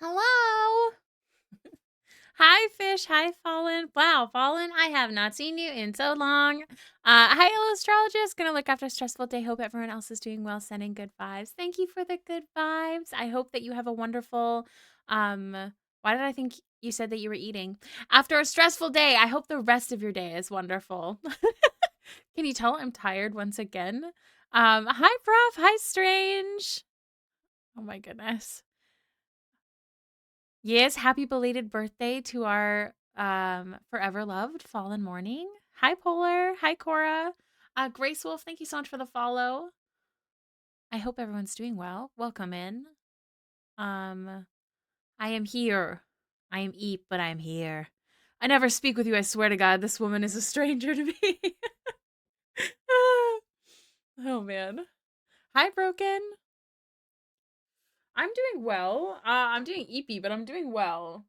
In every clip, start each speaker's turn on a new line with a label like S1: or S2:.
S1: Hello. Hi, Fish. Hi, Fallen. Wow, Fallen, I have not seen you in so long. Hi, Hello, Astrologist. Gonna look after a stressful day. Hope everyone else is doing well, sending good vibes. Thank you for the good vibes. I hope that you have a wonderful, why did I think you said that you were eating? After a stressful day, I hope the rest of your day is wonderful. Can you tell I'm tired once again? Hi, Prof. Hi, Strange. Oh my goodness. Yes, happy belated birthday to our forever loved Fallen Morning. Hi Polar, hi Cora. Grace Wolf, thank you so much for the follow. I hope everyone's doing well. Welcome in. Um I am here. I am Eep, but I am here. I never speak with you, I swear to God. This woman is a stranger to me. Oh man. Hi Broken. I'm doing well. I'm doing Eepy, but I'm doing well.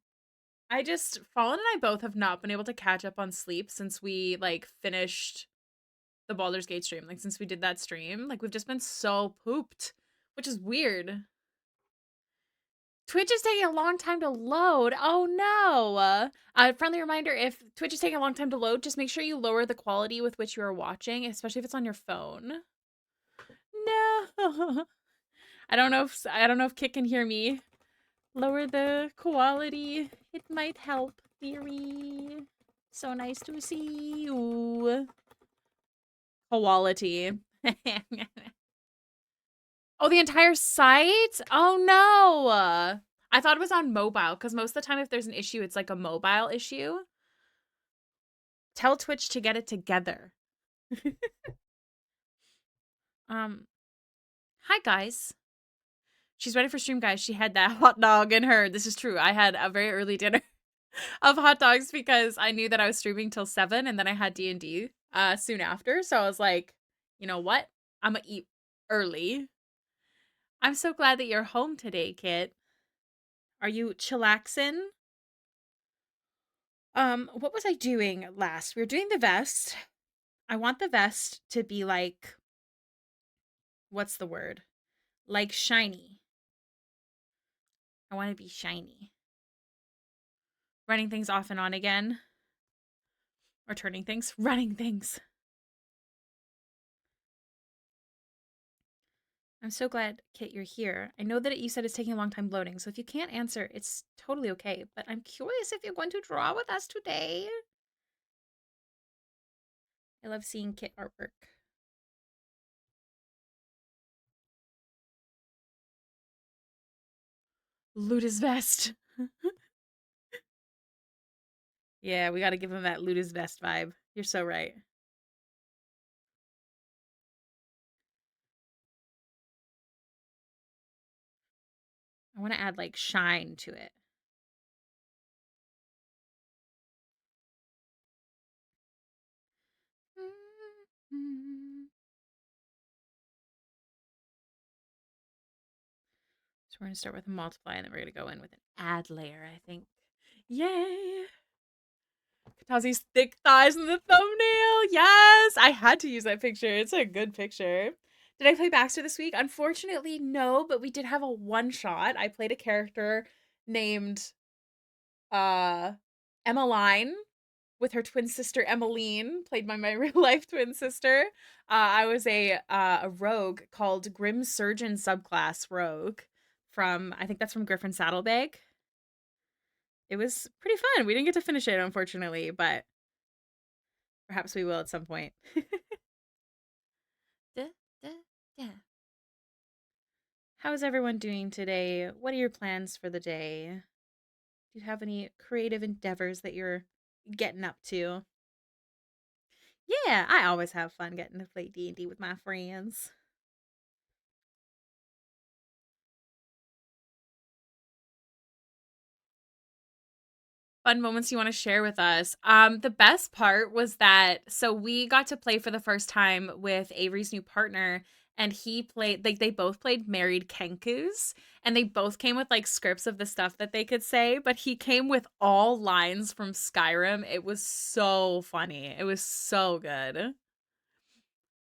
S1: Fallen and I both have not been able to catch up on sleep since we like finished the Baldur's Gate stream. Like since we did that stream, like we've just been so pooped, which is weird. Twitch is taking a long time to load. Oh no. Friendly reminder, if Twitch is taking a long time to load, just make sure you lower the quality with which you are watching, especially if it's on your phone. No. I don't know if Kit can hear me. Lower the quality. It might help, dearie. So nice to see you. Quality. Oh, the entire site? Oh no. I thought it was on mobile because most of the time if there's an issue, it's like a mobile issue. Tell Twitch to get it together. um, Hi guys. She's ready for stream, guys. She had that hot dog in her. This is true. I had a very early dinner of hot dogs because I knew that I was streaming till 7 and then I had D&D soon after. So I was like, you know what? I'm gonna eat early. I'm so glad that you're home today, Kit. Are you chillaxing? What was I doing last? We were doing the vest. I want the vest to be like, what's the word? Like shiny. I want to be shiny. Running things off and on again. Or turning things. Running things. I'm so glad, Kit, you're here. I know that you said it's taking a long time loading, so if you can't answer, it's totally okay. But I'm curious if you're going to draw with us today. I love seeing Kit artwork. Loot his vest. Yeah, we gotta give him that loot his vest vibe. You're so right. I want to add like shine to it. So we're going to start with a multiply and then we're going to go in with an add layer, I think. Yay! Katazi's thick thighs in the thumbnail. Yes! I had to use that picture. It's a good picture. Did I play Baxter this week? Unfortunately, no, but we did have a one shot. I played a character named Emmeline with her twin sister Emmeline, played by my real life twin sister. I was a rogue called Grim Surgeon subclass rogue from I think that's from Griffin Saddlebag. It was pretty fun. We didn't get to finish it unfortunately, but perhaps we will at some point. Duh, duh, yeah. How is everyone doing today? What are your plans for the day? Do you have any creative endeavors that you're getting up to? Yeah, I always have fun getting to play D&D with my friends. Fun moments you want to share with us. The best part was that so we got to play for the first time with Avery's new partner, and he played like they both played married Kenkus, and they both came with like scripts of the stuff that they could say, but he came with all lines from Skyrim. It was so funny. It was so good.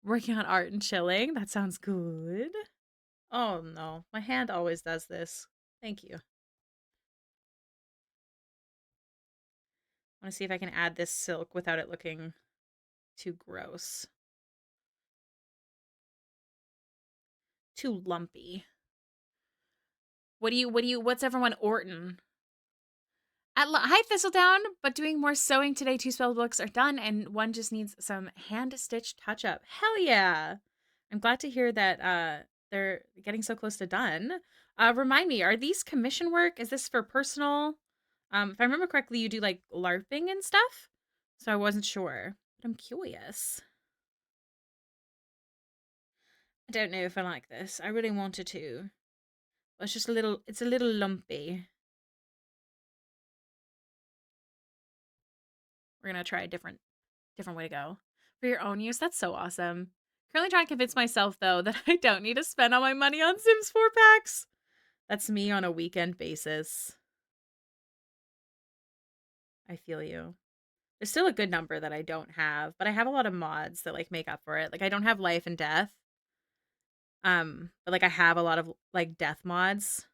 S1: Working on art and chilling. That sounds good. Oh no, my hand always does this. Thank you. I want to see if I can add this silk without it looking too gross. Too lumpy. What's everyone Orton? Hi, Thistledown, but doing more sewing today. 2 spell books are done, and one just needs some hand-stitched touch-up. Hell yeah. I'm glad to hear that they're getting so close to done. Remind me, are these commission work? Is this for personal? If I remember correctly, you do like LARPing and stuff. So I wasn't sure, but I'm curious. I don't know if I like this. I really wanted to. But it's just it's a little lumpy. We're gonna try a different way to go. For your own use, that's so awesome. Currently trying to convince myself, though, that I don't need to spend all my money on Sims 4 packs. That's me on a weekend basis. I feel you. There's still a good number that I don't have, but I have a lot of mods that like make up for it. Like I don't have life and death. But like I have a lot of like death mods.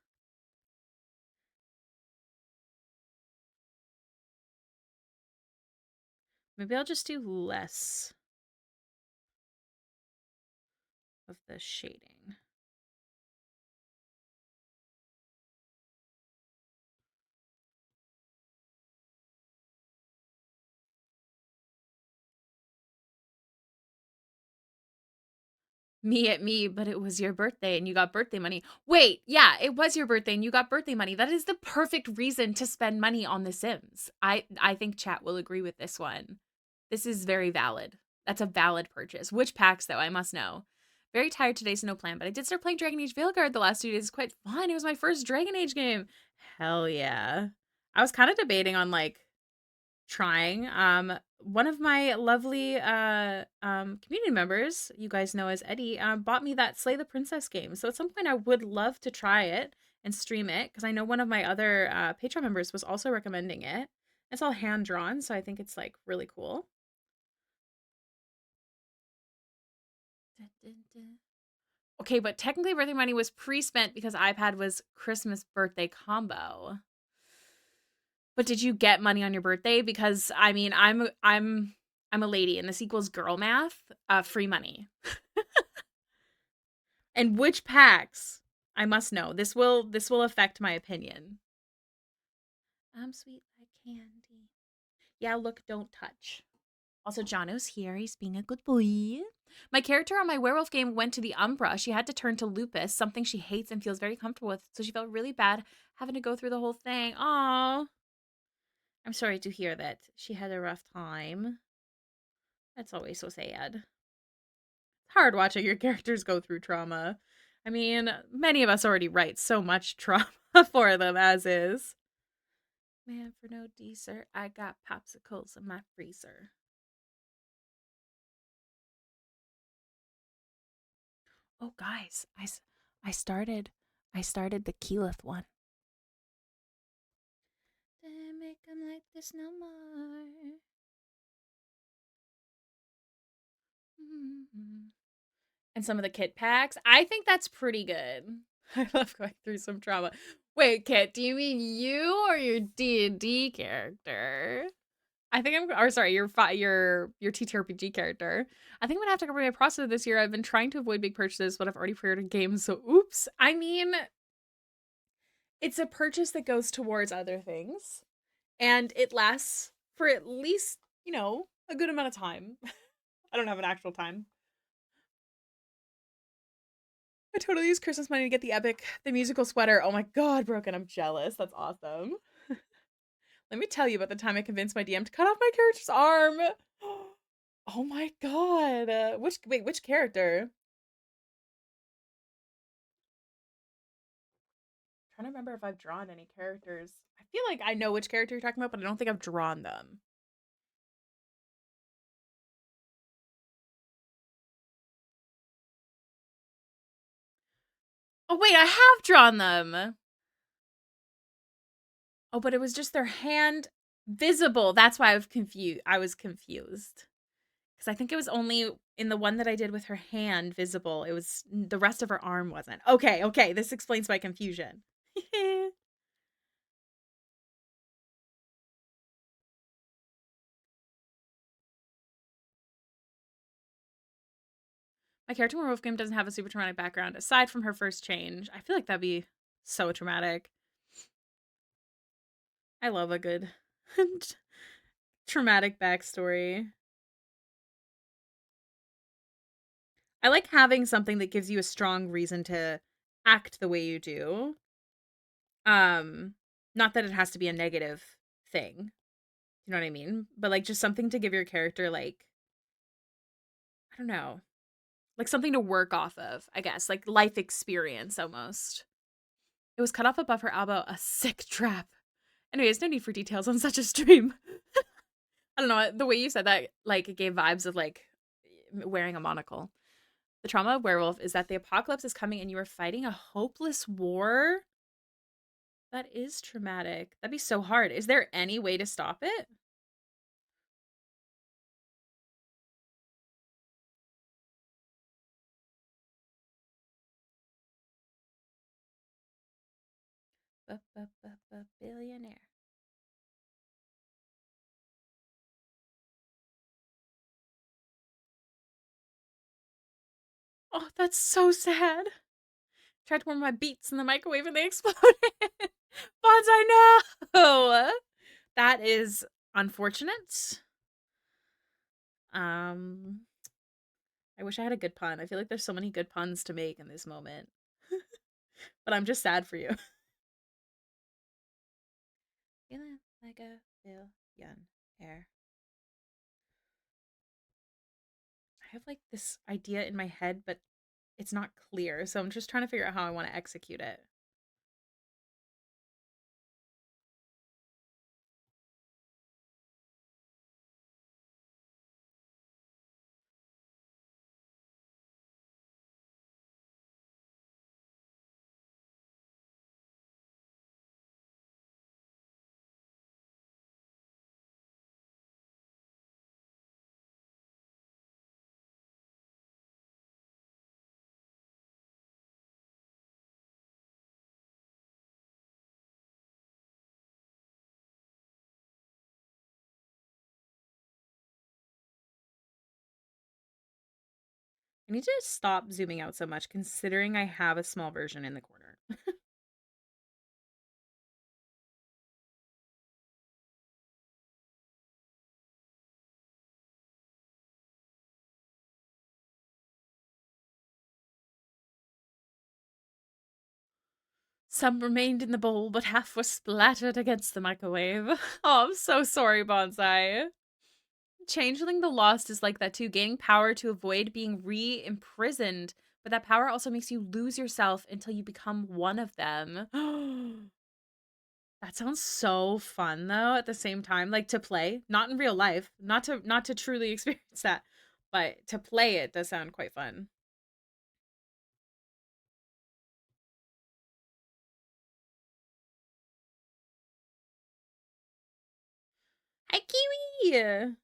S1: Maybe I'll just do less of the shading. Me at me, but it was your birthday and you got birthday money. Wait, yeah, it was your birthday and you got birthday money. That is the perfect reason to spend money on The Sims. I think chat will agree with this one. This is very valid. That's a valid purchase. Which packs though? I must know. Very tired today, so no plan, but I did start playing Dragon Age Veilguard the last 2 days. It's quite fun. It was my first Dragon Age game. Hell yeah. I was kind of debating on like trying. One of my lovely community members, you guys know as Eddie, bought me that Slay the Princess game. So at some point I would love to try it and stream it because I know one of my other Patreon members was also recommending it. It's all hand drawn, so I think it's like really cool. Okay, but technically birthday money was pre-spent because iPad was Christmas birthday combo. But did you get money on your birthday? Because I mean, I'm a lady, and this equals girl math. Free money. And which packs? I must know. This will affect my opinion. I'm sweet like candy. Yeah, look, don't touch. Also, Jono's here. He's being a good boy. My character on my werewolf game went to the Umbra. She had to turn to lupus, something she hates and feels very comfortable with. So she felt really bad having to go through the whole thing. Aww. I'm sorry to hear that she had a rough time. That's always so sad. It's hard watching your characters go through trauma. I mean, many of us already write so much trauma for them as is. Man, for no dessert, I got popsicles in my freezer. Oh, guys, I started the Keyleth one. Didn't make them like this no more. And some of the kit packs. I think that's pretty good. I love going through some trauma. Wait, Kit, do you mean you or your D&D character? I think I'm, or sorry, your TTRPG character. I think I'm gonna have to cover my process this year. I've been trying to avoid big purchases, but I've already pre-ordered games, so oops. I mean, it's a purchase that goes towards other things, and it lasts for at least, a good amount of time. I don't have an actual time. I totally use Christmas money to get the musical sweater. Oh my god, Broken, I'm jealous. That's awesome. Let me tell you about the time I convinced my DM to cut off my character's arm. Oh my god. Which character? I'm trying to remember if I've drawn any characters. I feel like I know which character you're talking about, but I don't think I've drawn them. Oh wait, I have drawn them. Oh, but it was just their hand visible. That's why I was confused. Because I think it was only in the one that I did with her hand visible. It was the rest of her arm wasn't. Okay. This explains my confusion. My character in Werewolf Game doesn't have a super traumatic background aside from her first change. I feel like that'd be so traumatic. I love a good traumatic backstory. I like having something that gives you a strong reason to act the way you do. Not that it has to be a negative thing. You know what I mean? But like just something to give your character like I don't know. Like something to work off of, I guess. Like life experience almost. It was cut off above her elbow, a sick trap. Anyways, no need for details on such a stream. I don't know, the way you said that like it gave vibes of like wearing a monocle. The trauma of werewolf is that the apocalypse is coming and you are fighting a hopeless war. That is traumatic. That'd be so hard. Is there any way to stop it? Billionaire. Oh, that's so sad. Tried to warm my beets in the microwave and they exploded. Bonsai, no! That is unfortunate. Um, I wish I had a good pun. I feel like there's so many good puns to make in this moment. But I'm just sad for you. Feeling like a billionaire. I have like this idea in my head, but it's not clear. So I'm just trying to figure out how I want to execute it. I need to stop zooming out so much considering I have a small version in the corner. Some remained in the bowl, but half was splattered against the microwave. Oh, I'm so sorry, Bonsai. Changeling the Lost is like that too, gaining power to avoid being re-imprisoned, but that power also makes you lose yourself until you become one of them. That sounds so fun though at the same time, like to play, not in real life, not to truly experience that, but to play it does sound quite fun. Hi Kiwi!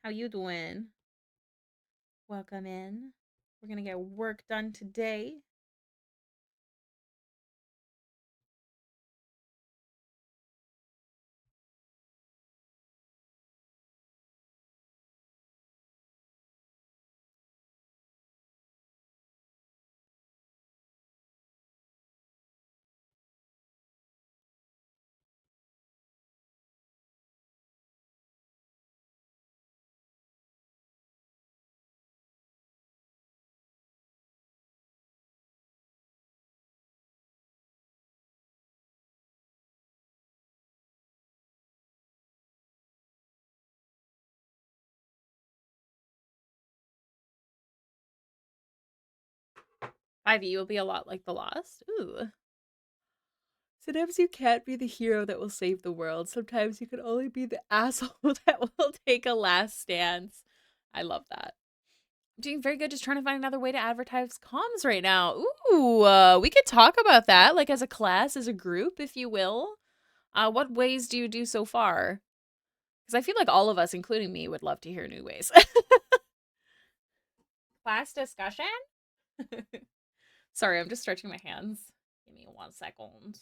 S1: How you doing? Welcome in. We're gonna get work done today. Ivy will be a lot like the Lost. Ooh. Sometimes you can't be the hero that will save the world. Sometimes you can only be the asshole that will take a last stance. I love that. I'm doing very good just trying to find another way to advertise comms right now. Ooh, we could talk about that, like as a class, as a group, if you will. What ways do you do so far? Because I feel like all of us, including me, would love to hear new ways. Class discussion? Sorry, I'm just stretching my hands. Give me 1 second.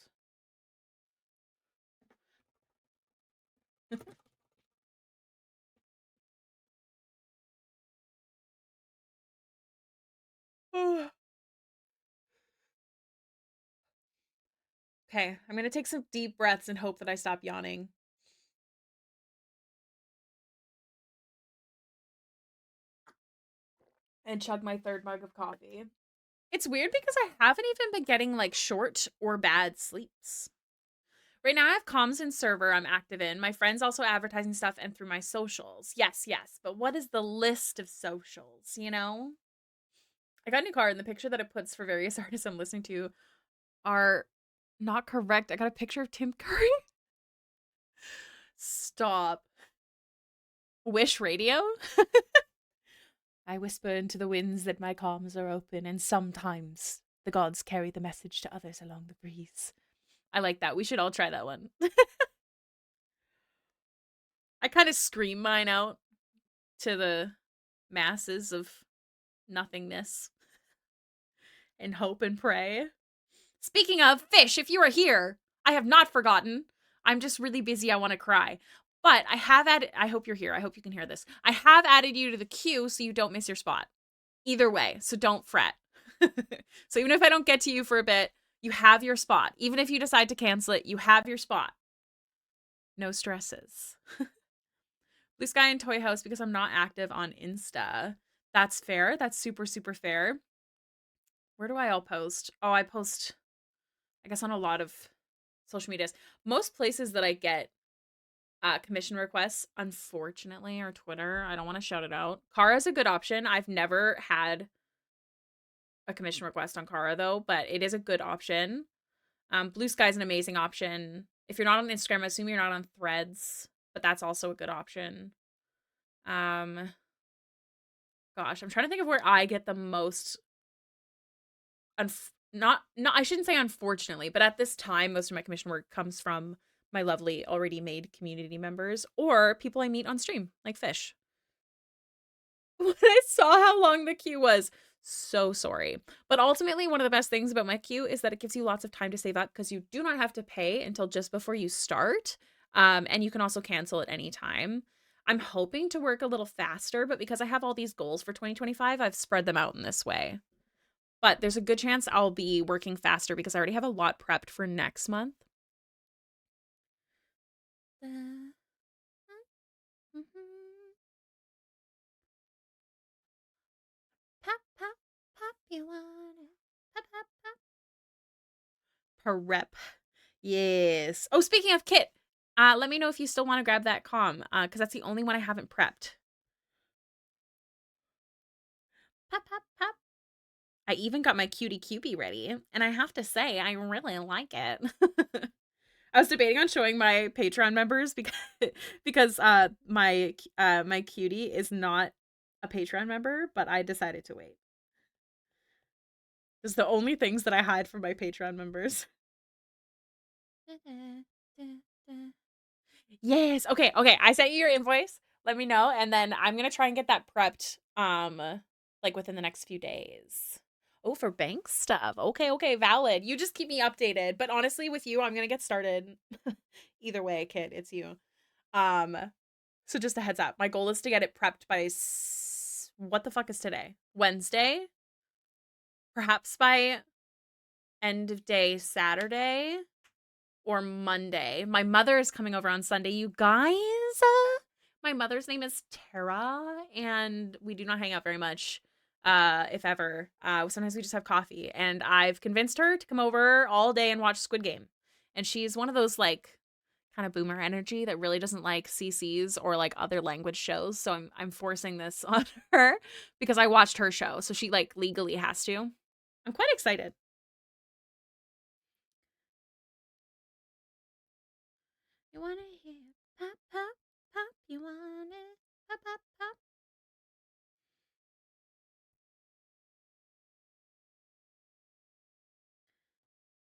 S1: Okay, I'm gonna take some deep breaths and hope that I stop yawning. And chug my third mug of coffee. It's weird because I haven't even been getting like short or bad sleeps. Right now I have comms and server I'm active in. My friends also advertising stuff and through my socials. Yes, yes. But what is the list of socials, you know? I got a new car and the picture that it puts for various artists I'm listening to are not correct. I got a picture of Tim Curry. Stop. Wish Radio? I whisper into the winds that my comms are open, and sometimes the gods carry the message to others along the breeze. I like that. We should all try that one. I kind of scream mine out to the masses of nothingness and hope and pray. Speaking of fish, if you are here, I have not forgotten. I'm just really busy. I want to cry. But I have added, I hope you're here. I hope you can hear this. I have added you to the queue so you don't miss your spot. Either way, so don't fret. So even if I don't get to you for a bit, you have your spot. Even if you decide to cancel it, you have your spot. No stresses. Blue Sky and Toy House because I'm not active on Insta. That's fair. That's super, super fair. Where do I all post? Oh, I post, I guess, on a lot of social medias. Most places that I get commission requests, unfortunately, are Twitter. I don't want to shout it out. Kara is a good option. I've never had a commission request on Kara though, but it is a good option. Blue Sky is an amazing option. If you're not on Instagram, I assume you're not on Threads, but that's also a good option. Gosh, I'm trying to think of where I get the most not I shouldn't say unfortunately, but at this time most of my commission work comes from my lovely already made community members or people I meet on stream, like Fish. When I saw how long the queue was, so sorry. But ultimately, one of the best things about my queue is that it gives you lots of time to save up because you do not have to pay until just before you start. And you can also cancel at any time. I'm hoping to work a little faster, but because I have all these goals for 2025, I've spread them out in this way. But there's a good chance I'll be working faster because I already have a lot prepped for next month. Pop, pop, pop, you want it. Pop, pop, pop. Prep. Yes. Oh, speaking of kit, let me know if you still want to grab that because that's the only one I haven't prepped. Pop, pop, pop. I even got my cutie cupie ready, and I have to say, I really like it. I was debating on showing my Patreon members because my cutie is not a Patreon member, but I decided to wait. It's the only things that I hide from my Patreon members. Yes. Okay. Okay. I sent you your invoice. Let me know, and then I'm gonna try and get that prepped. Like within the next few days. Oh, for bank stuff. Okay. Okay. Valid. You just keep me updated. But honestly, with you, I'm gonna get started. Either way, kid, it's you. Um. So just a heads up. My goal is to get it prepped by what the fuck is today? Wednesday. Perhaps by end of day Saturday. Or Monday. My mother is coming over on Sunday, you guys. My mother's name is Tara, and we do not hang out very much, if ever. Sometimes we just have coffee, and I've convinced her to come over all day and watch Squid Game. And she's one of those like kind of boomer energy that really doesn't like CCs or like other language shows. So I'm forcing this on her because I watched her show, so she like legally has to. I'm quite excited. You wanna hear pop, pop, pop, you want it, pop, pop, pop.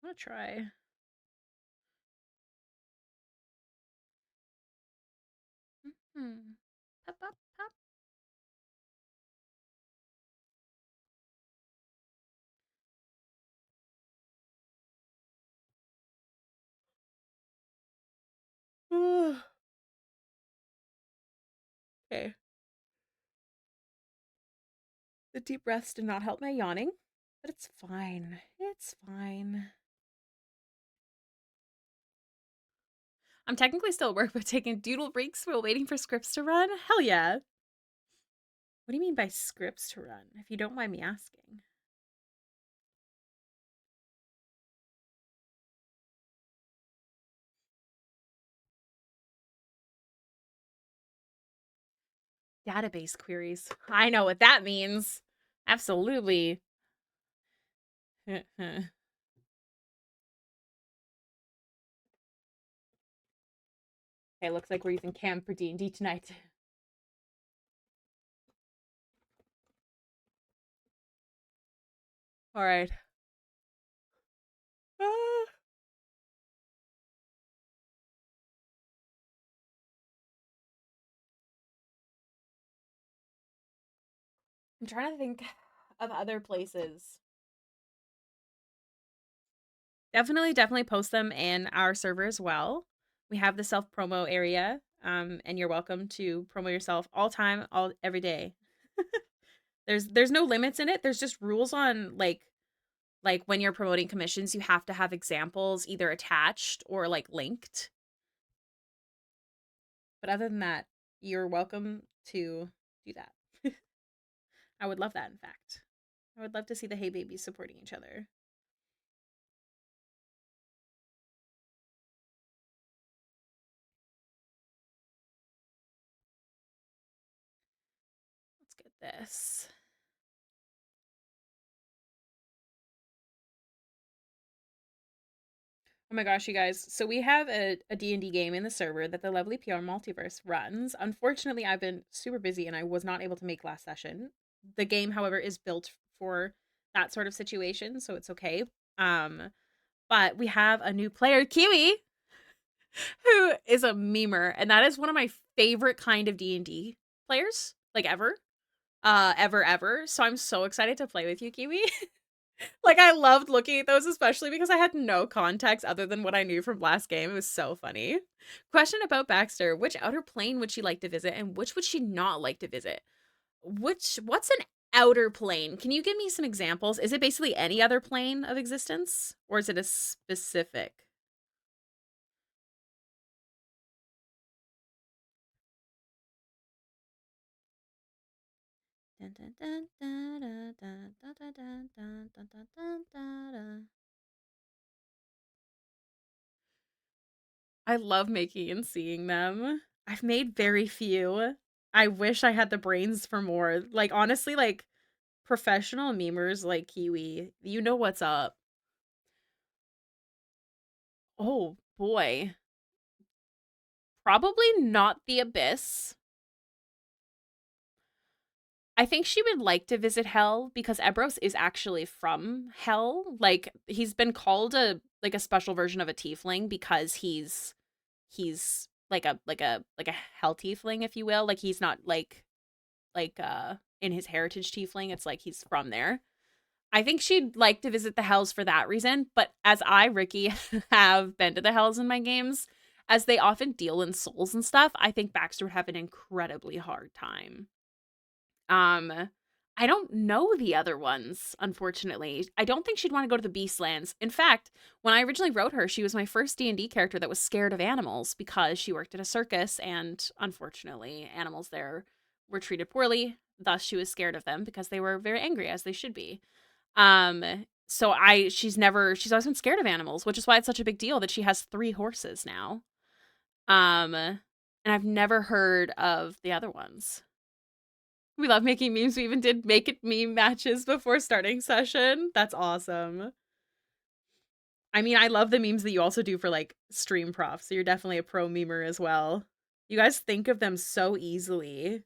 S1: I'm gonna try. Mm-hmm. Pop, pop, pop. Okay. The deep breaths did not help my yawning, but it's fine. It's fine. I'm technically still at work, but taking doodle breaks while waiting for scripts to run? Hell yeah. What do you mean by scripts to run, if you don't mind me asking? Database queries. I know what that means. Absolutely. Okay, looks like we're using Cam for D&D tonight. All right. I'm trying to think of other places. Definitely post them in our server as well. We have the self promo area, and you're welcome to promo yourself all time, every day. There's no limits in it. There's just rules on like when you're promoting commissions, you have to have examples either attached or like linked. But other than that, you're welcome to do that. I would love that, in fact. I would love to see the Hey Babies supporting each other. Let's get this. Oh my gosh, you guys. So we have a D&D game in the server that the lovely PR Multiverse runs. Unfortunately, I've been super busy and I was not able to make last session. The game, however, is built for that sort of situation, so it's okay. But we have a new player, Kiwi, who is a memer, and that is one of my favorite kind of D&D players, like ever. Ever. So I'm so excited to play with you, Kiwi. Like, I loved looking at those, especially because I had no context other than what I knew from last game. It was so funny. Question about Baxter. Which outer plane would she like to visit, and which would she not like to visit? What's an outer plane? Can you give me some examples? Is it basically any other plane of existence? Or is it a specific? I love making and seeing them. I've made very few. I wish I had the brains for more. Like, honestly, like, professional memers like Kiwi, you know what's up. Oh, boy. Probably not the Abyss. I think she would like to visit Hell because Ebros is actually from Hell. Like, he's been called a special version of a tiefling because he's like a hell tiefling, if you will. Like, he's not in his heritage tiefling, it's like he's from there. I think she'd like to visit the hells for that reason, but as I, Ricky, have been to the hells in my games, as they often deal in souls and stuff, I think Baxter would have an incredibly hard time. Um, I don't know the other ones, unfortunately. I don't think she'd want to go to the Beastlands. In fact, when I originally wrote her, she was my first D&D character that was scared of animals because she worked at a circus, and unfortunately, animals there were treated poorly. Thus, she was scared of them because they were very angry, as they should be. She's always been scared of animals, which is why it's such a big deal that she has 3 horses now. And I've never heard of the other ones. We love making memes. We even did make it meme matches before starting session. That's awesome. I mean, I love the memes that you also do for like stream props. So you're definitely a pro memer as well. You guys think of them so easily.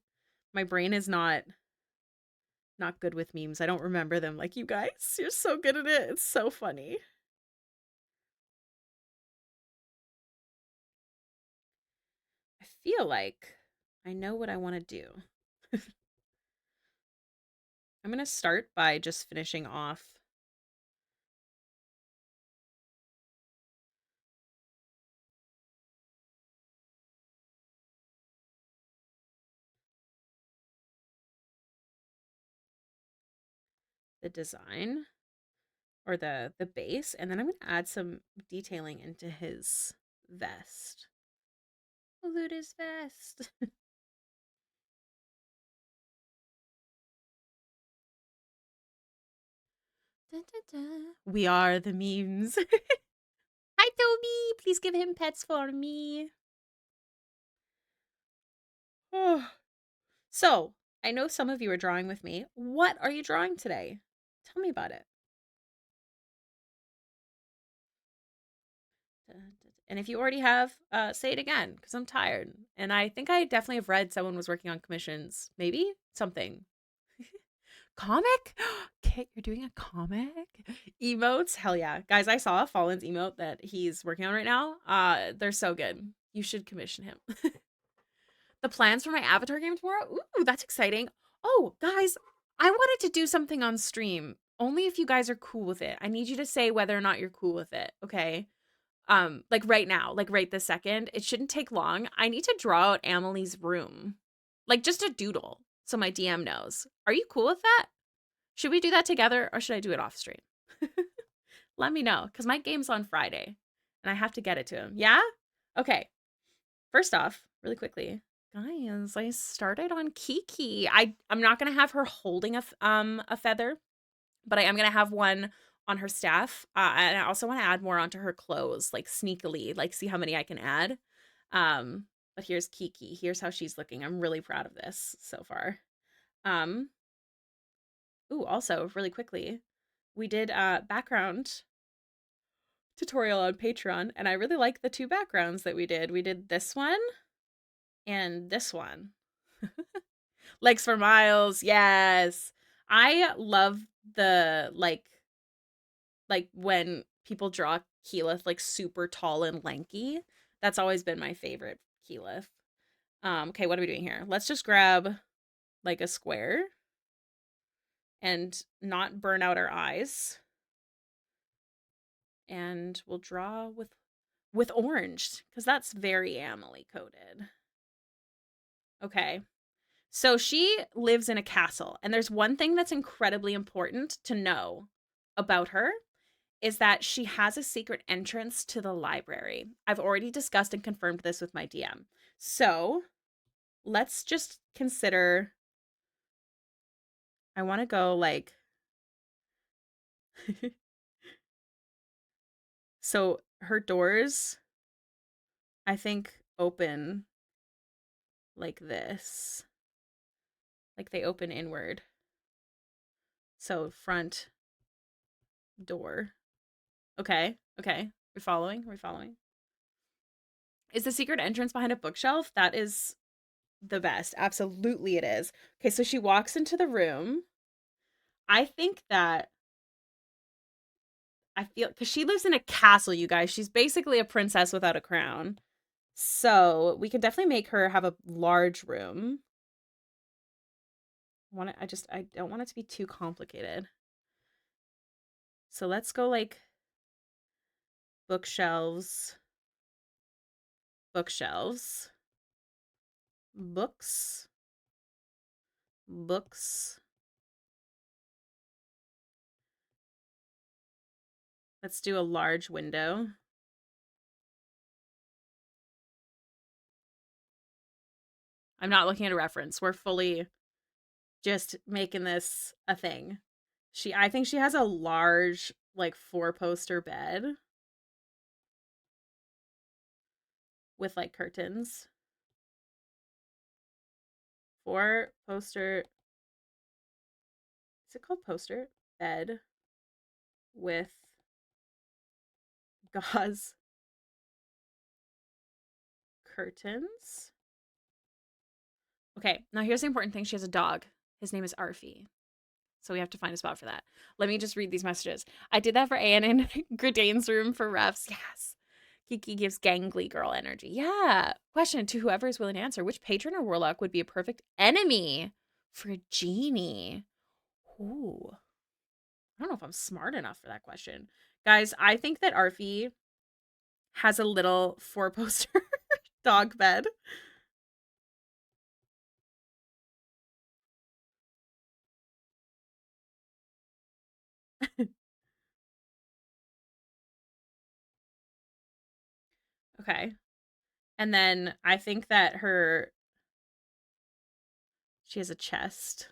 S1: My brain is not good with memes. I don't remember them like you guys. You're so good at it. It's so funny. I feel like I know what I want to do. I'm going to start by just finishing off. the design or the base, and then I'm going to add some detailing into his vest. Loot his vest. Dun, dun, dun. We are the memes. Hi, Toby. Please give him pets for me. Oh. So, I know some of you are drawing with me. What are you drawing today? Tell me about it. And if you already have, say it again, because I'm tired. And I think I definitely have read someone was working on commissions. Maybe something. Comic? Kit, you're doing a comic? Emotes? Hell yeah. Guys, I saw Fallen's emote that he's working on right now. They're so good. You should commission him. The plans for my Avatar game tomorrow? Ooh, that's exciting. Oh, guys, I wanted to do something on stream. Only if you guys are cool with it. I need you to say whether or not you're cool with it, okay? Like right now, like right this second. It shouldn't take long. I need to draw out Amelie's room. Like just a doodle so my DM knows. Are you cool with that? Should we do that together or should I do it off stream? Let me know because my game's on Friday and I have to get it to him. Yeah? Okay. First off, really quickly, guys, I started on Kiki. I'm not gonna have her holding a feather, but I am gonna have one on her staff. And I also want to add more onto her clothes, like sneakily, like see how many I can add. But here's Kiki. Here's how she's looking. I'm really proud of this so far. Um, ooh, also really quickly, we did background tutorial on Patreon, and I really like the two backgrounds that we did. We did this one and this one. Legs for Miles, yes. I love the like when people draw Keyleth like super tall and lanky. That's always been my favorite Keyleth. Okay, what are we doing here? Let's just grab like a square and not burn out our eyes. And we'll draw with orange because that's very Amelie coded. Okay. So she lives in a castle, and there's one thing that's incredibly important to know about her is that she has a secret entrance to the library. I've already discussed and confirmed this with my DM. So let's just consider. I want to go like. So her doors, I think, open like this. Like they open inward. So front door. Okay. Okay. We're following. We're following. Is the secret entrance behind a bookshelf? That is the best. Absolutely it is. Okay, so she walks into the room. I think that I feel because she lives in a castle, you guys. She's basically a princess without a crown. So we could definitely make her have a large room. I don't want it to be too complicated. So let's go like bookshelves, bookshelves, books, books. Let's do a large window. I'm not looking at a reference. We're fully just making this a thing. I think she has a large like 4-poster bed with like curtains. 4-poster, is it called poster? Bed with gauze curtains. Okay, now here's the important thing. She has a dog. His name is Arfie. So we have to find a spot for that. Let me just read these messages. I did that for Anne in Gradane's room for refs. Yes. Kiki gives gangly girl energy. Yeah. Question to whoever is willing to answer. Which patron or warlock would be a perfect enemy for a genie? Ooh. I don't know if I'm smart enough for that question. Guys, I think that Arfie has a little 4-poster dog bed. Okay. And then I think that she has a chest.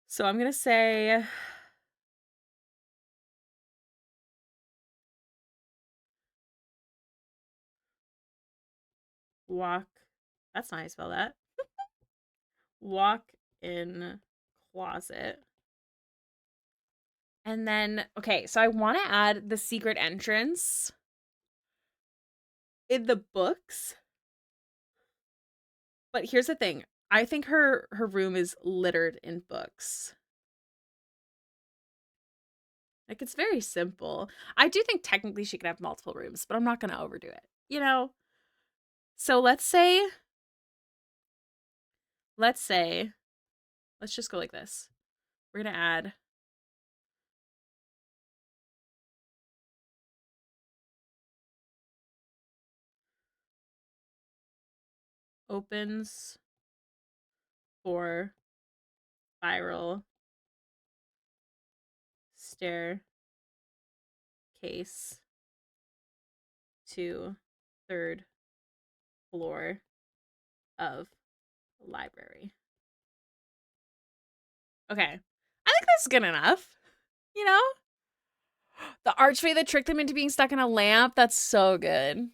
S1: So I'm going to say walk. That's not how you spell that. Walk in closet. And then, okay, so I want to add the secret entrance in the books. But here's the thing. I think her room is littered in books. Like, it's very simple. I do think technically she could have multiple rooms, but I'm not going to overdo it. You know? So let's just go like this. We're going to add opens for spiral staircase to third floor of library. Okay. I think that's good enough. You know? The archway that tricked them into being stuck in a lamp, that's so good.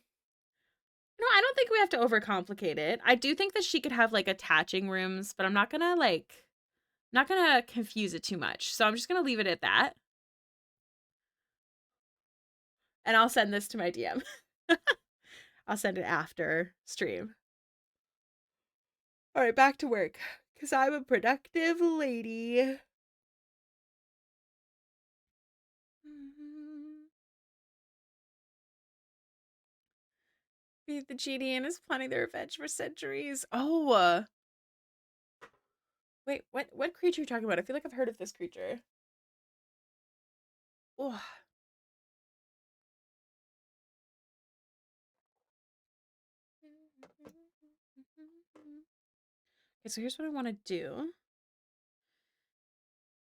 S1: No, I don't think we have to overcomplicate it. I do think that she could have like attaching rooms, but I'm not gonna confuse it too much. So I'm just gonna leave it at that. And I'll send this to my DM. I'll send it after stream. All right, back to work. Because I'm a productive lady. Feed the genie and is planning their revenge for centuries. Oh, wait, what creature are you talking about? I feel like I've heard of this creature. Oh. Okay, so here's what I want to do.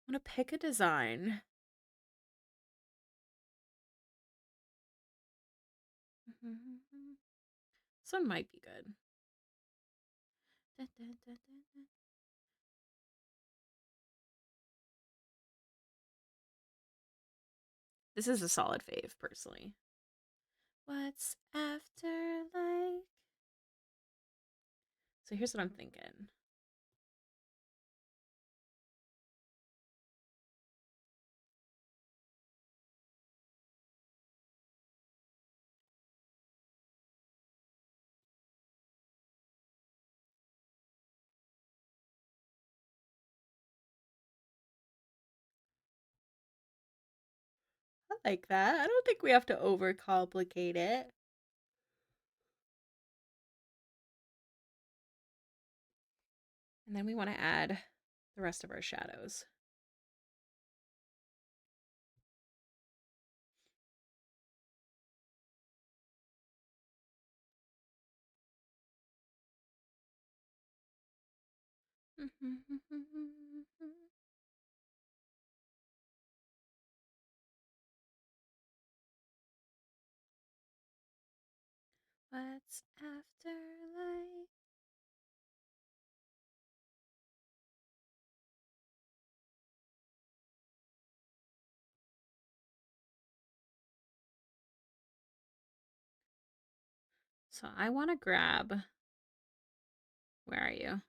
S1: I want to pick a design. This one might be good. This is a solid fave, personally. What's after like? So here's what I'm thinking. I like that. I don't think we have to overcomplicate it. And then we want to add the rest of our shadows. What's after light? So I want to grab, where are you?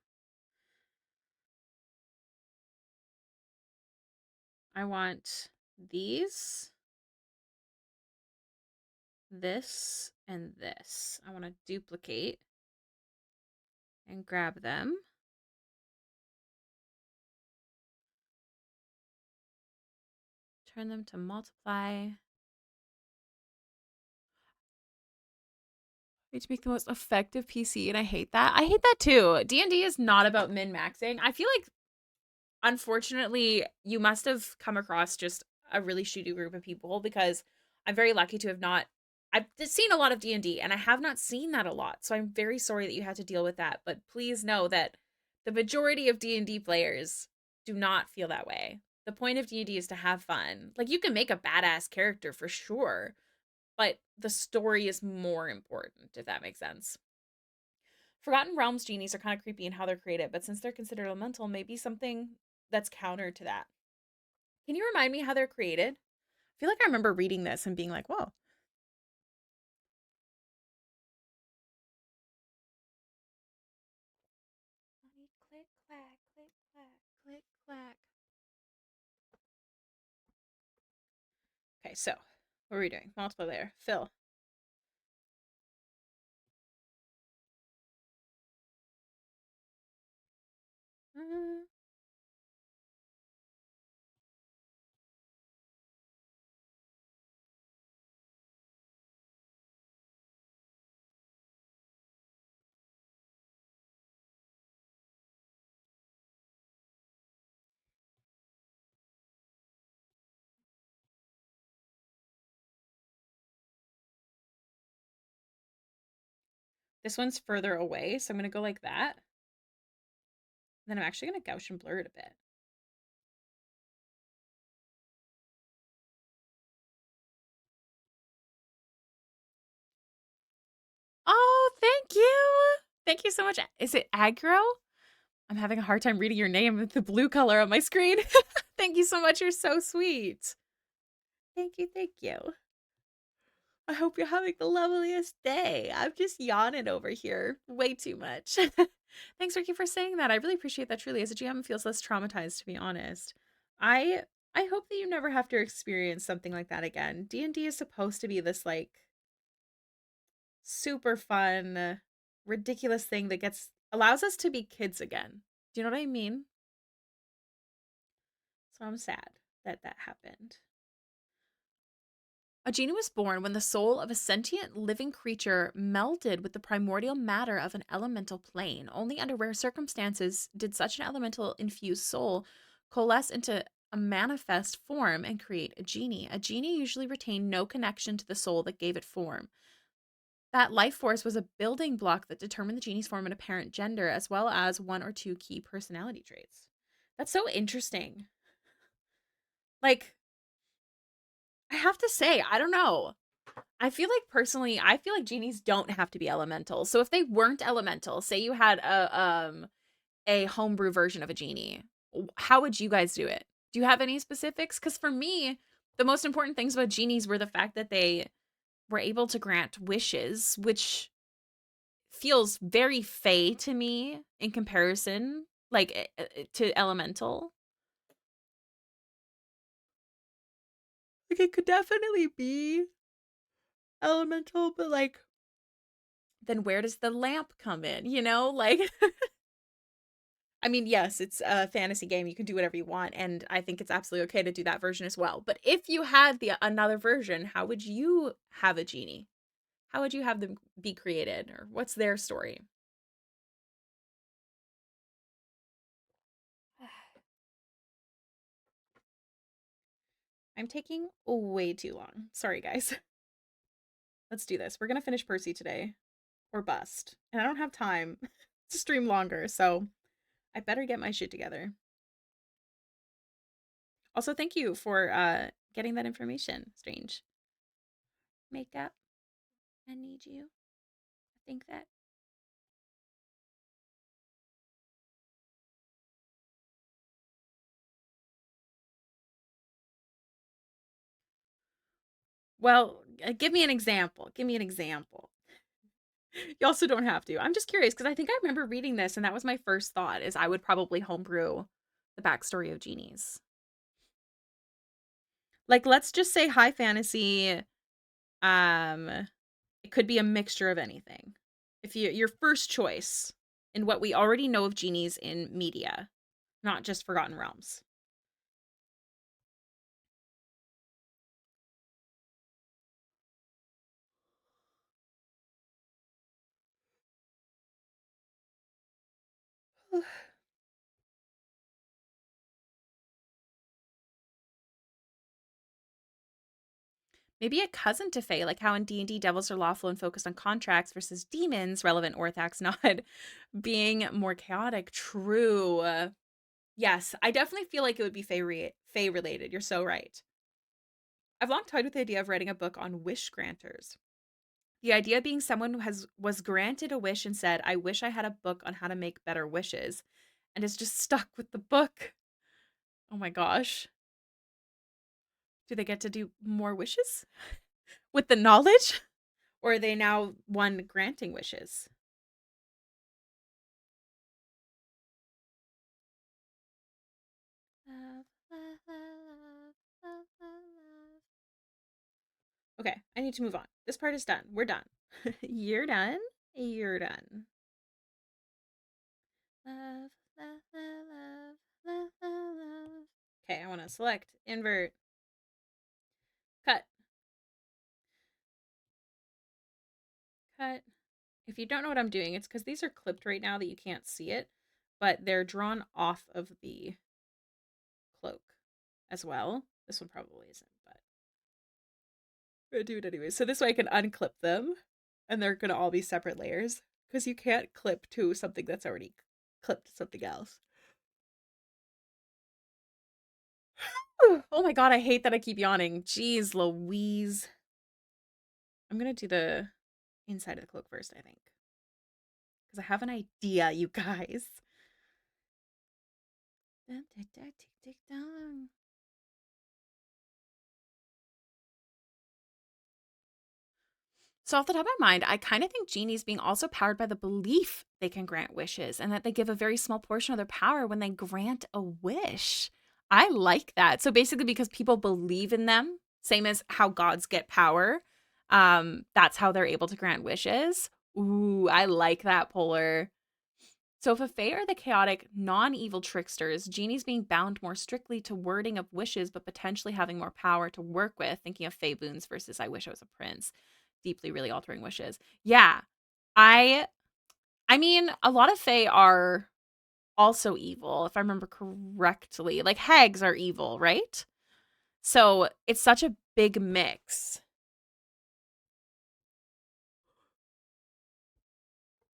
S1: I want these, this, and this. I want to duplicate and grab them. Turn them to multiply. To make the most effective PC, and I hate that. I hate that too. D&D is not about min-maxing. I feel like, unfortunately, you must have come across just a really shitty group of people, because I'm very lucky to have not. I've seen a lot of D&D, and I have not seen that a lot, so I'm very sorry that you had to deal with that. But please know that the majority of D&D players do not feel that way. The point of D&D is to have fun. Like, you can make a badass character for sure, but the story is more important, if that makes sense. Forgotten Realms genies are kind of creepy in how they're created, but since they're considered elemental, maybe something that's counter to that. Can you remind me how they're created? I feel like I remember reading this and being like, whoa. Click, clack, click, clack, click, clack. Okay, so what are we doing? Multiplayer. Fill. Uh, this one's further away, so I'm going to go like that. Then I'm actually going to Gaussian blur it a bit. Oh, thank you. Thank you so much. Is it aggro? I'm having a hard time reading your name with the blue color on my screen. Thank you so much. You're so sweet. Thank you. Thank you. I hope you're having the loveliest day. I'm just yawning over here way too much. Thanks, Ricky, for saying that. I really appreciate that. Truly, as a GM, it feels less traumatized, to be honest. I I hope that you never have to experience something like that again. D&D is supposed to be this like super fun, ridiculous thing that gets allows us to be kids again. Do you know what I mean? So I'm sad that that happened. A genie was born when the soul of a sentient living creature melded with the primordial matter of an elemental plane. Only under rare circumstances did such an elemental infused soul coalesce into a manifest form and create a genie. A genie usually retained no connection to the soul that gave it form. That life force was a building block that determined the genie's form and apparent gender, as well as one or two key personality traits. That's so interesting. Like, I have to say, I don't know. I feel like personally, I feel like genies don't have to be elemental. So if they weren't elemental, say you had a homebrew version of a genie, how would you guys do it? Do you have any specifics? Because for me, the most important things about genies were the fact that they were able to grant wishes, which feels very fey to me in comparison, like to elemental. Like it could definitely be elemental, but like then where does the lamp come in? You know, like I mean, yes, it's a fantasy game. You can do whatever you want, and I think it's absolutely okay to do that version as well. But if you had the another version, how would you have a genie? How would you have them be created, or what's their story? I'm taking way too long. Sorry, guys. Let's do this. We're gonna finish Percy today, or bust, and I don't have time to stream longer, so I better get my shit together. Also, thank you for getting that information. Strange. Makeup. I need you. I think that. Well, give me an example. Give me an example. You also don't have to. I'm just curious because I think I remember reading this, and that was my first thought: is I would probably homebrew the backstory of genies. Like, let's just say high fantasy. Um, it could be a mixture of anything. If your first choice in what we already know of genies in media, not just Forgotten Realms. Maybe a cousin to Fae, like how in D&D devils are lawful and focused on contracts versus demons, relevant Orthax not being more chaotic. True. Yes, I definitely feel like it would be Fae related. You're so right. I've long toyed with the idea of writing a book on wish granters. The idea being someone who has was granted a wish and said, "I wish I had a book on how to make better wishes," and is just stuck with the book. Oh my gosh. Do they get to do more wishes with the knowledge? Or are they now one granting wishes? Love, love, love, love, love. Okay, I need to move on. This part is done. We're done. You're done. You're done. Love, love, love, love, love, love. Okay, I want to select, invert, cut, cut. If you don't know what I'm doing, it's because these are clipped right now that you can't see it, but they're drawn off of the cloak as well. This one probably isn't, but I'm gonna do it anyway. So this way I can unclip them, and they're gonna all be separate layers because you can't clip to something that's already clipped to something else. Oh my god, I hate that I keep yawning. Jeez Louise. I'm gonna do the inside of the cloak first, I think. Because I have an idea, you guys. So, off the top of my mind, I kind of think genies being also powered by the belief they can grant wishes and that they give a very small portion of their power when they grant a wish. I like that. So, basically, because people believe in them, same as how gods get power, that's how they're able to grant wishes. Ooh, I like that, Polar. So, if a fae are the chaotic, non evil tricksters, genies being bound more strictly to wording of wishes, but potentially having more power to work with, thinking of fae boons versus I wish I was a prince, deeply really altering wishes. Yeah. I I mean, a lot of fae are also evil, if I remember correctly. Like hags are evil, right? So, it's such a big mix.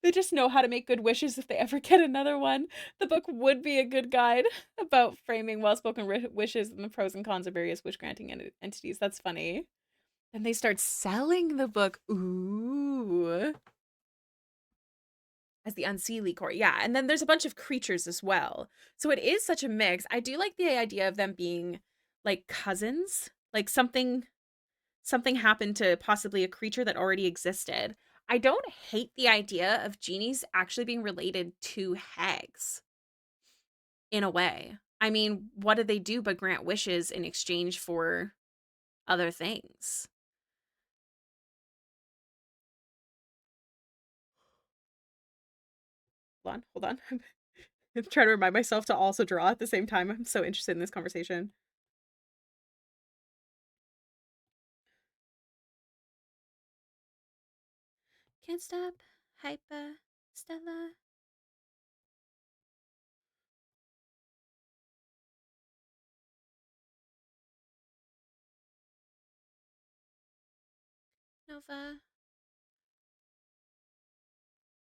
S1: They just know how to make good wishes if they ever get another one. The book would be a good guide about framing well spoken wishes and the pros and cons of various wish granting entities. That's funny. Then they start selling the book. Ooh. As the unseelie court. Yeah. And then there's a bunch of creatures as well. So it is such a mix. I do like the idea of them being like cousins, like something happened to possibly a creature that already existed. I don't hate the idea of genies actually being related to hags in a way. I mean, what do they do but grant wishes in exchange for other things? Hold on. I'm trying to remind myself to also draw at the same time. I'm so interested in this conversation. Can't stop. Hyper. Stella. Nova.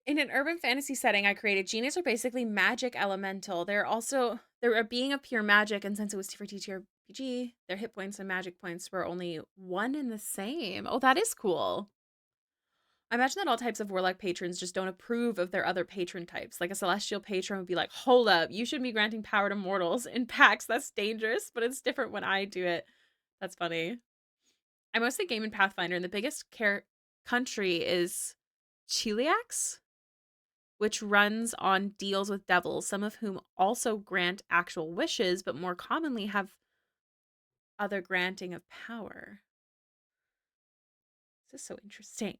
S1: In an urban fantasy setting I created, genies are basically magic elemental. They're a being of pure magic, and since it was for TTRPG, their hit points and magic points were only one and the same. Oh, that is cool. I imagine that all types of warlock patrons just don't approve of their other patron types. Like a celestial patron would be like, hold up, you should be granting power to mortals in packs. That's dangerous, but it's different when I do it. That's funny. I mostly game in Pathfinder, and the biggest country is Chiliax, which runs on deals with devils, some of whom also grant actual wishes, but more commonly have other granting of power. This is so interesting.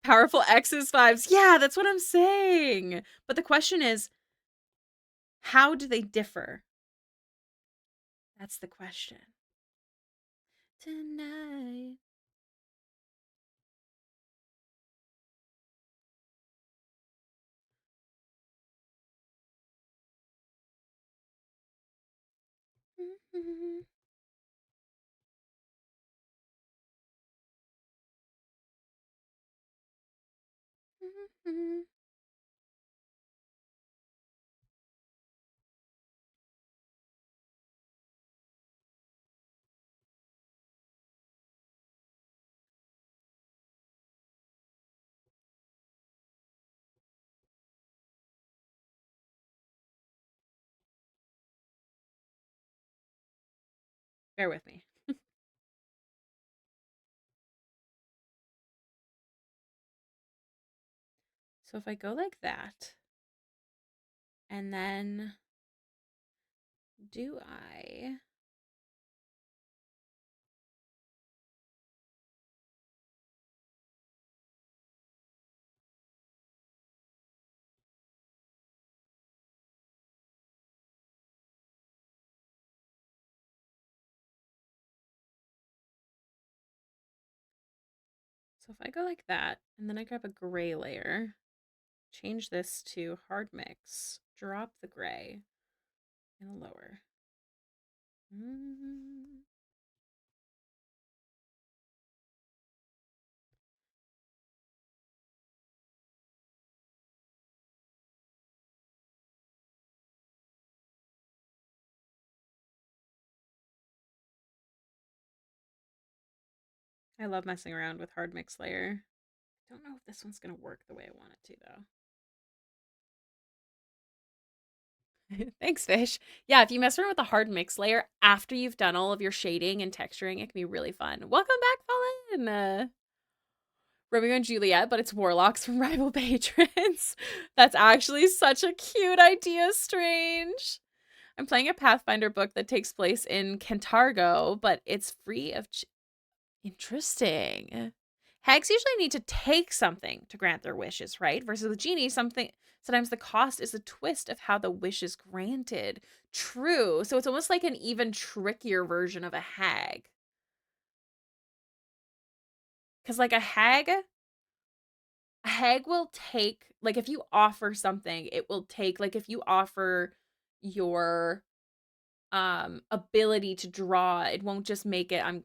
S1: Powerful X's vibes. Yeah, that's what I'm saying. But the question is, how do they differ? That's the question. Tonight. Bear with me. So if I go like that, and then do I... So if I go like that, and then I grab a gray layer, change this to hard mix, drop the gray, and lower. I love messing around with hard mix layer. Don't know if this one's gonna work the way I want it to though. Thanks, Fish. Yeah, if you mess around with the hard mix layer after you've done all of your shading and texturing, it can be really fun. Welcome back, Fallen! Romeo and Juliet, but it's warlocks from rival patrons. That's actually such a cute idea, Strange. I'm playing a Pathfinder book that takes place in Cantargo, but it's free of... Interesting. Hags usually need to take something to grant their wishes, right? Versus the genie, sometimes the cost is the twist of how the wish is granted. True. So it's almost like an even trickier version of a hag. Because like a hag will take, like if you offer something, it will take, like if you offer your ability to draw, it won't just make it, I'm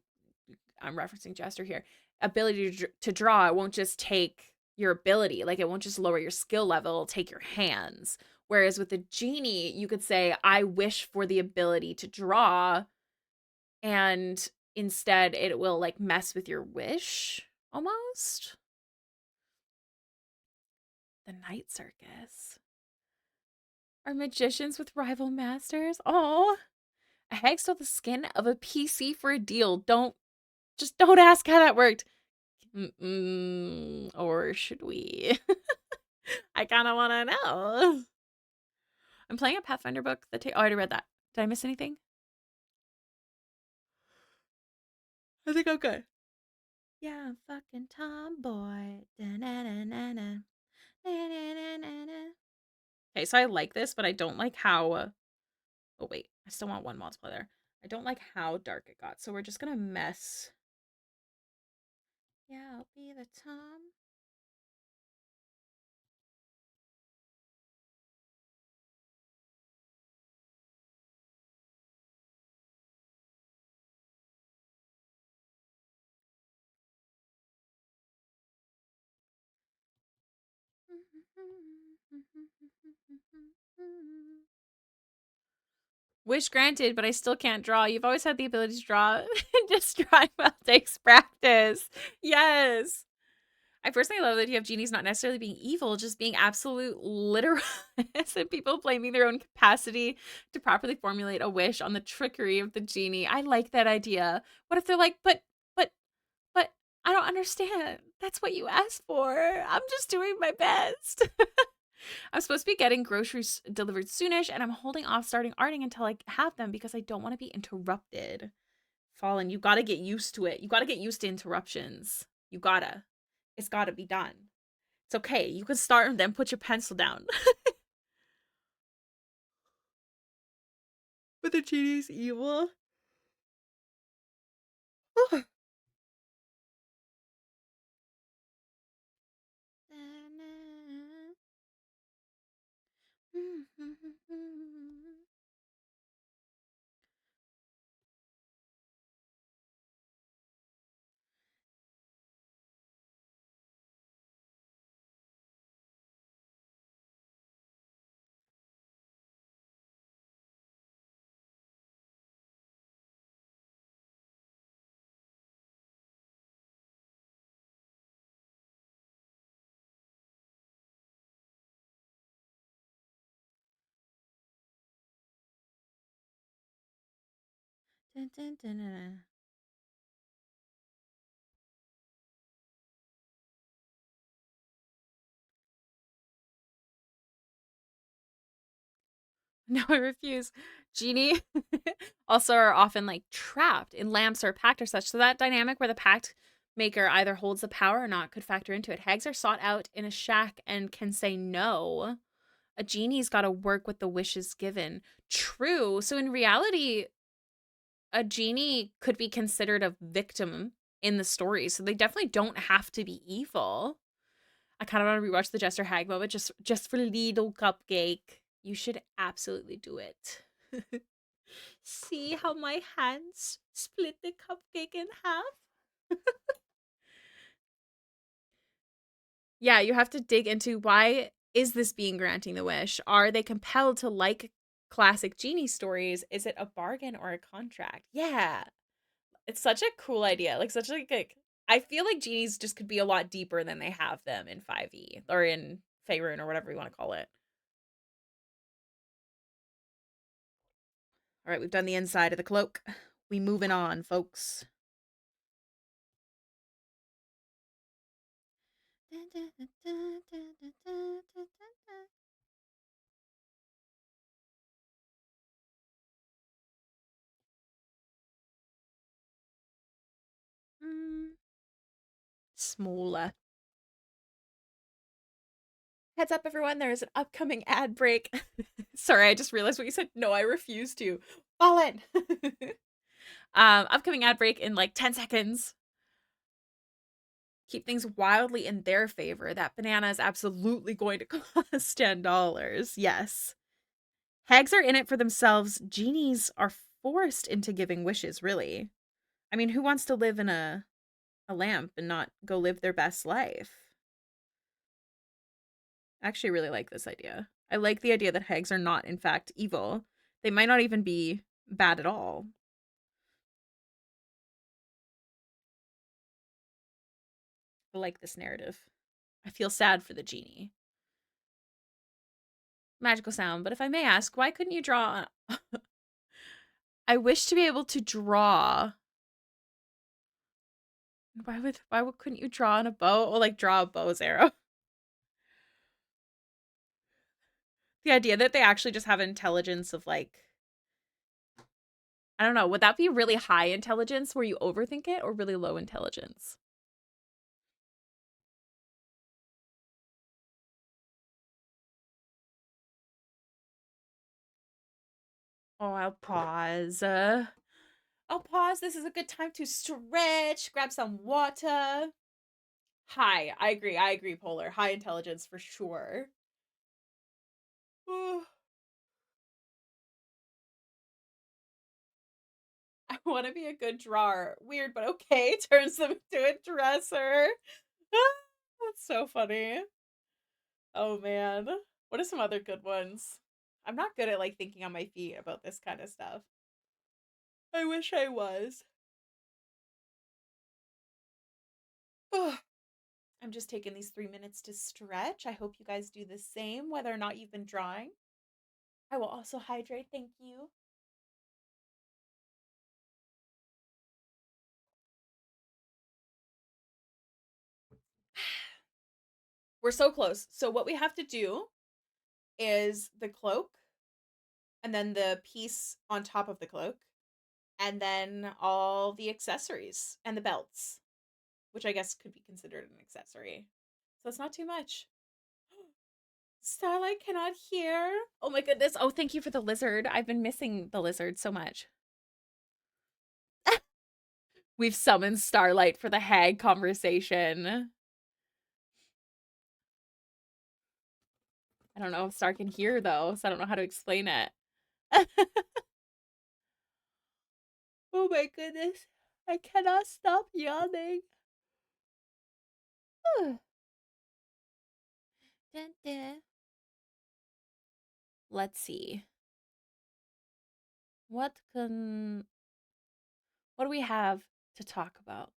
S1: referencing Jester here, ability to draw, it won't just take your ability, like it won't just lower your skill level, it'll take your hands. Whereas with the genie, you could say, I wish for the ability to draw, and instead it will like mess with your wish almost. The night circus. Are magicians with rival masters? Oh, a hag stole the skin of a PC for a deal. Don't ask how that worked. Or should we? I kind of want to know. I'm playing a Pathfinder book that oh, I already read that. Did I miss anything? I think I'm good. Yeah, I'm fucking tomboy. Okay, so I like this, but I don't like how... Oh, wait. I still want one multiplier. I don't like how dark it got, so we're just gonna mess... Yeah, I'll be the Tom. Wish granted, but I still can't draw. You've always had the ability to draw. Just drawing well takes practice. Yes. I personally love that you have genies not necessarily being evil, just being absolute literalists and people blaming their own capacity to properly formulate a wish on the trickery of the genie. I like that idea. What if they're like, but, I don't understand. That's what you asked for. I'm just doing my best. I'm supposed to be getting groceries delivered soonish, and I'm holding off starting arting until I have them because I don't want to be interrupted. Fallen, you gotta get used to it. You gotta get used to interruptions. You gotta. It's gotta be done. It's okay. You can start and then put your pencil down. But the genie's evil. Dun, dun, dun, dun. No, I refuse. Genie also are often like trapped in lamps or pact or such. So that dynamic where the pact maker either holds the power or not could factor into it. Hags are sought out in a shack and can say no. A genie's got to work with the wishes given. True. So in reality, a genie could be considered a victim in the story. So they definitely don't have to be evil. I kind of want to rewatch the Jester Hag moment just for little cupcake. You should absolutely do it. See how my hands split the cupcake in half? Yeah, you have to dig into why is this being granting the wish? Are they compelled to like classic genie stories? Is it a bargain or a contract? Yeah. It's such a cool idea. Like such like I feel like genies just could be a lot deeper than they have them in 5e or in Faerun or whatever you want to call it. All right, we've done the inside of the cloak. We moving on, folks. Smaller. Heads up, everyone. There is an upcoming ad break. Sorry, I just realized what you said. No, I refuse to. Fallen. Upcoming ad break in like 10 seconds. Keep things wildly in their favor. That banana is absolutely going to cost $10. Yes. Hags are in it for themselves. Genies are forced into giving wishes, really. I mean, who wants to live in a lamp and not go live their best life? I actually really like this idea. I like the idea that hags are not, in fact, evil. They might not even be bad at all. I like this narrative. I feel sad for the genie. Magical sound, but if I may ask, why couldn't you draw? I wish to be able to draw. Why couldn't you draw on a bow or like draw a bow's arrow? The idea that they actually just have intelligence of like I don't know, would that be really high intelligence where you overthink it or really low intelligence? Oh, I'll pause. I'll pause. This is a good time to stretch, grab some water. Hi, I agree. I agree, Polar. High intelligence for sure. I want to be a good drawer. Weird, but okay. Turns them into a dresser. That's so funny. Oh man. What are some other good ones? I'm not good at like thinking on my feet about this kind of stuff. I wish I was. I'm just taking these 3 minutes to stretch. I hope you guys do the same, whether or not you've been drawing. I will also hydrate. Thank you. We're so close. So, what we have to do is the cloak, and then the piece on top of the cloak, and then all the accessories and the belts, which I guess could be considered an accessory. So, it's not too much. Starlight cannot hear. Oh my goodness. Oh, thank you for the lizard. I've been missing the lizard so much. We've summoned Starlight for the hag conversation. I don't know if Star can hear though, so I don't know how to explain it. Oh my goodness. I cannot stop yawning. Dun, dun. Let's see. What do we have to talk about?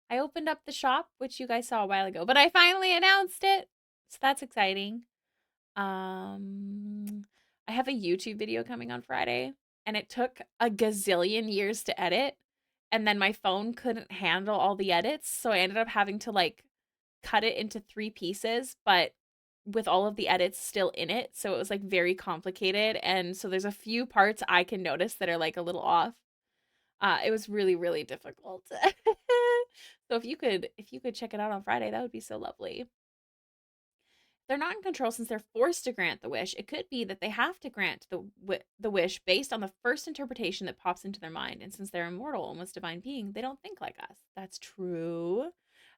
S1: I opened up the shop, which you guys saw a while ago, but I finally announced it. So that's exciting. I have a YouTube video coming on Friday. and it took a gazillion years to edit. And then my phone couldn't handle all the edits. So I ended up having to like cut it into 3 pieces, but with all of the edits still in it. So it was like very complicated. And so there's a few parts I can notice that are like a little off. It was really, really difficult. So if you could check it out on Friday, that would be so lovely. They're not in control since they're forced to grant the wish. It could be that they have to grant the wish based on the first interpretation that pops into their mind. And since they're immortal, almost divine being, they don't think like us. That's true.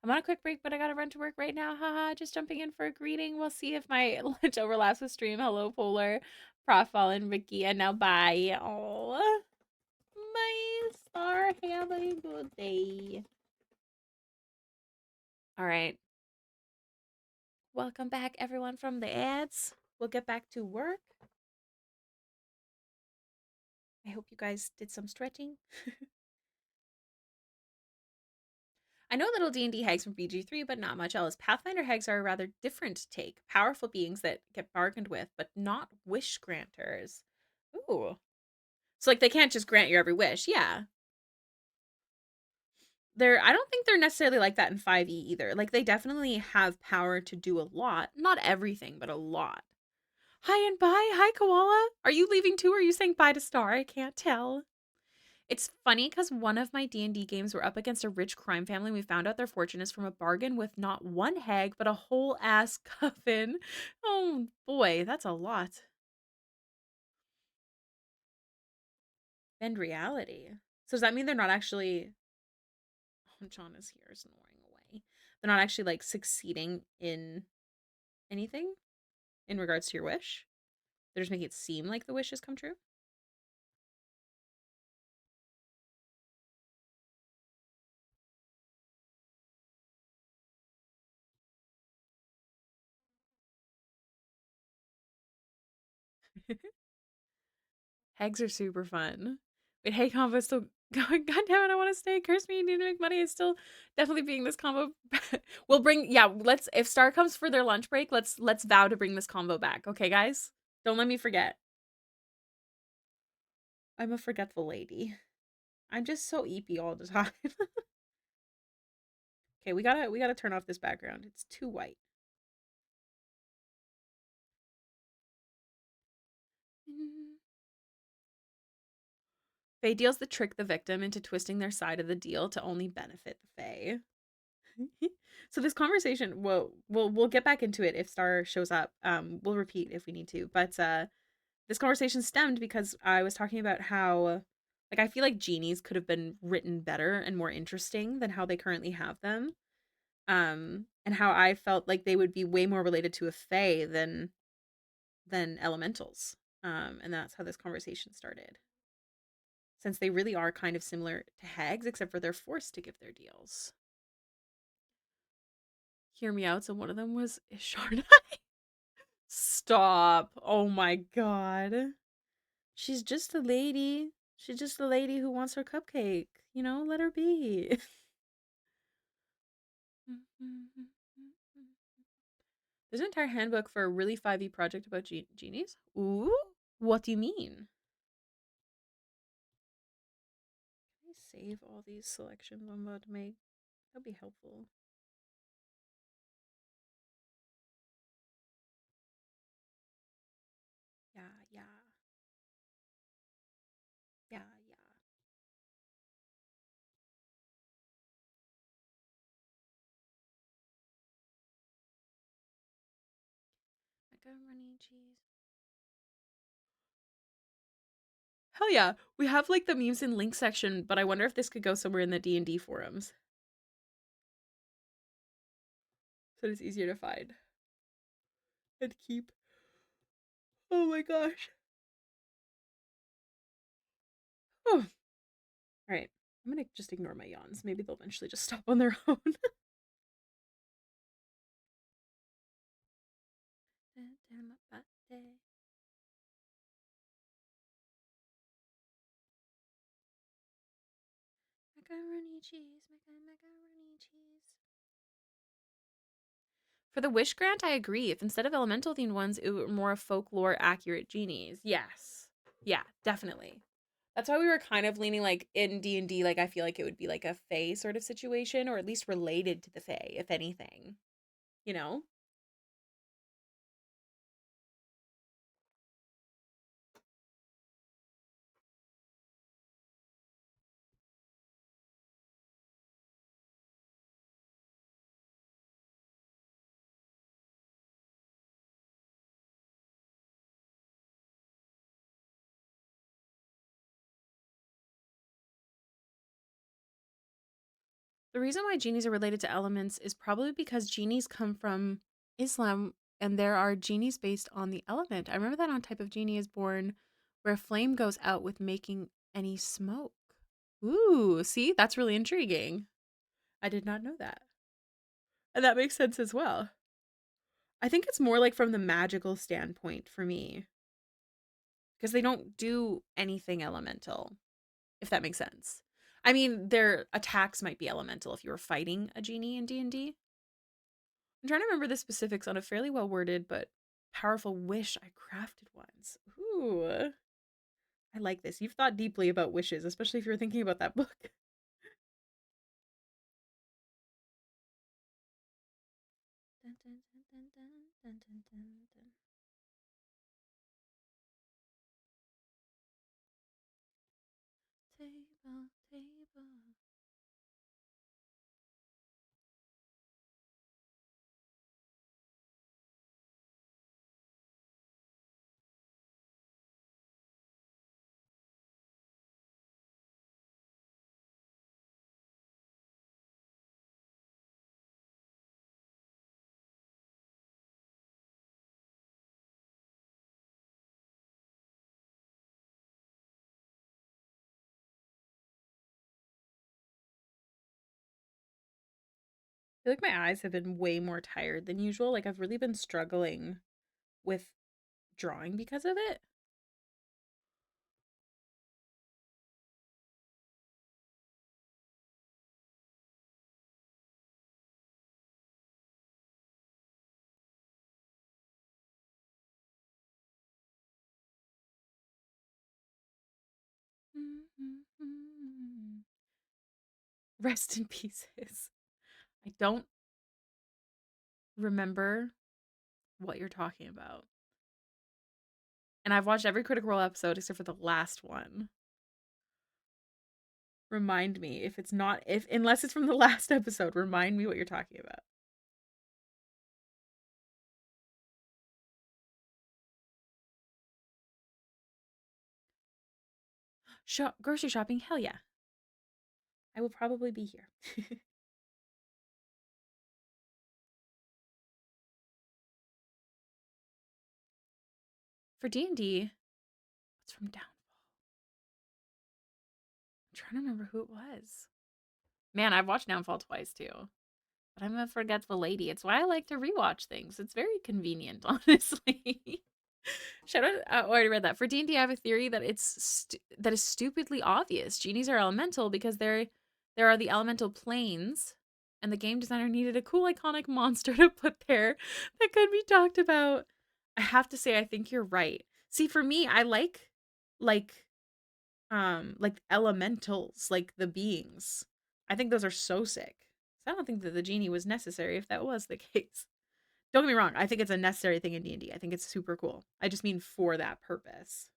S1: I'm on a quick break, but I gotta run to work right now. Haha, just jumping in for a greeting. We'll see if my lunch overlaps with stream. Hello, Polar, Prof, Fallen, Ricky, and now bye. Oh, my star, have a good day. All right. Welcome back, everyone, from the ads. We'll get back to work. I hope you guys did some stretching. I know little D&D hags from BG3, but not much else. Pathfinder hags are a rather different take. Powerful beings that get bargained with, but not wish granters. Ooh. So, like, they can't just grant your every wish. Yeah. I don't think they're necessarily like that in 5e either. Like, they definitely have power to do a lot. Not everything, but a lot. Hi and bye. Hi, Koala. Are you leaving too, or are you saying bye to Star? I can't tell. It's funny because one of my D&D games were up against a rich crime family. We found out their fortune is from a bargain with not one hag, but a whole ass coven. Oh boy, that's a lot. Bend reality. So does that mean they're not actually... Oh, John is here, snoring away. They're not actually like succeeding in anything in regards to your wish? They're just making it seem like the wish has come true? Hags are super fun. Wait, hey, combo is still going. God damn it, I want to stay. Curse me, you need to make money. It's still definitely being this combo. We'll bring, yeah, let's, if Star comes for their lunch break, let's vow to bring this combo back. Okay, guys? Don't let me forget. I'm a forgetful lady. I'm just so eepy all the time. Okay, we gotta turn off this background. It's too white. Fae deals that trick the victim into twisting their side of the deal to only benefit the Fae. So this conversation, we'll get back into it if Star shows up. We'll repeat if we need to. But this conversation stemmed because I was talking about how, like, I feel like genies could have been written better and more interesting than how they currently have them. And how I felt like they would be way more related to a Fae than elementals. And that's how this conversation started. Since they really are kind of similar to hags, except for they're forced to give their deals. Hear me out. So one of them was Ishardai. Stop. Oh my god. She's just a lady. She's just a lady who wants her cupcake. You know, let her be. There's an entire handbook for a really 5e project about genies. Ooh, what do you mean? Can I save all these selections I'm about to make? That'd be helpful. Yeah, yeah. Yeah, yeah. Macaroni cheese. Hell yeah. We have like the memes and link section, but I wonder if this could go somewhere in the D&D forums. So it's easier to find. And keep. Oh my gosh. Oh. Alright. I'm gonna just ignore my yawns. Maybe they'll eventually just stop on their own. Macaroni cheese, macaroni cheese. For the wish grant, I agree. If instead of elemental themed ones, it were more folklore accurate genies. Yes. Yeah, definitely. That's why we were kind of leaning like in D&D, like I feel like it would be like a fae sort of situation, or at least related to the fae, if anything, you know? The reason why genies are related to elements is probably because genies come from Islam and there are genies based on the element. I remember that on Type of Genie is Born, where flame goes out with making any smoke. Ooh, see, that's really intriguing. I did not know that. And that makes sense as well. I think it's more like from the magical standpoint for me, because they don't do anything elemental, if that makes sense. I mean, their attacks might be elemental if you were fighting a genie in D&D. I'm trying to remember the specifics on a fairly well worded but powerful wish I crafted once. Ooh, I like this. You've thought deeply about wishes, especially if you were thinking about that book. Dun, dun, dun, dun, dun, dun, dun, dun. Table, table. I feel like my eyes have been way more tired than usual. Like I've really been struggling with drawing because of it. Rest in pieces. I don't remember what you're talking about. And I've watched every Critical Role episode except for the last one. Remind me if it's not if unless it's from the last episode, remind me what you're talking about. Grocery shopping, hell yeah. I will probably be here. For D&D, what's from Downfall? I'm trying to remember who it was. Man, I've watched Downfall twice too. But I'm a forgetful lady. It's why I like to rewatch things. It's very convenient, honestly. Shout out! I already read that. For D&D, I have a theory that that is stupidly obvious. Genies are elemental because there are the elemental planes, and the game designer needed a cool, iconic monster to put there that could be talked about. I have to say, I think you're right. See, for me, I like like elementals, like the beings. I think those are so sick. So I don't think that the genie was necessary if that was the case. Don't get me wrong, I think it's a necessary thing in D&D. I think it's super cool. I just mean for that purpose.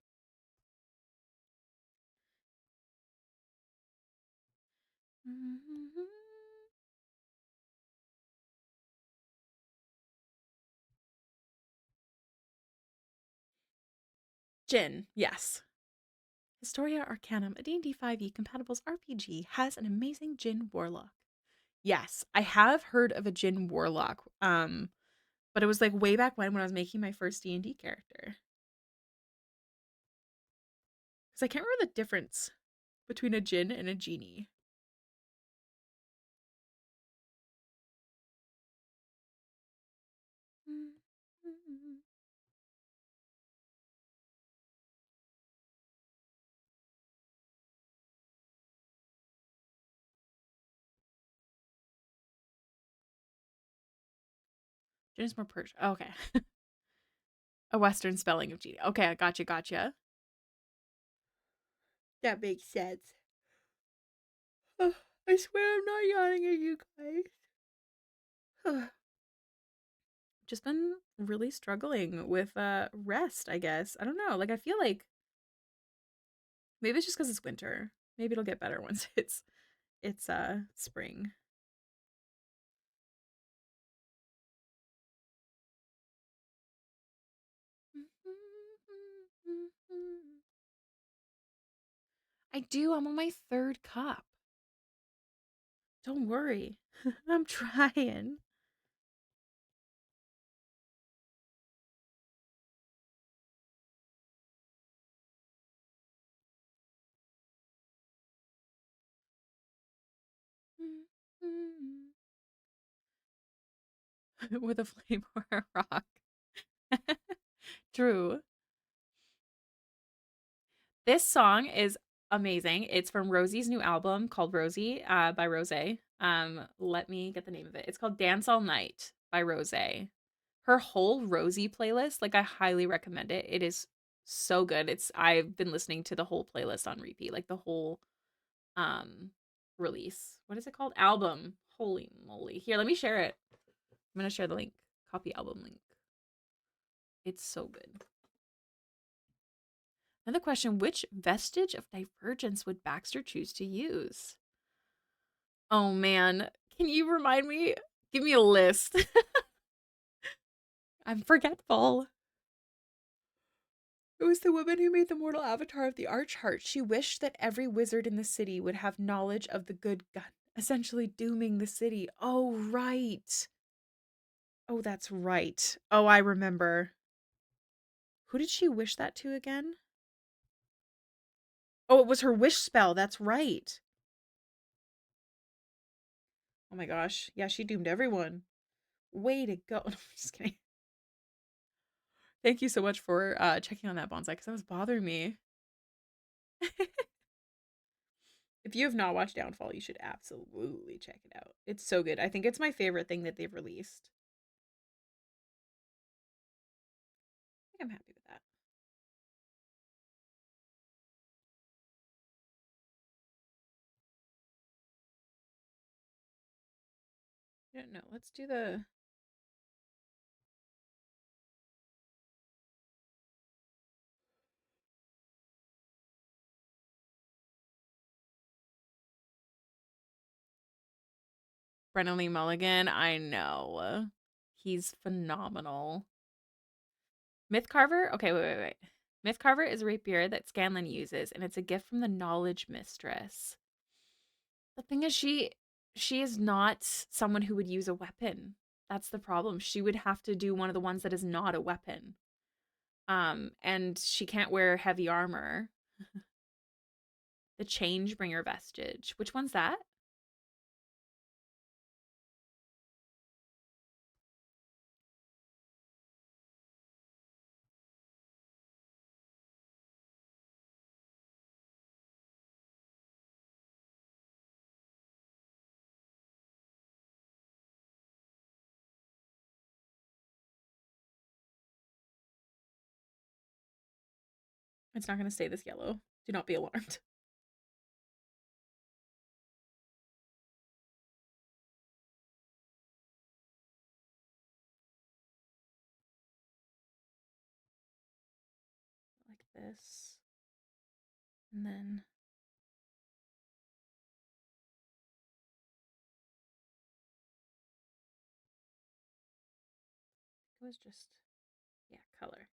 S1: Jin, yes. Historia Arcanum, a D&D 5e compatibles RPG, has an amazing Jin warlock. Yes, I have heard of a Jin warlock. But it was like way back when I was making my first D&D character. Cuz I can't remember the difference between a Jin and a genie. Jin is more Persian. Oh, okay. A Western spelling of genie. Okay, I gotcha. That makes sense. Oh, I swear I'm not yawning at you guys. Just been really struggling with rest, I guess. I don't know. Like I feel like maybe it's just because it's winter. Maybe it'll get better once it's spring. I do. I'm on my third cup. Don't worry. I'm trying. With a flame or a rock. True. This song is amazing. It's from Rosie's new album called Rosie by Rose. Let me get the name of it. It's called Dance All Night by Rose. Her whole Rosie playlist, like I highly recommend it. It is so good. I've been listening to the whole playlist on repeat, like the whole um release. What is it called? Album. Holy moly. Here, let me share it. I'm gonna share the link. Copy album link. It's so good. Another question, which vestige of divergence would Baxter choose to use? Oh man, can you remind me? Give me a list. I'm forgetful. It was the woman who made the mortal avatar of the Archheart. She wished that every wizard in the city would have knowledge of the good gun, essentially dooming the city. Oh, right. Oh, that's right. Oh, I remember. Who did she wish that to again? Oh, it was her wish spell. That's right. Oh my gosh. Yeah, she doomed everyone. Way to go. No, I'm just kidding. Thank you so much for checking on that bonsai because that was bothering me. If you have not watched Downfall, you should absolutely check it out. It's so good. I think it's my favorite thing that they've released. I think I'm happy with that. I don't know. Let's do the Brennan Lee Mulligan. I know. He's phenomenal. Myth Carver? Okay, wait. Myth Carver is a rapier that Scanlan uses, and it's a gift from the Knowledge Mistress. The thing is, she is not someone who would use a weapon. That's the problem. She would have to do one of the ones that is not a weapon. And she can't wear heavy armor. The Changebringer vestige. Which one's that? It's not going to stay this yellow. Do not be alarmed. Like this. And then it was just, yeah, color.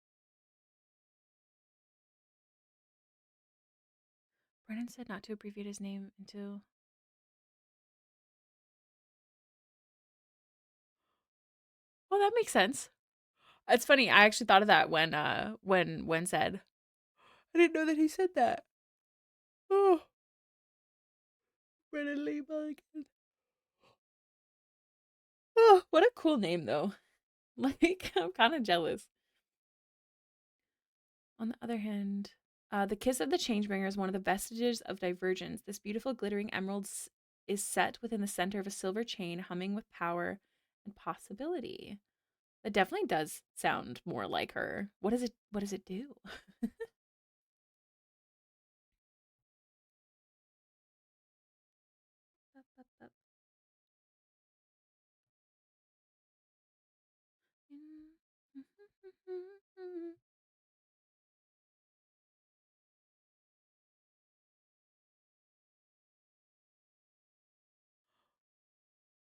S1: Brennan said not to abbreviate his name into. Well, that makes sense. It's funny. I actually thought of that when said. I didn't know that he said that. Oh, Brennan Lee Mulligan. Oh, what a cool name though. Like I'm kind of jealous. On the other hand, the kiss of the Changebringer is one of the vestiges of divergence. This beautiful glittering emerald is set within the center of a silver chain, humming with power and possibility. That definitely does sound more like her. What does it do?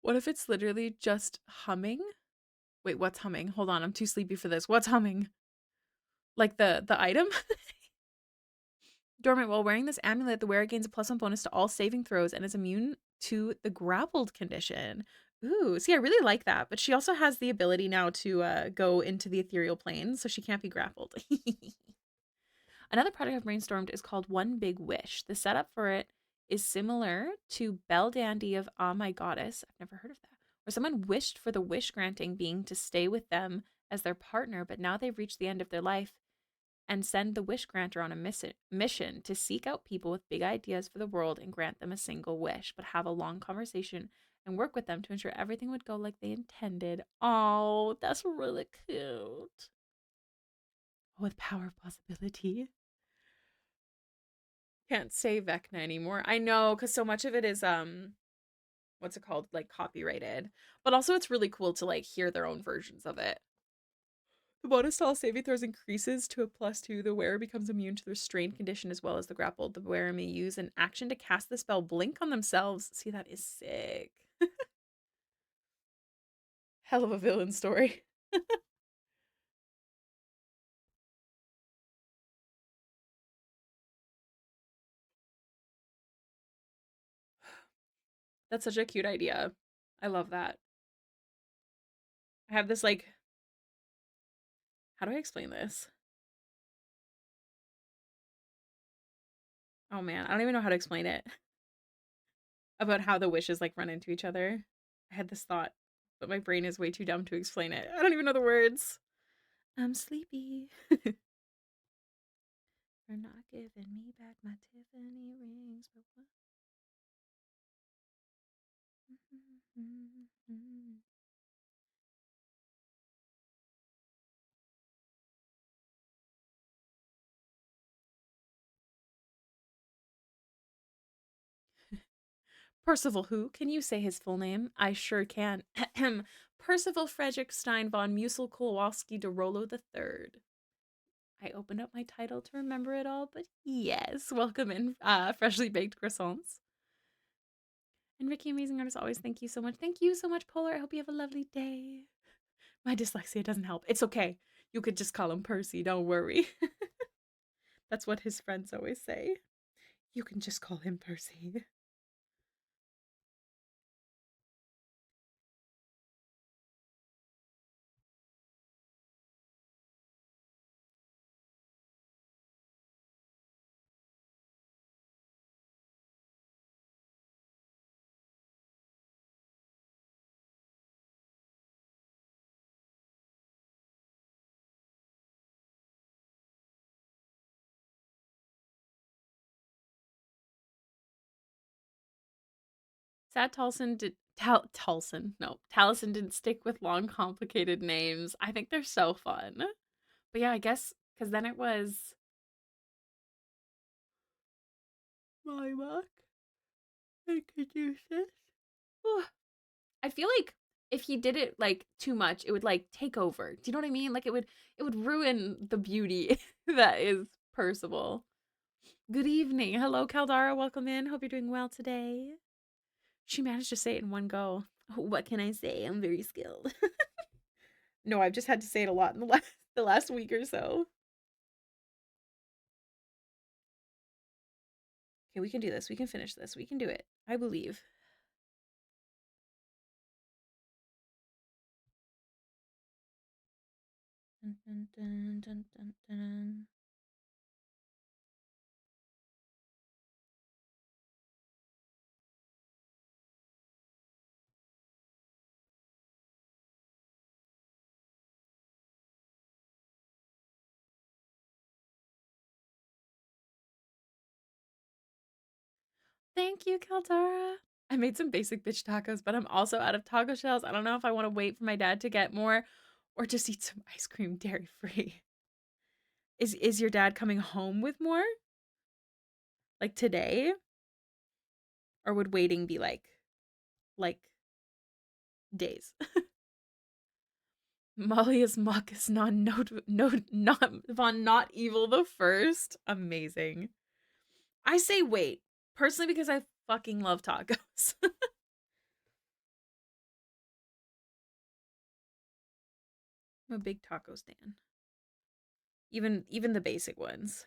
S1: What if it's literally just humming? Wait, what's humming? Hold on, I'm too sleepy for this. What's humming? Like the item? Dormant, while wearing this amulet, the wearer gains a +1 bonus to all saving throws and is immune to the grappled condition. Ooh, see, I really like that. But she also has the ability now to go into the ethereal plane, so she can't be grappled. Another project I've brainstormed is called One Big Wish. The setup for it is similar to Bell Dandy of Ah My Goddess. I've never heard of that. Where someone wished for the wish granting being to stay with them as their partner, but now they've reached the end of their life and send the wish granter on a mission to seek out people with big ideas for the world and grant them a single wish, but have a long conversation and work with them to ensure everything would go like they intended. Oh, that's really cute. With power possibility. Can't say Vecna anymore. I know, because so much of it is what's it called? Like copyrighted. But also it's really cool to like hear their own versions of it. The bonus to all saving throws increases to a +2. The wearer becomes immune to the restrained condition as well as the grappled. The wearer may use an action to cast the spell Blink on themselves. See, that is sick. Hell of a villain story. That's such a cute idea. I love that. I have this like, how do I explain this? Oh man, I don't even know how to explain it. About how the wishes like run into each other. I had this thought, but my brain is way too dumb to explain it. I don't even know the words. I'm sleepy. For not giving me back my Tiffany rings. But what? Percival who? Can you say his full name? I sure can. Percival Frederick Stein von Musel Kowalski de Rolo III. I opened up my title to remember it all, but yes, welcome in, freshly baked croissants. And Ricky, amazing artist, always thank you so much. Thank you so much, Polar. I hope you have a lovely day. My dyslexia doesn't help. It's okay. You could just call him Percy. Don't worry. That's what his friends always say. You can just call him Percy. Sad Taliesin did Taliesin. No, Taliesin didn't stick with long, complicated names. I think they're so fun. But yeah, I guess because then it was my luck. I could use this. I feel like if he did it like too much, it would like take over. Do you know what I mean? Like it would ruin the beauty that is Percival. Good evening. Hello, Caldara. Welcome in. Hope you're doing well today. She managed to say it in one go. What can I say? I'm very skilled. No, I've just had to say it a lot in the last week or so. Okay, we can do this. We can finish this. We can do it. I believe. Dun, dun, dun, dun, dun, dun. Thank you, Caldara. I made some basic bitch tacos, but I'm also out of taco shells. I don't know if I want to wait for my dad to get more or just eat some ice cream dairy free. Is your dad coming home with more? Like today? Or would waiting be like days? Molly Mock is not von not evil the first. Amazing. I say wait. Personally because I fucking love tacos. I'm a big taco stan. Even the basic ones.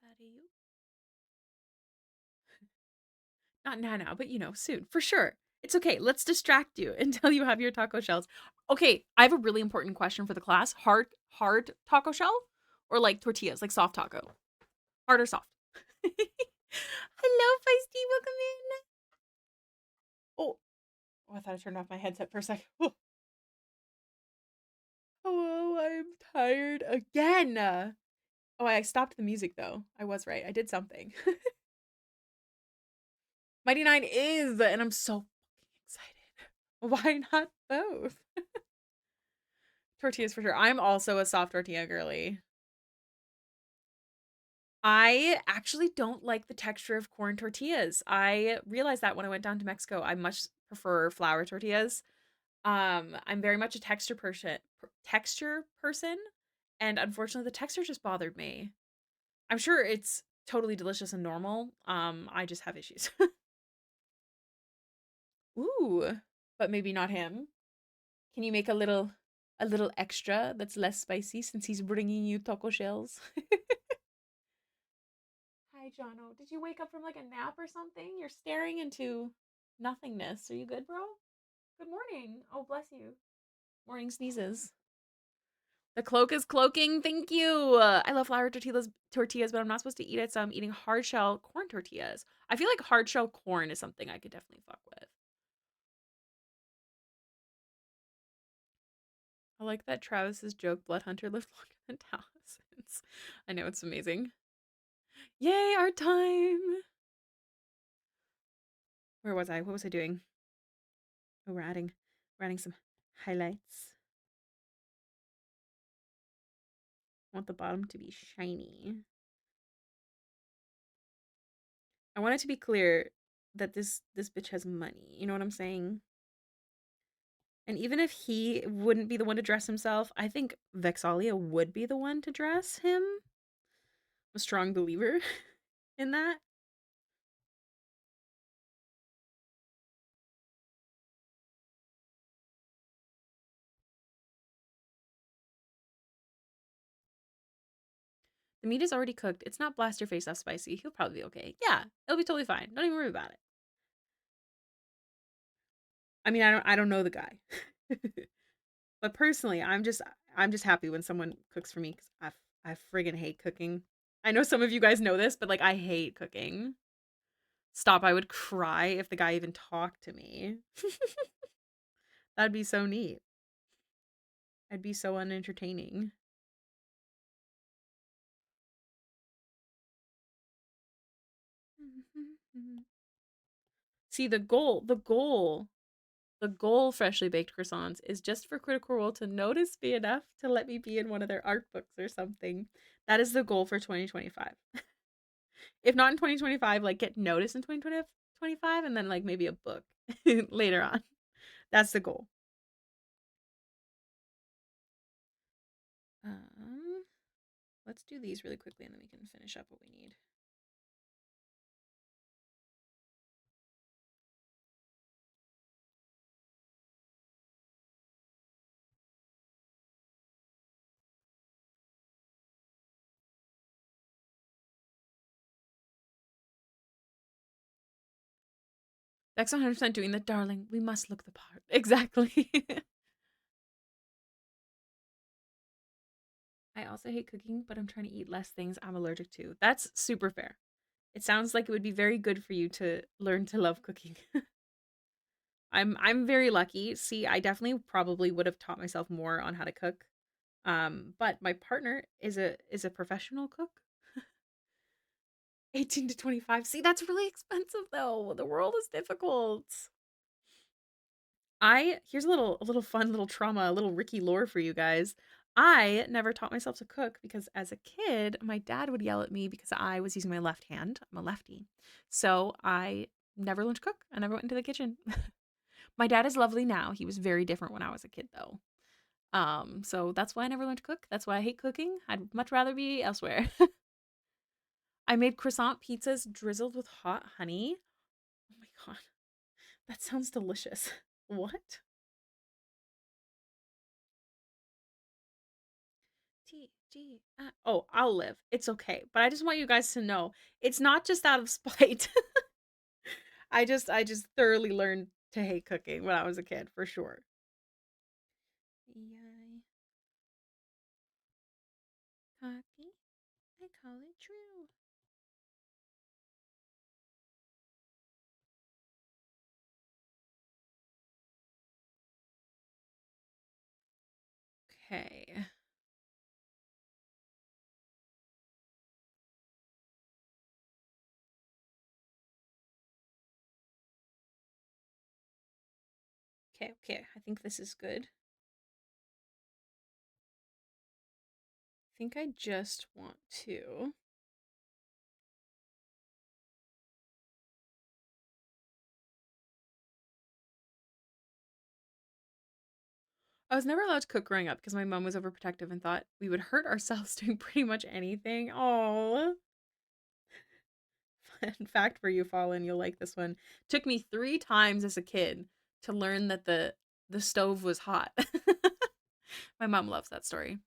S1: Buddy. Not now, but soon for sure. It's okay. Let's distract you until you have your taco shells. Okay, I have a really important question for the class. Hard taco shell or like tortillas, like soft taco? Hard or soft? Hello, Feisty. Welcome in. Oh, I thought I turned off my headset for a second. Oh, I'm tired again. Oh, I stopped the music though. I was right. I did something. Mighty Nine is, and I'm so fucking excited. Why not both? Tortillas for sure. I'm also a soft tortilla girly. I actually don't like the texture of corn tortillas. I realized that when I went down to Mexico. I much prefer flour tortillas. I'm very much a texture person, and unfortunately the texture just bothered me. I'm sure it's totally delicious and normal. I just have issues. Ooh, but maybe not him. Can you make a little extra that's less spicy since he's bringing you taco shells? Hi, Jono. Did you wake up from like a nap or something? You're staring into nothingness. Are you good, bro? Good morning. Oh, bless you. Morning sneezes. The cloak is cloaking. Thank you. I love flour tortillas, but I'm not supposed to eat it, so I'm eating hard shell corn tortillas. I feel like hard shell corn is something I could definitely fuck with. I like that Travis's joke, Blood Hunter lived longer than Taliesin's. I know, it's amazing. Yay, our time! Where was I? What was I doing? Oh, we're adding some highlights. I want the bottom to be shiny. I want it to be clear that this bitch has money. You know what I'm saying? And even if he wouldn't be the one to dress himself, I think Vexalia would be the one to dress him. I'm a strong believer in that. The meat is already cooked. It's not blast your face off spicy. He'll probably be okay. Yeah, it'll be totally fine. Don't even worry about it. I mean, I don't know the guy. But personally, I'm just happy when someone cooks for me cuz I friggin' hate cooking. I know some of you guys know this, but like I hate cooking. Stop, I would cry if the guy even talked to me. That'd be so neat. I'd be so unentertaining. See, the goal freshly baked croissants is just for Critical Role to notice me enough to let me be in one of their art books or something. That is the goal for 2025. If not in 2025, like get noticed in 2025 and then like maybe a book later on. That's the goal. Um, let's do these really quickly and then we can finish up what we need. Beck's 100% doing the darling. We must look the part. Exactly. I also hate cooking, but I'm trying to eat less things I'm allergic to. That's super fair. It sounds like it would be very good for you to learn to love cooking. I'm very lucky. See, I definitely probably would have taught myself more on how to cook. But my partner is a professional cook. 18 to 25. See, that's really expensive though. The world is difficult. Here's a little fun little trauma, a little Ricky lore for you guys. I never taught myself to cook because as a kid, my dad would yell at me because I was using my left hand. I'm a lefty. So I never learned to cook. I never went into the kitchen. My dad is lovely now. He was very different when I was a kid though. So that's why I never learned to cook. That's why I hate cooking. I'd much rather be elsewhere. I made croissant pizzas drizzled with hot honey. Oh my god. That sounds delicious. What? Oh, I'll live. It's okay. But I just want you guys to know it's not just out of spite. I just thoroughly learned to hate cooking when I was a kid, for sure. Yay. Copy. I call it true. Okay. Okay. I think this is good. I think I just want to. I was never allowed to cook growing up because my mom was overprotective and thought we would hurt ourselves doing pretty much anything. Oh. Fun fact for you, Fallen, you'll like this one. Took me 3 times as a kid to learn that the stove was hot. My mom loves that story.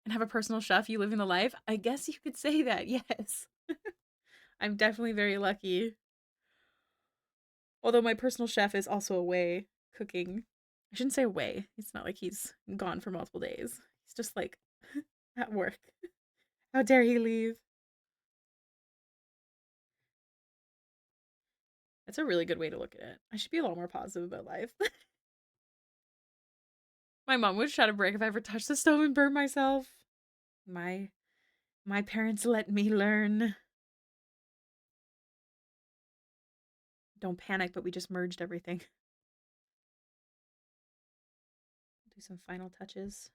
S1: And have a personal chef, you live in the life? I guess you could say that, yes. I'm definitely very lucky. Although my personal chef is also away cooking. I shouldn't say away. It's not like he's gone for multiple days. He's just like at work. How dare he leave? That's a really good way to look at it. I should be a lot more positive about life. My mom would try to break if I ever touched the stove and burn myself. My my parents let me learn. Don't panic, but we just merged everything. Do some final touches.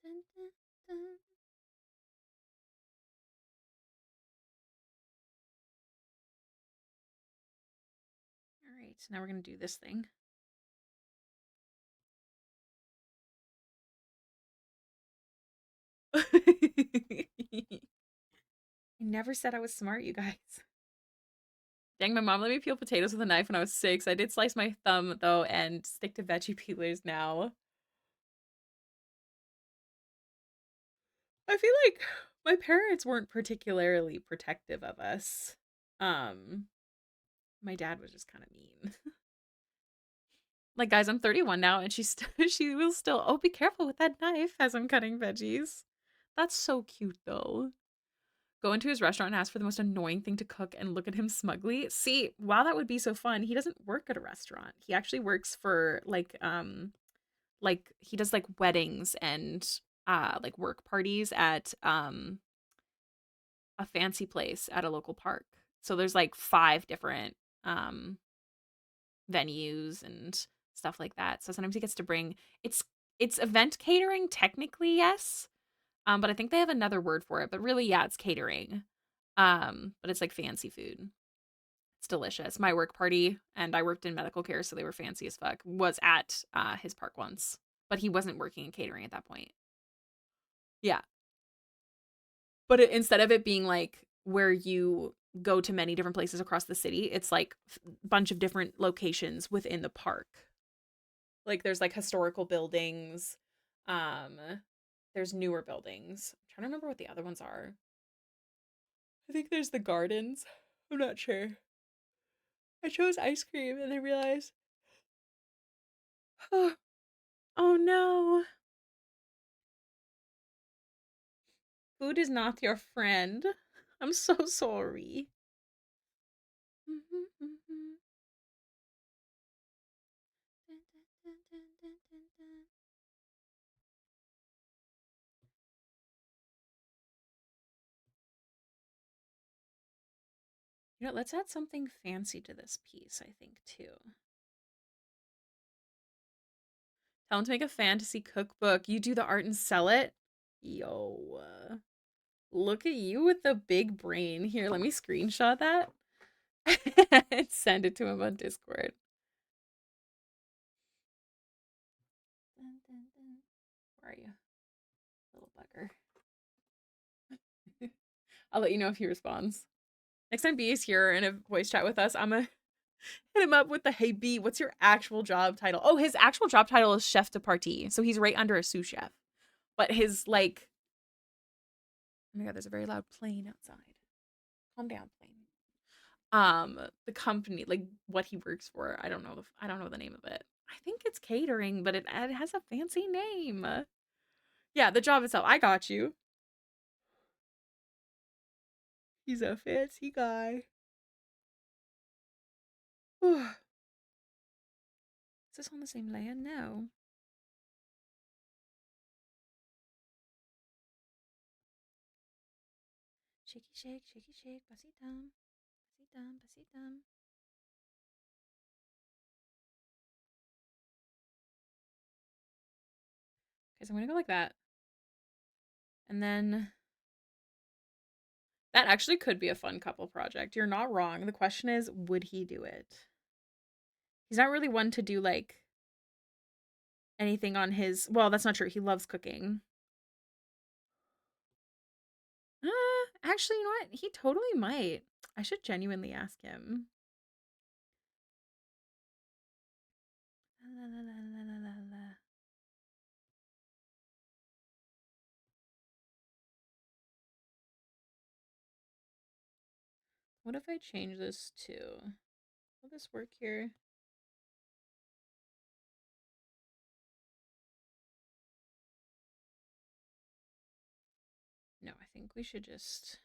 S1: Dun, dun, dun. All right, so now we're gonna do this thing. I never said I was smart, you guys. Dang, my mom let me peel potatoes with a knife when I was 6. I did slice my thumb, though, and stick to veggie peelers now. I feel like my parents weren't particularly protective of us. Um, my dad was just kind of mean. Like, guys, I'm 31 now, and she will still, oh, be careful with that knife as I'm cutting veggies. That's so cute, though. Go into his restaurant and ask for the most annoying thing to cook and look at him smugly. See, while that would be so fun, he doesn't work at a restaurant. He actually works for like he does like weddings and like work parties at a fancy place at a local park. So there's like 5 different um venues and stuff like that. So sometimes he gets to bring it's it's event catering technically, yes. But I think they have another word for it, but really yeah, it's catering. But it's like fancy food. It's delicious. My work party, and I worked in medical care, so they were fancy as fuck, was at his park once. But he wasn't working in catering at that point. Yeah. But instead of it being like where you go to many different places across the city, it's like a bunch of different locations within the park. Like there's like historical buildings. Um there's newer buildings. I'm trying to remember what the other ones are. I think there's the gardens. I'm not sure. I chose ice cream and I realized, oh, oh no. Food is not your friend. I'm so sorry. You know, let's add something fancy to this piece, I think, too. Tell him to make a fantasy cookbook. You do the art and sell it. Yo, look at you with the big brain. Here, let me screenshot that and send it to him on Discord. Where are you, little bugger? I'll let you know if he responds. Next time B is here in a voice chat with us, I'm gonna hit him up with the "Hey B, what's your actual job title?" Oh, his actual job title is chef de partie, so he's right under a sous chef. But his like, oh my god, there's a very loud plane outside. Calm down, plane. The company, like what he works for, I don't know. I don't know the name of it. I think it's catering, but it has a fancy name. Yeah, the job itself. I got you. He's a fancy guy. Is this on the same land? No. Shaky shake, shaky shake, passy dum, passy dum, passy dum. Okay, so I'm gonna go like that. And then that actually could be a fun couple project. You're not wrong. The question is, would he do it? He's not really one to do like anything on his. Well, that's not true. He loves cooking. Actually, you know what? He totally might. I should genuinely ask him. La, la, la, what if I change this to? Will this work here? No, I think we should just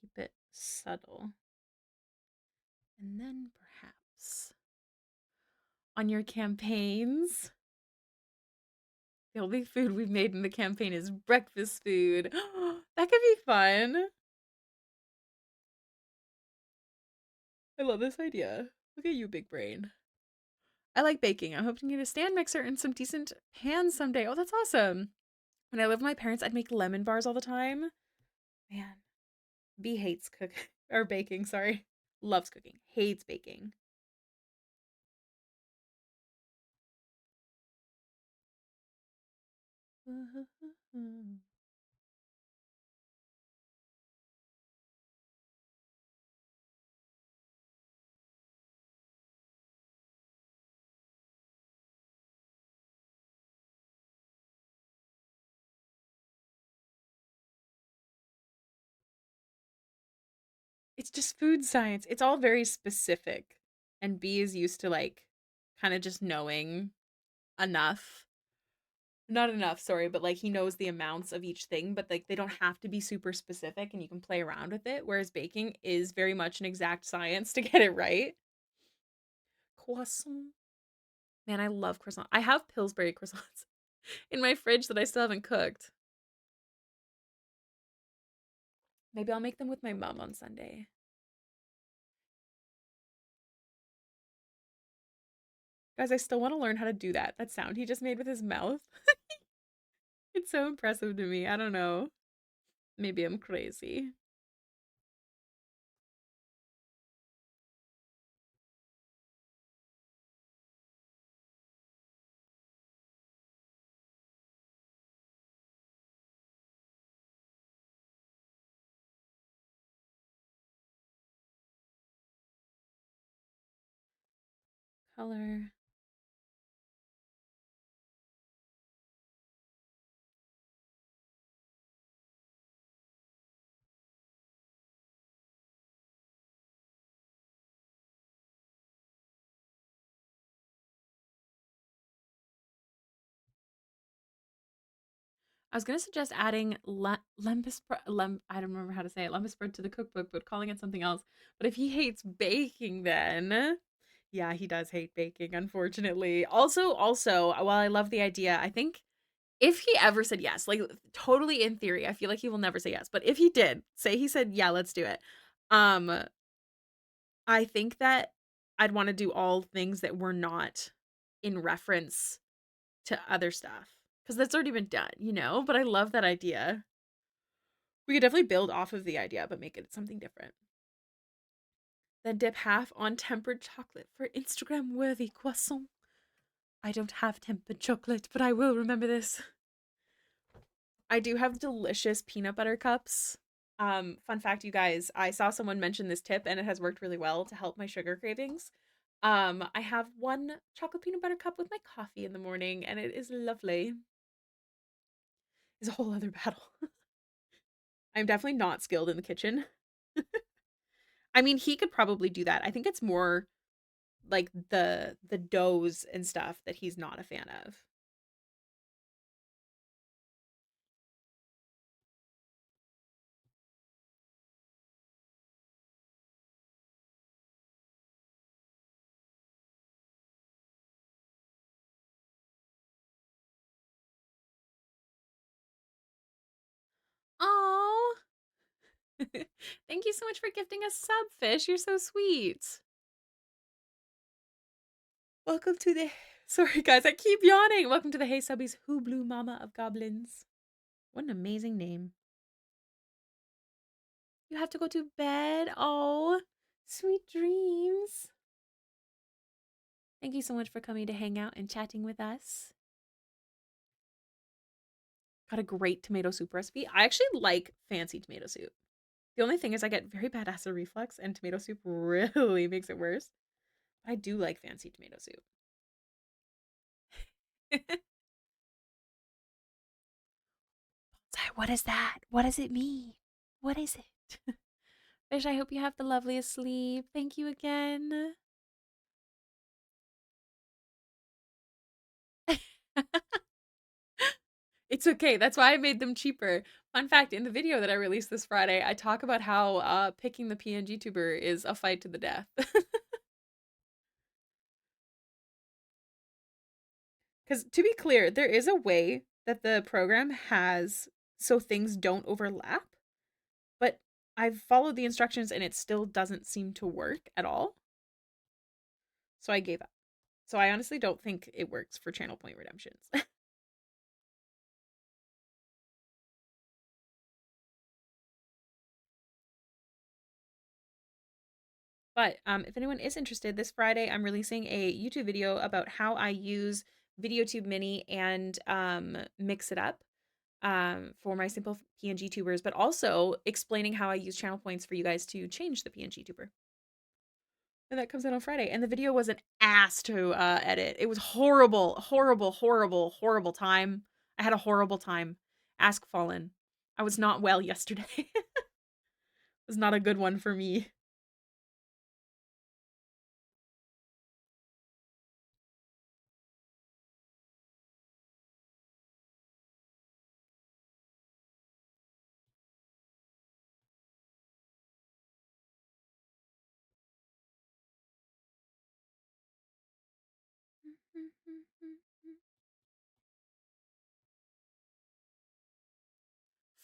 S1: keep it subtle. And then perhaps on your campaigns, the only food we've made in the campaign is breakfast food. That could be fun. I love this idea. Look at you, big brain. I like baking. I'm hoping to get a stand mixer and some decent pans someday. Oh, that's awesome. When I lived with my parents, I'd make lemon bars all the time. Man, B hates cook or baking, sorry. Loves cooking. Hates baking. It's just food science. It's all very specific. And B is used to like kind of just knowing enough. Not enough, sorry, but like he knows the amounts of each thing, but like they don't have to be super specific and you can play around with it. Whereas baking is very much an exact science to get it right. Croissant. Man, I love croissant. I have Pillsbury croissants in my fridge that I still haven't cooked. Maybe I'll make them with my mom on Sunday. Guys, I still want to learn how to do that. That sound he just made with his mouth. It's so impressive to me. I don't know. Maybe I'm crazy. Color. I was gonna suggest adding lembas I don't remember how to say it, lembas bread to the cookbook, but calling it something else. But if he hates baking, then yeah, he does hate baking, unfortunately. Also, while I love the idea, I think If he ever said yes, like totally in theory, I feel like he will never say yes. But if he did, say he said, "Yeah, let's do it." Um, I think that I'd want to do all things that were not in reference to other stuff because that's already been done, you know? But I love that idea. We could definitely build off of the idea, but make it something different. Then dip half on tempered chocolate for Instagram worthy croissant. I don't have tempered chocolate, but I will remember this. I do have delicious peanut butter cups. Fun fact, you guys, I saw someone mention this tip and it has worked really well to help my sugar cravings. I have one chocolate peanut butter cup with my coffee in the morning and it is lovely. It's a whole other battle. I'm definitely not skilled in the kitchen. I mean, he could probably do that. I think it's more like the doughs and stuff that he's not a fan of. Oh, thank you so much for gifting us sub, Fish. You're so sweet. Welcome to the. Sorry, guys, I keep yawning. Welcome to the Hey Subbies Who Blew Mama of Goblins. What an amazing name. You have to go to bed. Oh, sweet dreams. Thank you so much for coming to hang out and chatting with us. Got a great tomato soup recipe. I actually like fancy tomato soup. The only thing is I get very bad acid reflux and tomato soup really makes it worse. I do like fancy tomato soup. What is that? What does it mean? What is it? Fish, I hope you have the loveliest sleep. Thank you again. It's okay. That's why I made them cheaper. Fun fact, in the video that I released this Friday, I talk about how picking the PNG tuber is a fight to the death. Because to be clear, there is a way that the program has so things don't overlap, but I've followed the instructions and it still doesn't seem to work at all. So I gave up. So I honestly don't think it works for channel point redemptions. But if anyone is interested, this Friday I'm releasing a YouTube video about how I use VideoTube Mini and mix it up for my simple PNG tubers, but also explaining how I use channel points for you guys to change the PNG tuber. And that comes out on Friday. And the video was an ass to edit. It was horrible, horrible, horrible, horrible time. I had a horrible time. Ask Fallen. I was not well yesterday. It was not a good one for me.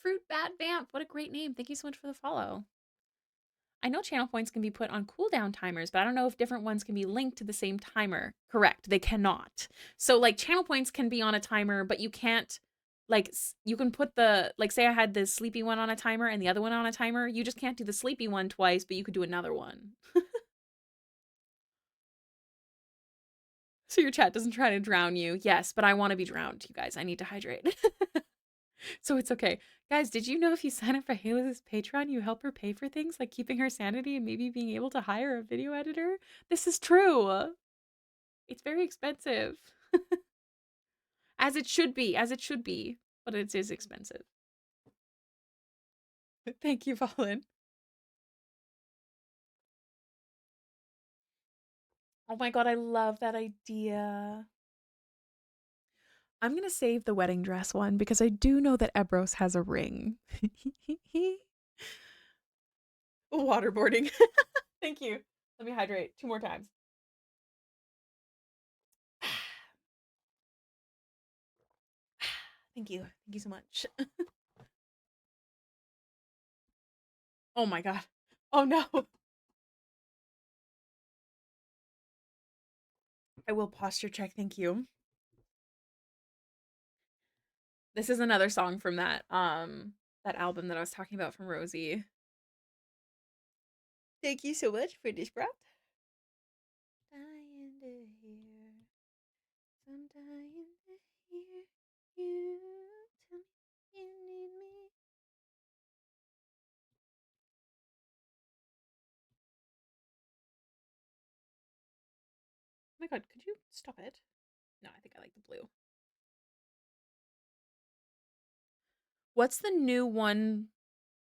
S1: Fruit Bat Vamp. What a great name. Thank you so much for the follow. I know channel points can be put on cooldown timers, but I don't know if different ones can be linked to the same timer. Correct. They cannot. So like channel points can be on a timer, but you can't like you can put the like say I had the sleepy one on a timer and the other one on a timer. You just can't do the sleepy one twice, but you could do another one. So your chat doesn't try to drown you. Yes, but I want to be drowned, you guys. I need to hydrate. So it's okay. Guys, did you know if you sign up for Hailiiz's Patreon, you help her pay for things like keeping her sanity and maybe being able to hire a video editor? This is true. It's very expensive. As it should be, but it is expensive. Thank you, Fallen. Oh my god, I love that idea. I'm going to save the wedding dress one because I do know that Ebros has a ring. Waterboarding. Thank you. Let me hydrate 2 more times. Thank you. Thank you so much. Oh my god. Oh no. I will posture check. Thank you. This is another song from that album that I was talking about from Rosie. Thank you so much for this, bro. Dying to hear. I'm dying to hear you tell me you need me. Oh my god, could you stop it? No, I think I like the blue. What's the new 1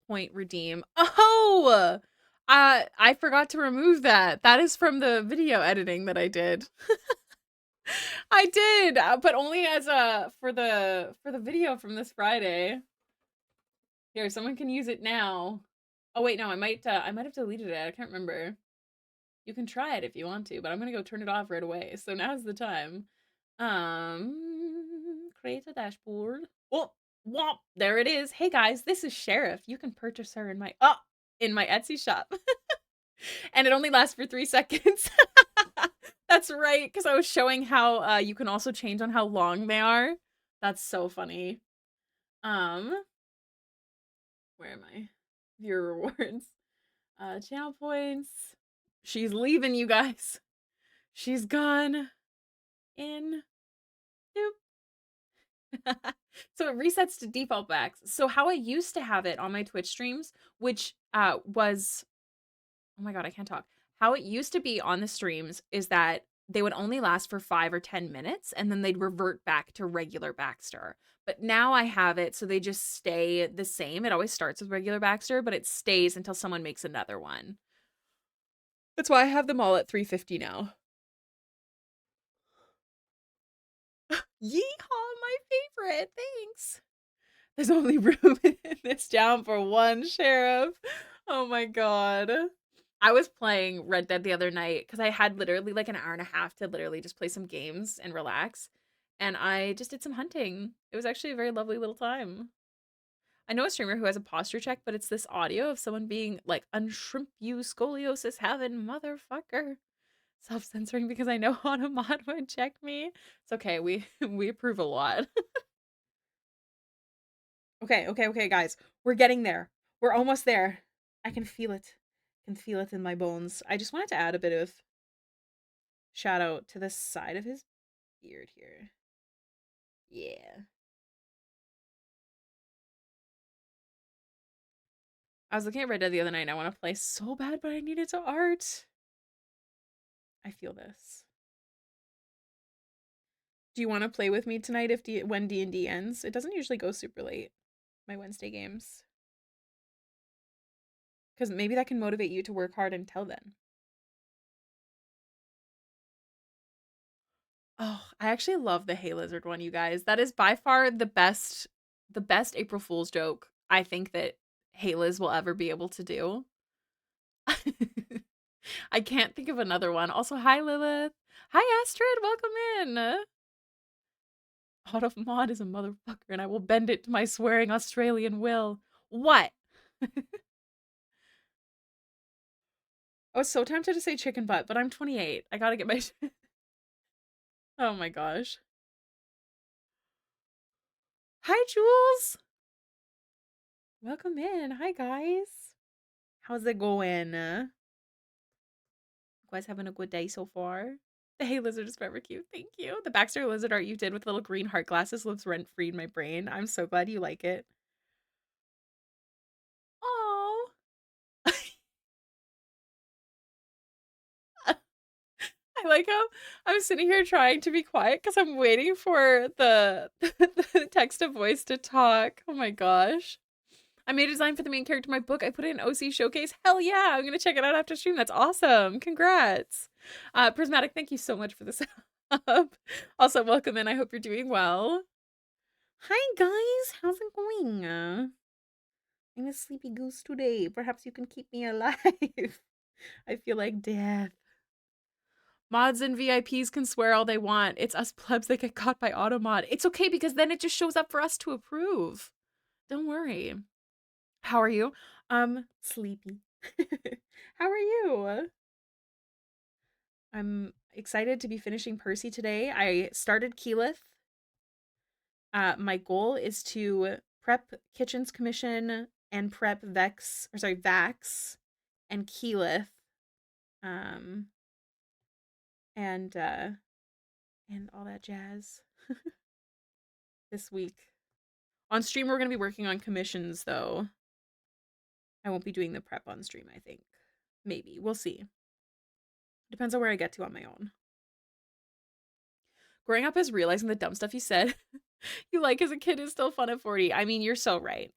S1: point redeem? Oh! I forgot to remove that. That is from the video editing that I did. I did, but only as a for the video from this Friday. Here, someone can use it now. Oh wait, no, I might have deleted it. I can't remember. You can try it if you want to, but I'm gonna go turn it off right away. So now's the time. Create a dashboard. Oh, womp! There it is. Hey guys, this is Sheriff. You can purchase her in my Etsy shop, and it only lasts for 3 seconds. That's right, because I was showing how you can also change on how long they are. That's so funny. Where am I? Viewer rewards. Channel points. She's leaving, you guys. She's gone. In. Doop. So it resets to default backs. So how I used to have it on my Twitch streams, which was, oh my god, I can't talk. How it used to be on the streams is that they would only last for 5 or 10 minutes and then they'd revert back to regular Baxter. But now I have it so they just stay the same. It always starts with regular Baxter, but it stays until someone makes another one. That's why I have them all at 350 now. Yeehaw, my favorite. Thanks. There's only room in this town for 1 sheriff. Oh my god. I was playing Red Dead the other night because I had literally like an hour and a half to literally just play some games and relax. And I just did some hunting. It was actually a very lovely little time. I know a streamer who has a posture check, but it's this audio of someone being like, unshrimp you scoliosis having motherfucker. Self-censoring because I know Automod would check me. It's okay, we approve a lot. Okay, guys. We're getting there. We're almost there. I can feel it. I can feel it in my bones. I just wanted to add a bit of shadow to the side of his beard here. Yeah. I was looking at Red Dead the other night and I want to play so bad, but I need it to art. I feel this. Do you want to play with me tonight when D&D ends? It doesn't usually go super late, my Wednesday games. Because maybe that can motivate you to work hard until then. Oh, I actually love the Hailiiz one, you guys. That is by far the best April Fool's joke I think that Hailiiz will ever be able to do. I can't think of another one. Also, hi Lilith. Hi Astrid, welcome in. Automod is a motherfucker and I will bend it to my swearing Australian will. What? I was so tempted to say chicken butt, but I'm 28. I gotta get my Oh my gosh. Hi Jules. Welcome in. Hi guys. How's it going? You guys having a good day so far? The Hey Lizard is forever cute. Thank you. The Baxter Lizard art you did with little green heart glasses lives rent-free in my brain. I'm so glad you like it. Oh. I like how I'm sitting here trying to be quiet because I'm waiting for the text to voice to talk. Oh my gosh. I made a design for the main character in my book. I put it in OC Showcase. Hell yeah. I'm going to check it out after stream. That's awesome. Congrats. Prismatic, thank you so much for this up. Also, welcome in. I hope you're doing well. Hi, guys. How's it going? I'm a sleepy goose today. Perhaps you can keep me alive. I feel like death. Mods and VIPs can swear all they want. It's us plebs that get caught by automod. It's okay because then it just shows up for us to approve. Don't worry. How are you? Sleepy. How are you? I'm excited to be finishing Percy today. I started Keyleth. My goal is to prep Kitchen's Commission and prep Vax and Keyleth. Um and all that jazz this week. On stream we're going to be working on commissions though. I won't be doing the prep on stream, I think. Maybe. We'll see. Depends on where I get to on my own. Growing up is realizing the dumb stuff you said you like as a kid is still fun at 40. I mean, you're so right.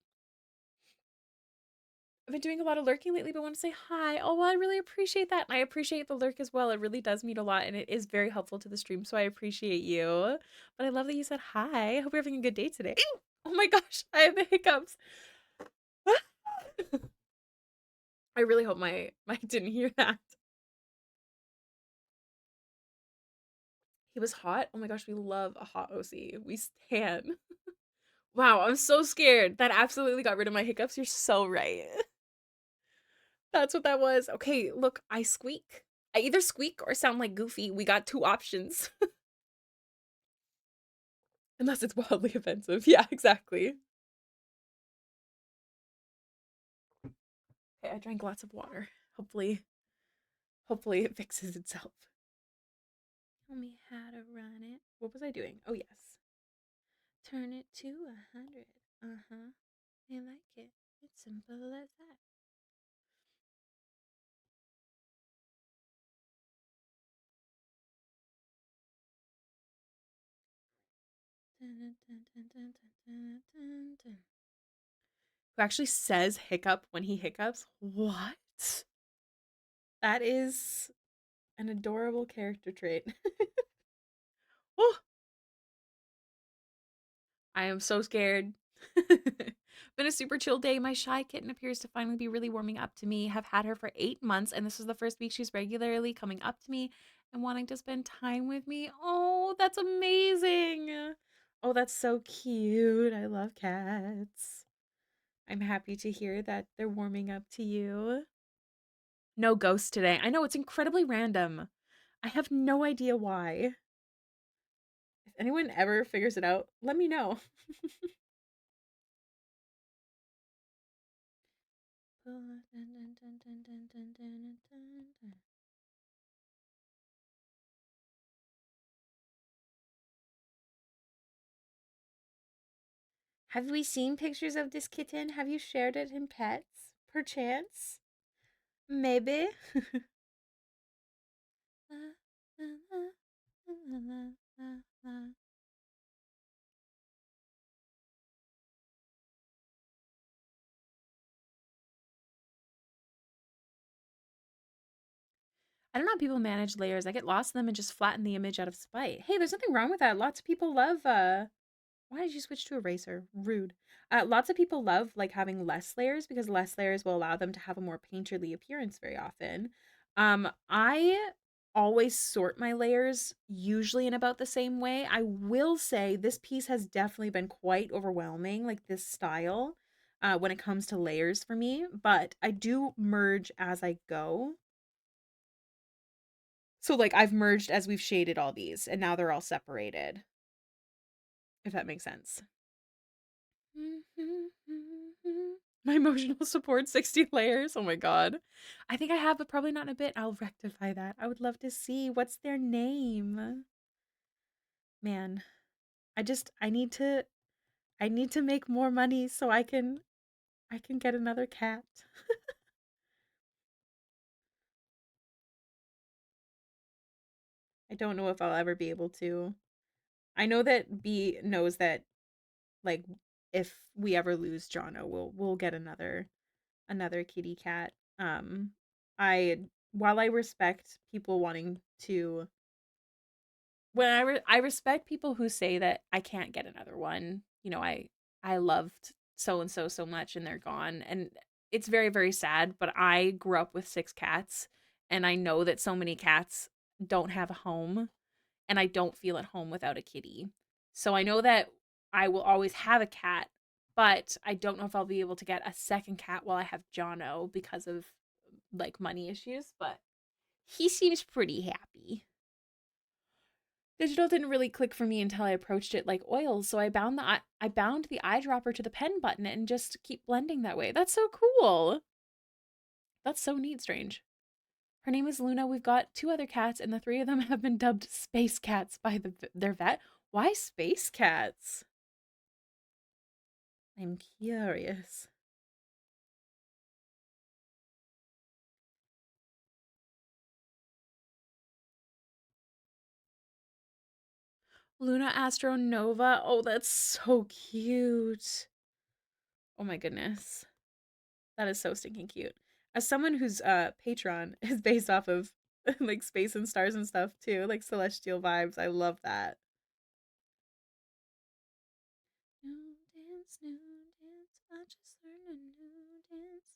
S1: I've been doing a lot of lurking lately, but want to say hi. Oh, well, I really appreciate that. And I appreciate the lurk as well. It really does mean a lot, and it is very helpful to the stream, so I appreciate you. But I love that you said hi. I hope you're having a good day today. Oh my gosh, I have the hiccups. I really hope my mic didn't hear that. He was hot. Oh my gosh, we love a hot OC. We stan. Wow, I'm so scared. That absolutely got rid of my hiccups. You're so right. That's what that was. Okay, look, I squeak. I either squeak or sound like Goofy. We got two options. Unless it's wildly offensive. Yeah, exactly. Okay, I drank lots of water. Hopefully it fixes itself. Tell me how to run it. What was I doing? Oh, yes. Turn it to 100. Uh-huh. I like it. It's simple as that. Who actually says hiccup when he hiccups? What? That is an adorable character trait. Oh, I am so scared. Been a super chill day. My shy kitten appears to finally be really warming up to me. Have had her for 8 months, and this is the first week she's regularly coming up to me and wanting to spend time with me. Oh, that's amazing. Oh, that's so cute. I love cats. I'm happy to hear that they're warming up to you. No ghosts today. I know it's incredibly random. I have no idea why. If anyone ever figures it out, let me know. Have we seen pictures of this kitten? Have you shared it in pets? Perchance? Maybe? I don't know how people manage layers. I get lost in them and just flatten the image out of spite. Hey, there's nothing wrong with that. Lots of people love why did you switch to eraser? Rude. Lots of people love like having less layers because less layers will allow them to have a more painterly appearance very often. I always sort my layers usually in about the same way. I will say this piece has definitely been quite overwhelming, like this style, when it comes to layers for me, but I do merge as I go. So like I've merged as we've shaded all these and now they're all separated. If that makes sense. My emotional support 60 layers. Oh my god. I think I have, but probably not in a bit. I'll rectify that. I would love to see what's their name. Man, I need to make more money so I can get another cat. I don't know if I'll ever be able to. I know that B knows that like if we ever lose Jono, we'll get another kitty cat. I while I respect people wanting to I respect people who say that I can't get another one. You know, I loved so and so so much and they're gone and it's very very sad, but I grew up with 6 cats and I know that so many cats don't have a home, and I don't feel at home without a kitty. So I know that I will always have a cat, but I don't know if I'll be able to get a second cat while I have Jono because of like money issues, but he seems pretty happy. Digital didn't really click for me until I approached it like oils, so I bound the eyedropper to the pen button and just keep blending that way. That's so cool. That's so neat, Strange. Her name is Luna. We've got 2 other cats, and the 3 of them have been dubbed space cats by their vet. Why space cats? I'm curious. Luna Astronova. Oh, that's so cute. Oh my goodness. That is so stinking cute. As someone whose Patreon is based off of like space and stars and stuff too, like celestial vibes, I love that. New dance, I just learned a new dance.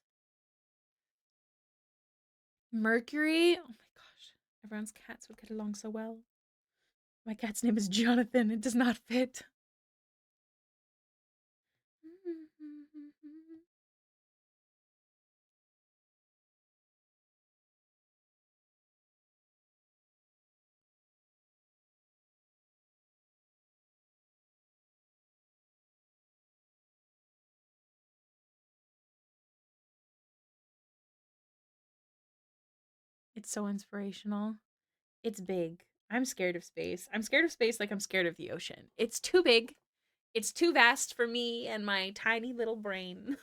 S1: Mercury? Oh my gosh. Everyone's cats would get along so well. My cat's name is Jonathan. It does not fit. It's so inspirational. It's big. I'm scared of space. I'm scared of space like I'm scared of the ocean. It's too big. It's too vast for me and my tiny little brain.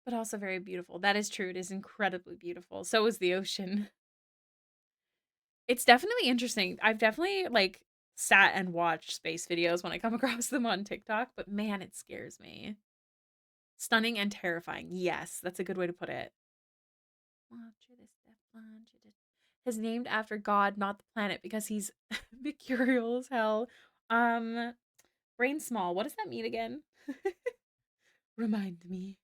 S1: But also very beautiful. That is true. It is incredibly beautiful. So is the ocean. It's definitely interesting. I've definitely like sat and watched space videos when I come across them on TikTok, but man, it scares me. Stunning and terrifying. Yes, that's a good way to put it. Is named after God, not the planet, because he's mercurial as hell. Um, Brain small. What does that mean again? Remind me.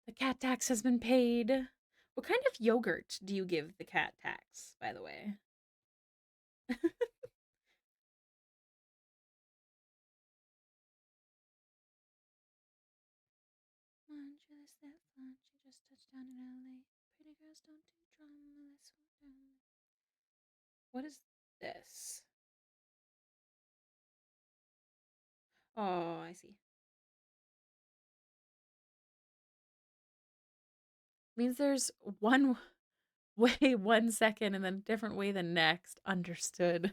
S1: The cat tax has been paid. What kind of yogurt do you give the cat tax, by the way? She just touched down in LA. Pretty girls don't do drama. What is this? Oh, I see. Means there's one way 1 second and then a different way the next. Understood.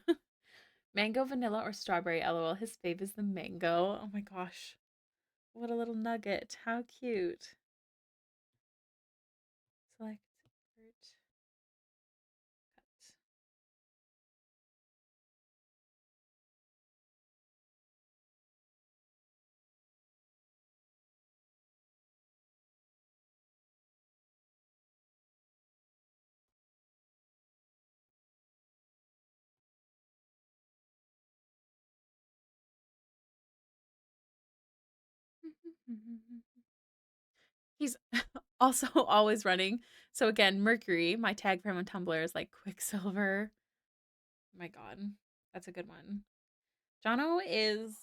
S1: Mango, vanilla, or strawberry? LOL. His fave is the mango. Oh my gosh. What a little nugget. How cute. Select fruit. Cut. He's also always running. So again, Mercury, my tag for him on Tumblr is like Quicksilver. Oh my god. That's a good one. Jono is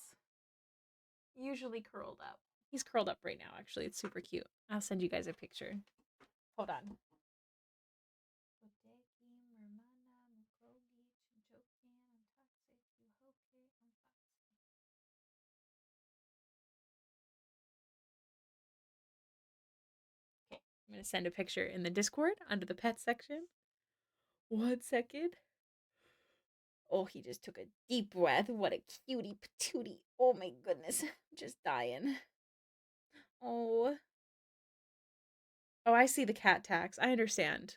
S1: usually curled up. He's curled up right now, actually. It's super cute. I'll send you guys a picture. Hold on. Okay, I'm going to send a picture in the Discord under the pet section. 1 second. Oh, he just took a deep breath. What a cutie patootie. Oh my goodness. I'm just dying. Oh. Oh, I see the cat tax. I understand.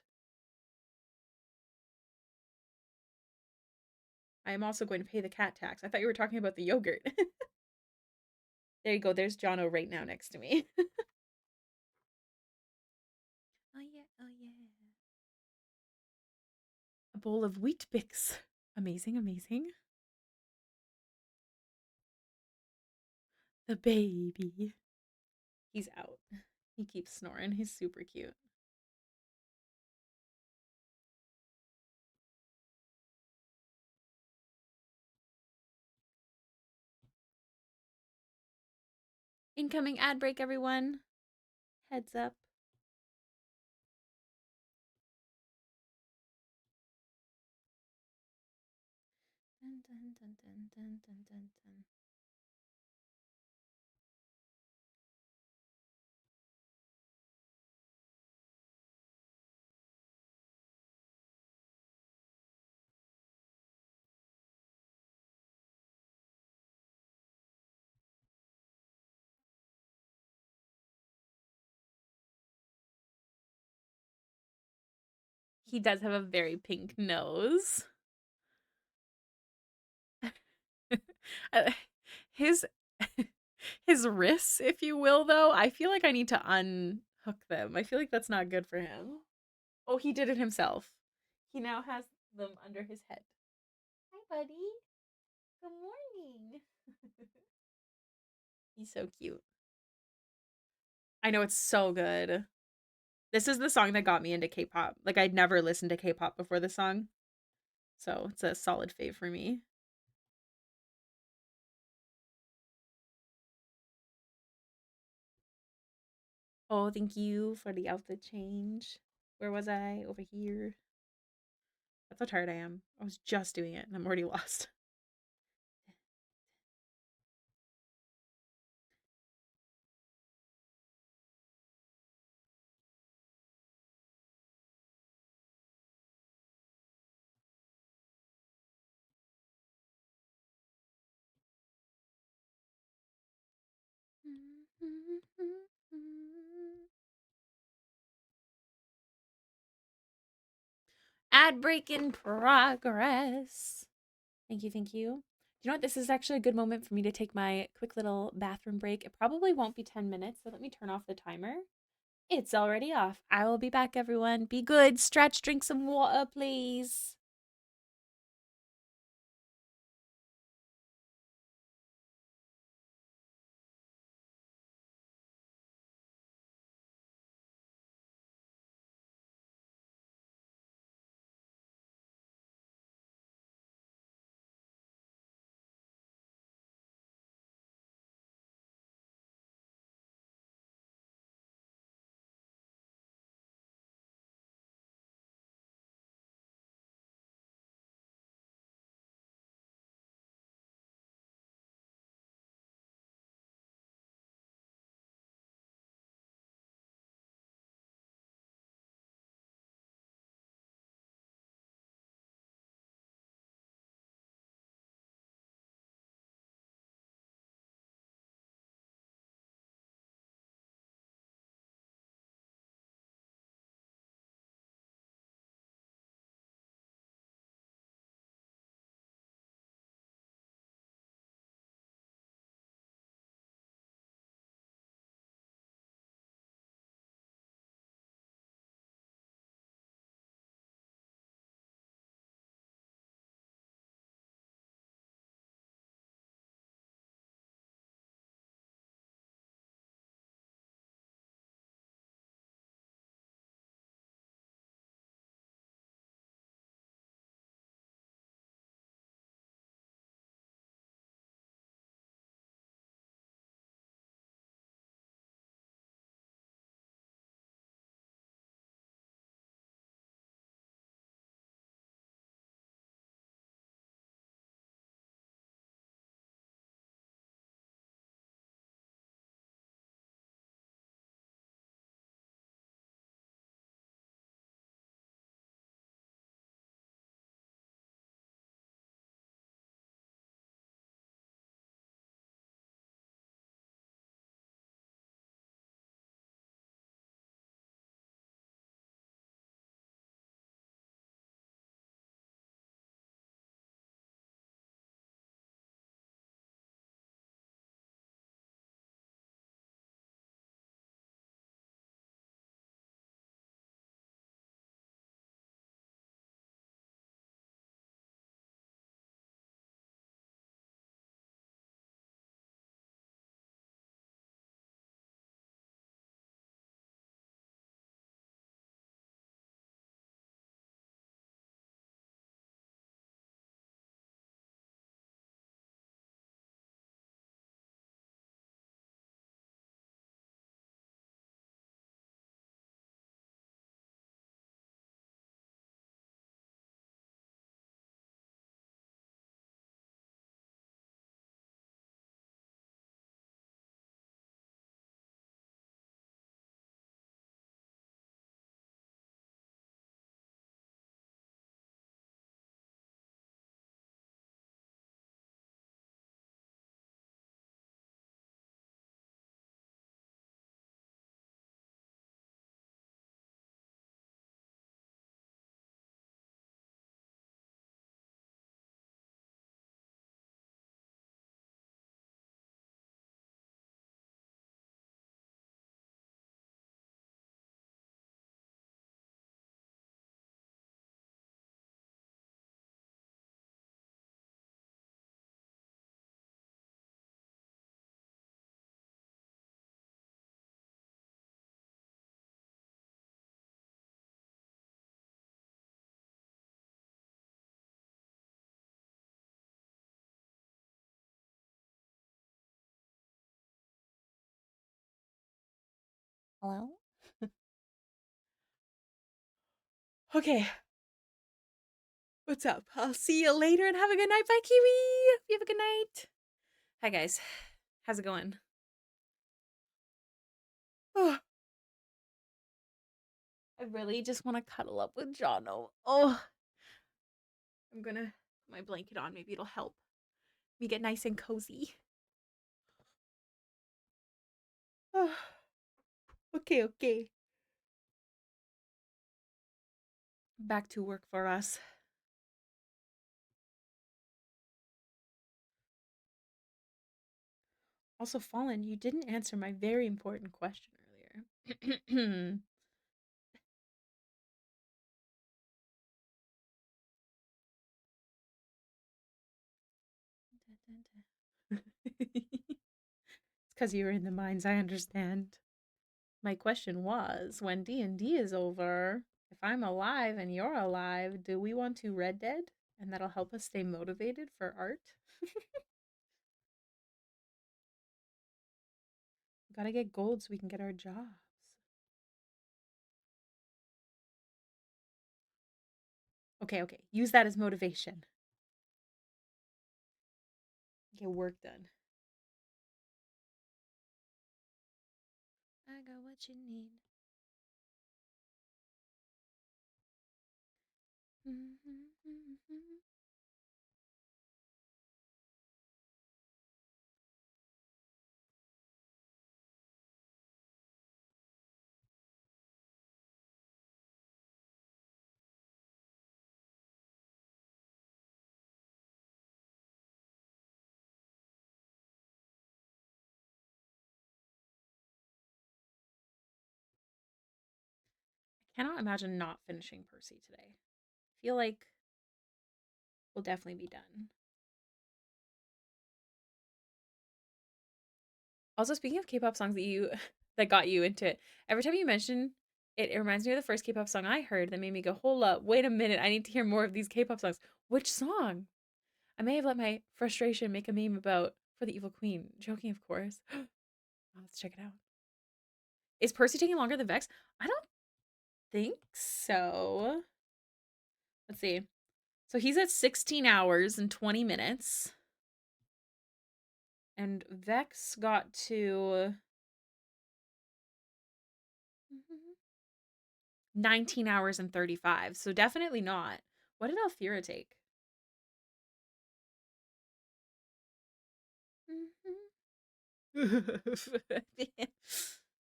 S1: I am also going to pay the cat tax. I thought you were talking about the yogurt. There you go. There's Jono right now next to me. Oh yeah, oh yeah. A bowl of wheat bix. Amazing, amazing. The baby. He's out. He keeps snoring. He's super cute. Incoming ad break, everyone. Heads up. Dun, dun, dun, dun, dun, dun, dun, dun. He does have a very pink nose. his his wrists, if you will, though, I feel like I need to unhook them. I feel like that's not good for him. Oh, he did it himself. He now has them under his head. Hi, buddy. Good morning. He's so cute. I know, it's so good. This is the song that got me into K-pop. Like, I'd never listened to K-pop before this song. So it's a solid fave for me. Oh, thank you for the outfit change. Where was I? Over here. That's how tired I am. I was just doing it and I'm already lost. Ad break in progress. Thank you, thank you. You know what? This is actually a good moment for me to take my quick little bathroom break. It probably won't be 10 minutes, so let me turn off the timer. It's already off. I will be back, everyone. Be good. Stretch, drink some water, please. Hello? Okay. What's up? I'll see you later and have a good night. Bye, Kiwi. You have a good night. Hi, guys. How's it going? Oh, I really just want to cuddle up with Jono. Oh, I'm gonna put my blanket on. Maybe it'll help me get nice and cozy. Oh, okay, okay. Back to work for us. Also, Fallen, you didn't answer my very important question earlier. It's because you were in the mines, I understand. My question was, when D&D is over, if I'm alive and you're alive, do we want to Red Dead? And that'll help us stay motivated for art? We gotta get gold so we can get our jobs. Okay, okay. Use that as motivation. Get work done. I got what you need. I cannot imagine not finishing Percy today. I feel like we'll definitely be done. Also, speaking of K-pop songs that got you into it, every time you mention it, it reminds me of the first K-pop song I heard that made me go, "Hold up, wait a minute, I need to hear more of these K-pop songs." Which song? I may have let my frustration make a meme about For the Evil Queen. Joking, of course. Let's check it out. Is Percy taking longer than Vex? I don't think so. Let's see. So he's at 16 hours and 20 minutes. And Vex got to 19 hours and 35. So definitely not. What did Althea take?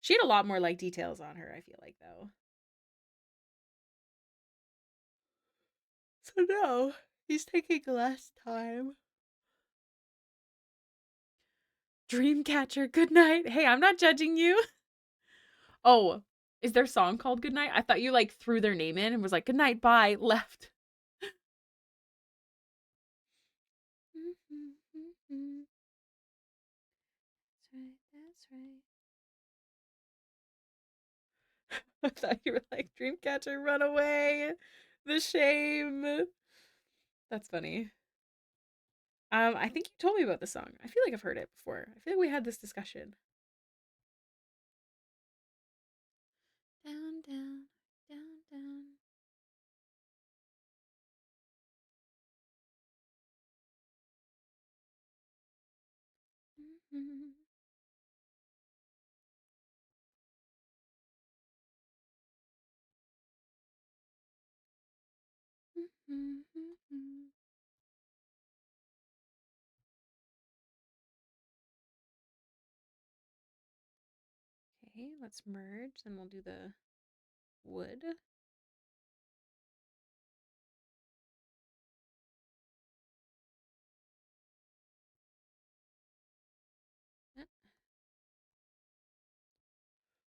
S1: She had a lot more like details on her, I feel like, though. So no, he's taking less time. Dreamcatcher, good night. Hey, I'm not judging you. Oh, is their song called Good Night? I thought you like threw their name in and was like, good night, bye, left. That's right. I thought you were like, Dreamcatcher, run away. The shame. That's funny. I think you told me about the song. I feel like I've heard it before. I feel like we had this discussion. Down, down, down, down. Okay, let's merge. Then we'll do the wood.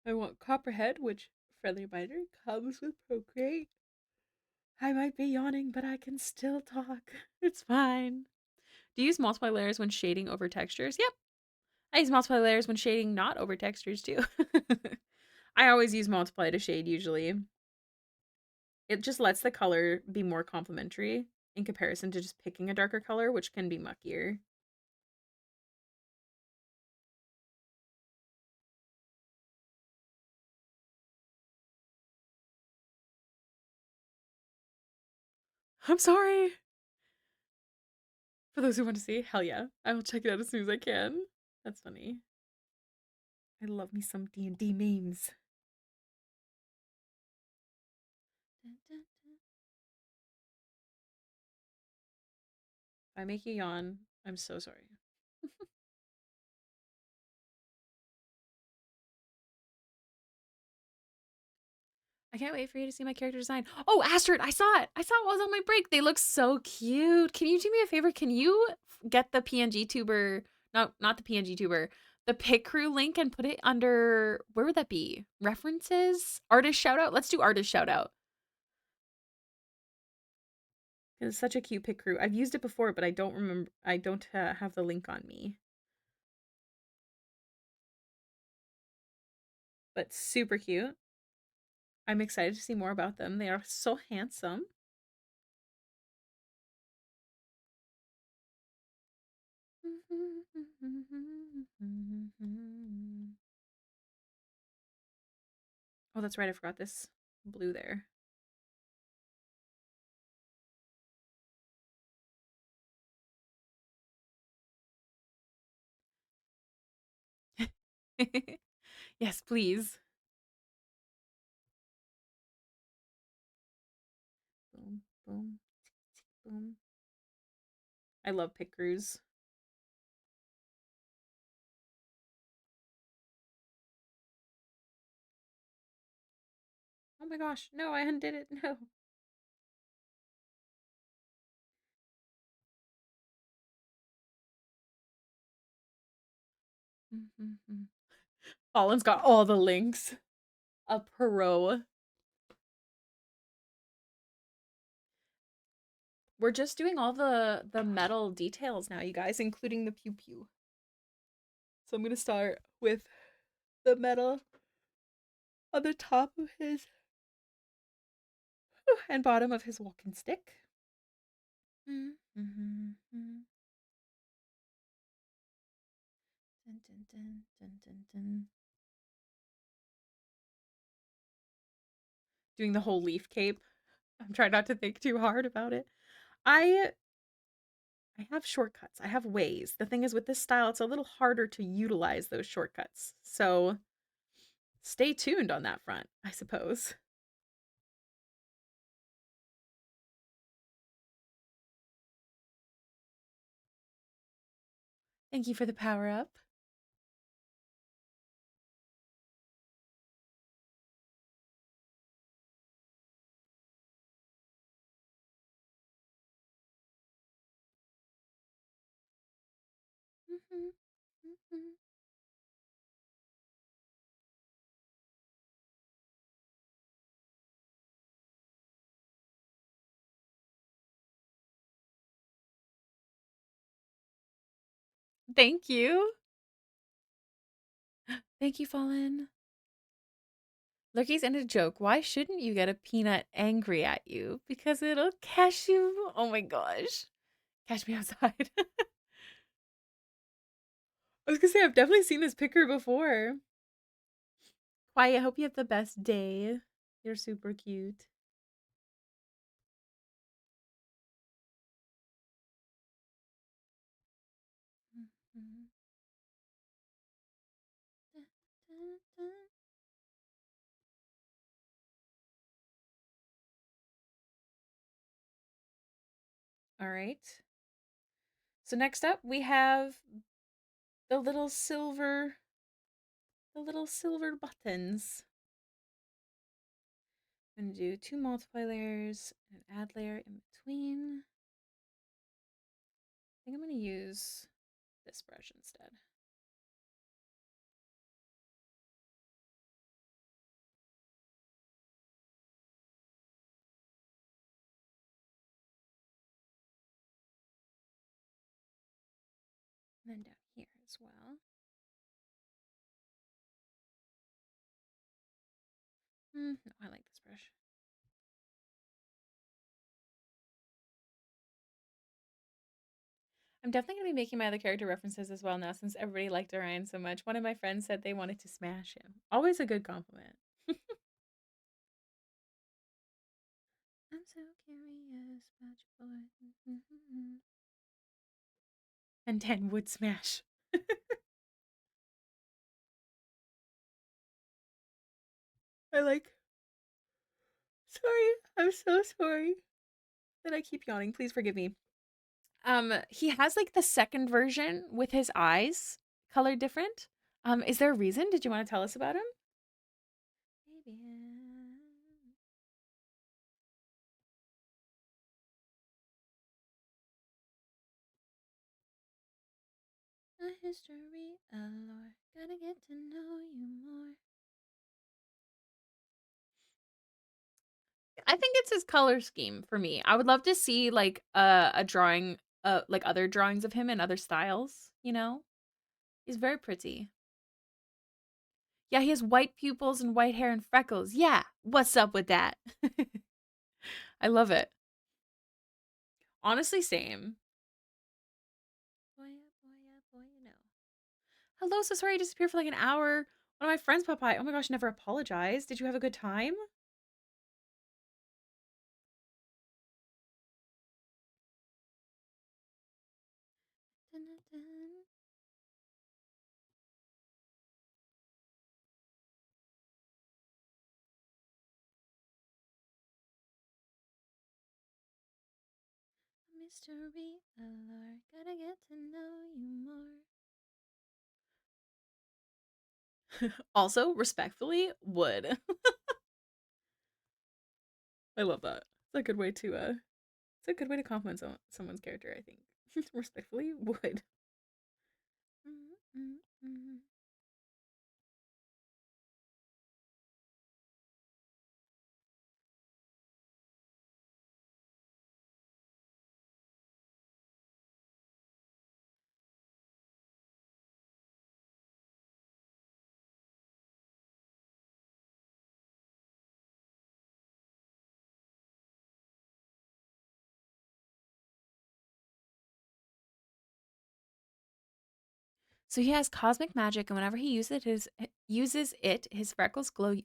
S1: I want Copperhead, which friendly reminder comes with Procreate. I might be yawning, but I can still talk. It's fine. Do you use multiply layers when shading over textures? Yep. I use multiply layers when shading not over textures too. I always use multiply to shade usually. It just lets the color be more complementary in comparison to just picking a darker color, which can be muckier. I'm sorry. For those who want to see, hell yeah. I will check it out as soon as I can. That's funny. I love me some D&D memes. If I make you yawn, I'm so sorry. I can't wait for you to see my character design. Oh, Astrid, I saw it. I saw it while I was on my break. They look so cute. Can you do me a favor? Can you get the PNG tuber, no, not the PNG tuber, the Pick Crew link and put it under, where would that be? References? Artist shout out? Let's do artist shout out. It's such a cute Pick Crew. I've used it before, but I don't remember. I don't have the link on me. But super cute. I'm excited to see more about them. They are so handsome. Oh, that's right. I forgot this blue there. Yes, please. Boom, boom, boom. I love Pick Crews. Oh my gosh. No, I undid it. No. Fallen's got all the links. A pro. We're just doing all the metal details now, you guys, including the pew pew. So I'm gonna start with the metal on the top of his and bottom of his walking stick. Doing the whole leaf cape. I'm trying not to think too hard about it. I have shortcuts. I have ways. The thing is, with this style, it's a little harder to utilize those shortcuts. So stay tuned on that front, I suppose. Thank you for the power up. Thank you. Thank you, Fallen. Lurky's ended a joke. Why shouldn't you get a peanut angry at you? Because it'll catch you. Oh my gosh. Catch me outside. I was gonna say, I've definitely seen this picker before. Quiet, I hope you have the best day. You're super cute. All right. So next up we have the little silver buttons. I'm gonna do 2 multiply layers and add layer in between. I think I'm gonna use this brush instead. And then down here as well. No, I like this brush. I'm definitely going to be making my other character references as well now since everybody liked Orion so much. One of my friends said they wanted to smash him. Always a good compliment. I'm so curious. this magic boy. And 10 would smash. I like. Sorry, I'm so sorry that I keep yawning. Please forgive me. He has like the second version with his eyes colored different. Is there a reason? Did you want to tell us about him? Maybe. A history, a lore. Gotta get to know you more. I think it's his color scheme for me. I would love to see like a drawing, like other drawings of him in other styles. You know, he's very pretty. Yeah, he has white pupils and white hair and freckles. Yeah, what's up with that? I love it. Honestly, same. Boy, you know. Hello, so sorry I disappeared for like an hour. One of my friends popped by. Oh my gosh, never apologize. Did you have a good time? Dun, dun, dun. Mystery allure, gotta get to know you more. Also, respectfully, would. I love that. It's a good way to it's a good way to compliment someone's character, I think. Respectfully, would. So he has cosmic magic, and whenever he uses it, his freckles glow.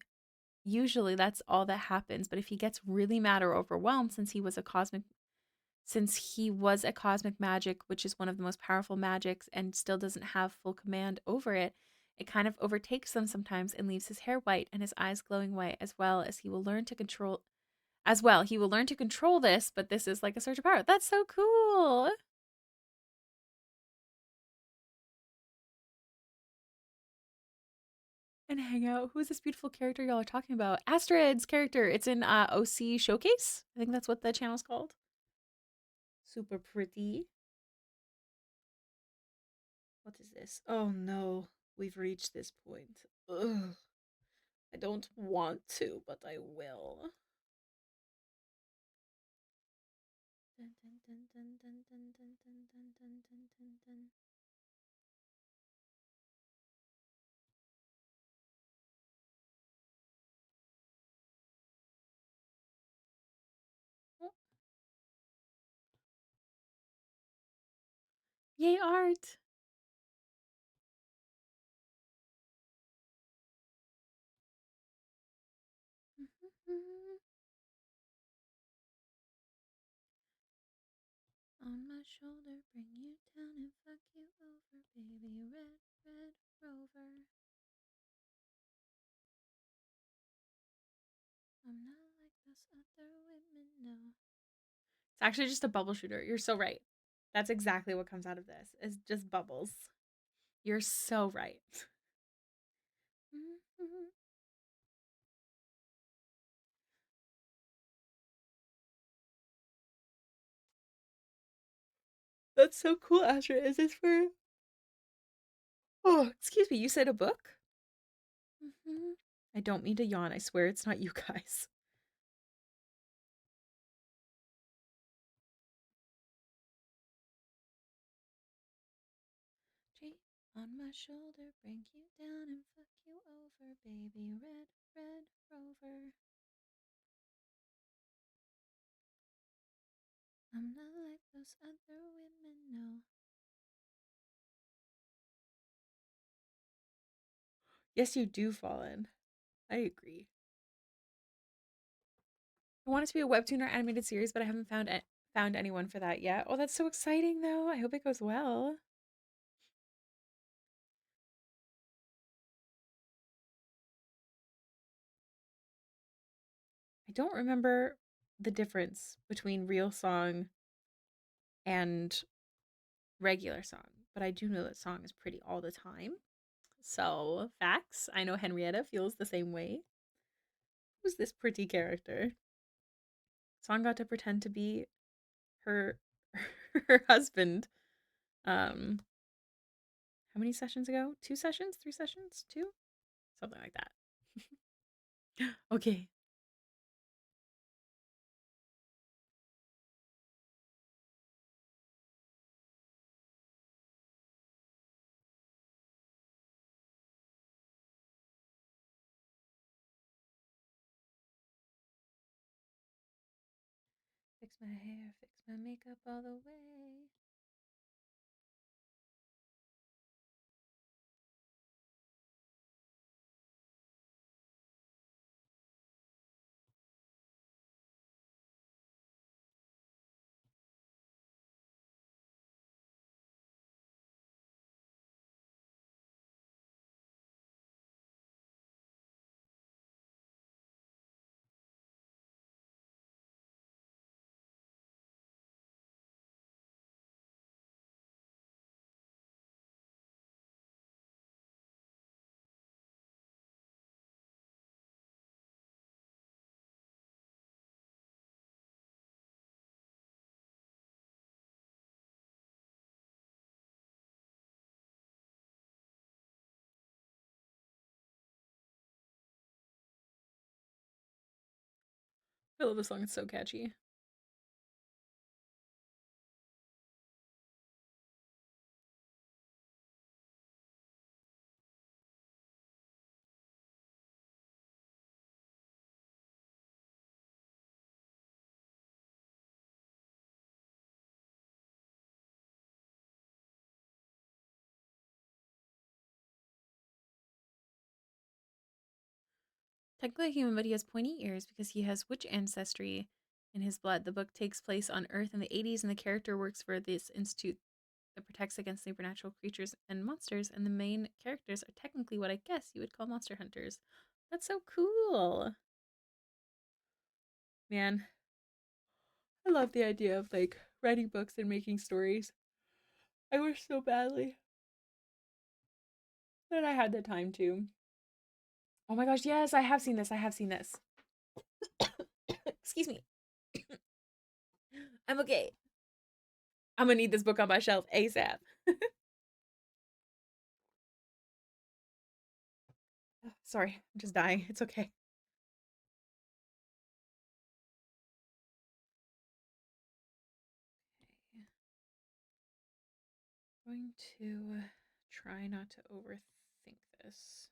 S1: Usually, that's all that happens. But if he gets really mad or overwhelmed, since he was a cosmic magic, which is one of the most powerful magics, and still doesn't have full command over it, it kind of overtakes them sometimes and leaves his hair white and his eyes glowing white, as well as he will learn to control. As well, he will learn to control this, but this is like a surge of power. That's so cool. And hang out. Who's this beautiful character y'all are talking about? Astrid's character. It's in OC Showcase. I think that's what the channel's called. Super pretty. What is this? Oh no, we've reached this point. Ugh. I don't want to, but I will. Dun, dun, dun, dun, dun, dun, dun, dun, dun, dun, dun, dun, dun. Oh, yay, art! On my shoulder, bring you down and fuck you over, baby. Red, red rover. I'm not like those other women, no. It's actually just a bubble shooter. You're so right. That's exactly what comes out of this. It's just bubbles. You're so right. That's so cool, Astra. Is this for? Oh, excuse me. You said a book? I don't mean to yawn. I swear it's not you guys. Tree on my shoulder, bring you down and fuck you over, baby. Red, red rover. I'm not like those other women, no. Yes, you do, Fallen. I agree. I want it to be a webtoon or animated series, but I haven't found anyone for that yet. Oh, that's so exciting though. I hope it goes well. I don't remember the difference between real song and regular song, but I do know that song is pretty all the time. So, facts. I know Henrietta feels the same way. Who's this pretty character? Song got to pretend to be her her husband. Um, how many sessions ago? 2 sessions? 3 sessions? 2? Something like that. Okay. Fix my hair, fix my makeup all the way. I love this song, it's so catchy. Technically a human, but he has pointy ears because he has witch ancestry in his blood. The book takes place on Earth in the 80s, and the character works for this institute that protects against supernatural creatures and monsters, and the main characters are technically what I guess you would call monster hunters. That's so cool. Man, I love the idea of like writing books and making stories. I wish so badly that I had the time to. Oh my gosh, yes, I have seen this. I have seen this. Excuse me. I'm okay. I'm gonna need this book on my shelf ASAP. Sorry, I'm just dying. It's okay. I'm going to try not to overthink this.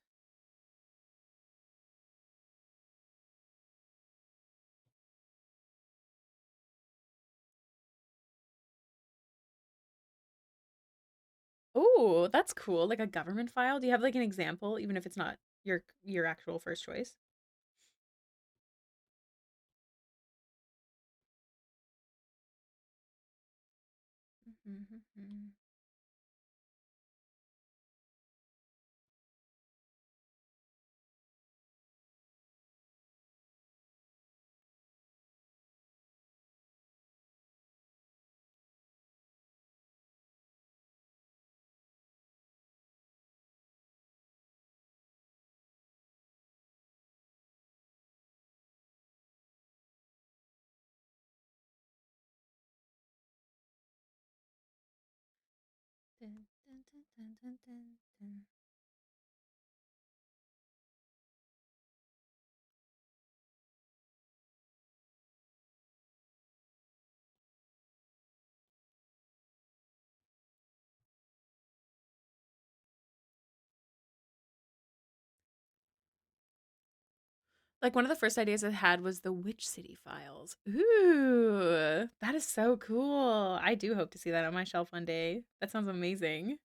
S1: Oh, that's cool. Like a government file. Do you have like an example, even if it's not your actual first choice? Dun, dun, dun, dun, dun, dun, dun. Like one of the first ideas I had was the Witch City files. Ooh, that is so cool. I do hope to see that on my shelf one day. That sounds amazing.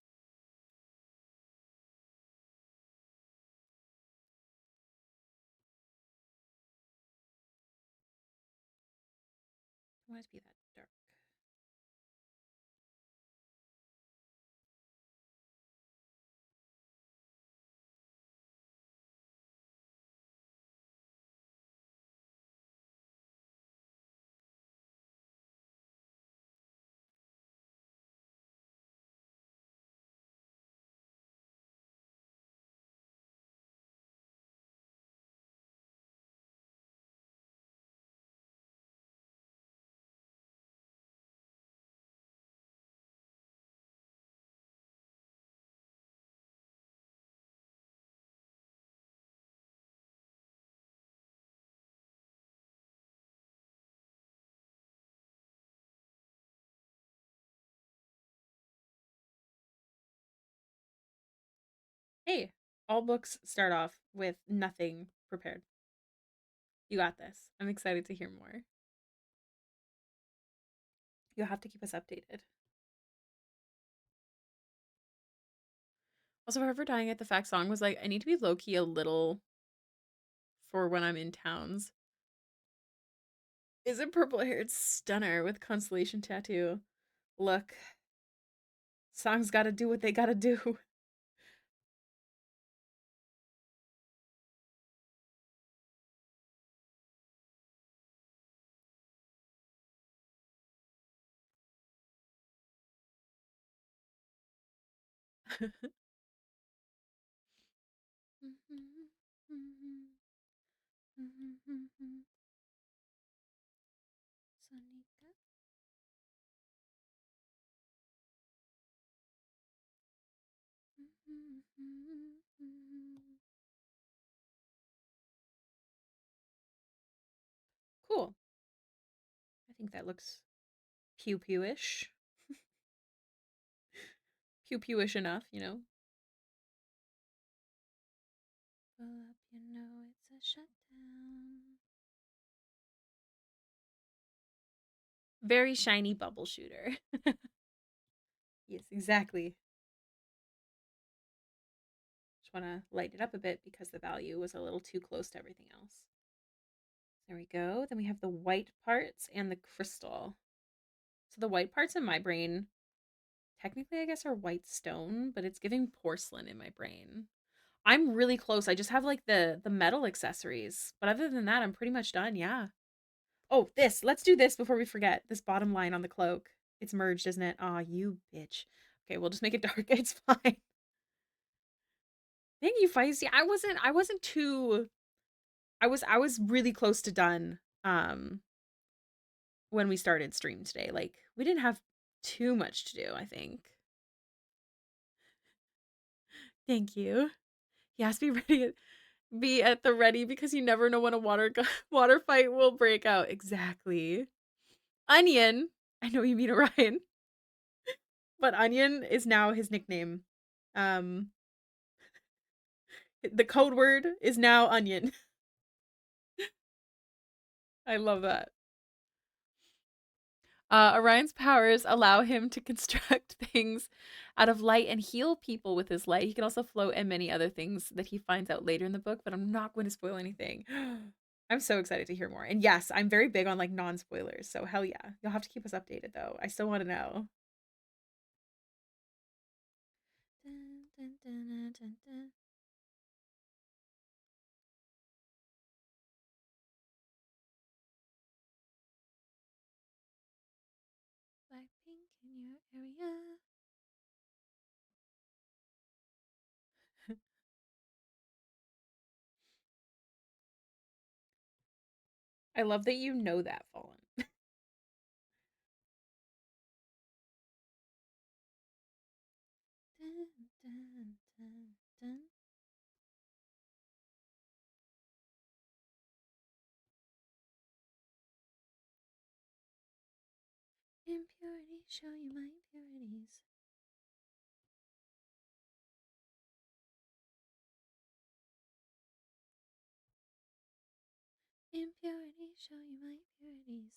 S1: always be that dark. Hey, all books start off with nothing prepared. You got this. I'm excited to hear more. You'll have to keep us updated. Also, Forever Dying at the Fact song was like, I need to be low key a little for when I'm in towns. Is it purple haired stunner with constellation tattoo? Look, songs gotta do what they gotta do. Sonika. Cool. I think that looks pew pewish. Pew pewish enough, you know. Pull up, you know it's a shutdown. Very shiny bubble shooter. Yes, exactly. Just want to light it up a bit because the value was a little too close to everything else. There we go. Then we have the white parts and the crystal. So the white parts in my brain, technically, I guess, are white stone, but it's giving porcelain in my brain. I'm really close. I just have like the metal accessories, but other than that, I'm pretty much done. Yeah. Oh, this. Let's do this before we forget. This bottom line on the cloak. It's merged, isn't it? Aw, you bitch. Okay, we'll just make it dark. It's fine. Thank you, Feisty. I wasn't too I was really close to done when we started stream today. Like we didn't have too much to do, I think. Thank you. Yes, be ready. Be at the ready because you never know when a water fight will break out. Exactly. Onion. I know you mean Orion, but Onion is now his nickname. Um, the code word is now Onion. I love that. Orion's powers allow him to construct things out of light and heal people with his light. He can also float and many other things that he finds out later in the book, but I'm not going to spoil anything. I'm so excited to hear more. And yes, I'm very big on like non-spoilers. So hell yeah. You'll have to keep us updated though. I still want to know. Dun, dun, dun, dun, dun. Black pink in your area. I love that you know that, Fallen. Dun, dun, dun, dun. Impurity, show you my impurities. Impurity, show you my impurities.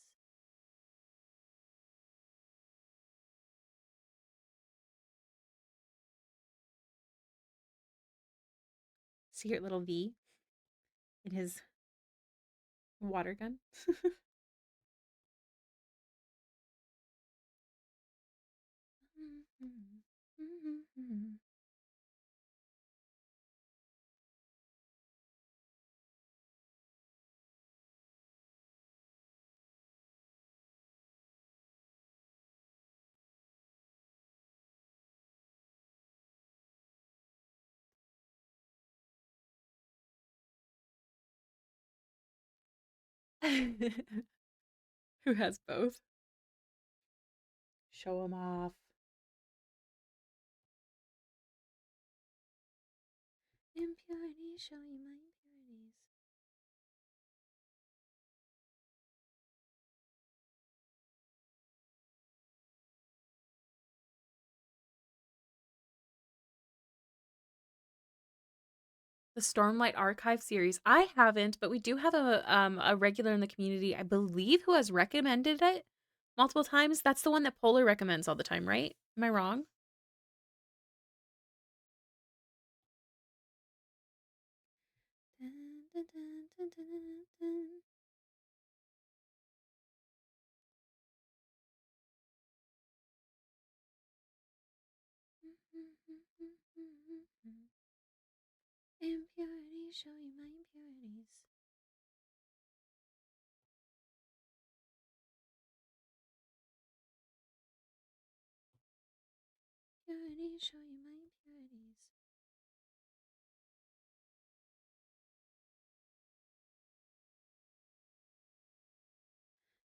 S1: Secret little V in his water gun. Who has both? Show them off. Impurity, show you my impurities. The Stormlight Archive series. I haven't, but we do have a regular in the community, I believe, who has recommended it multiple times. That's the one that Polar recommends all the time, right? Am I wrong? Impurity, show you my impurities. Impurity, show you my impurities.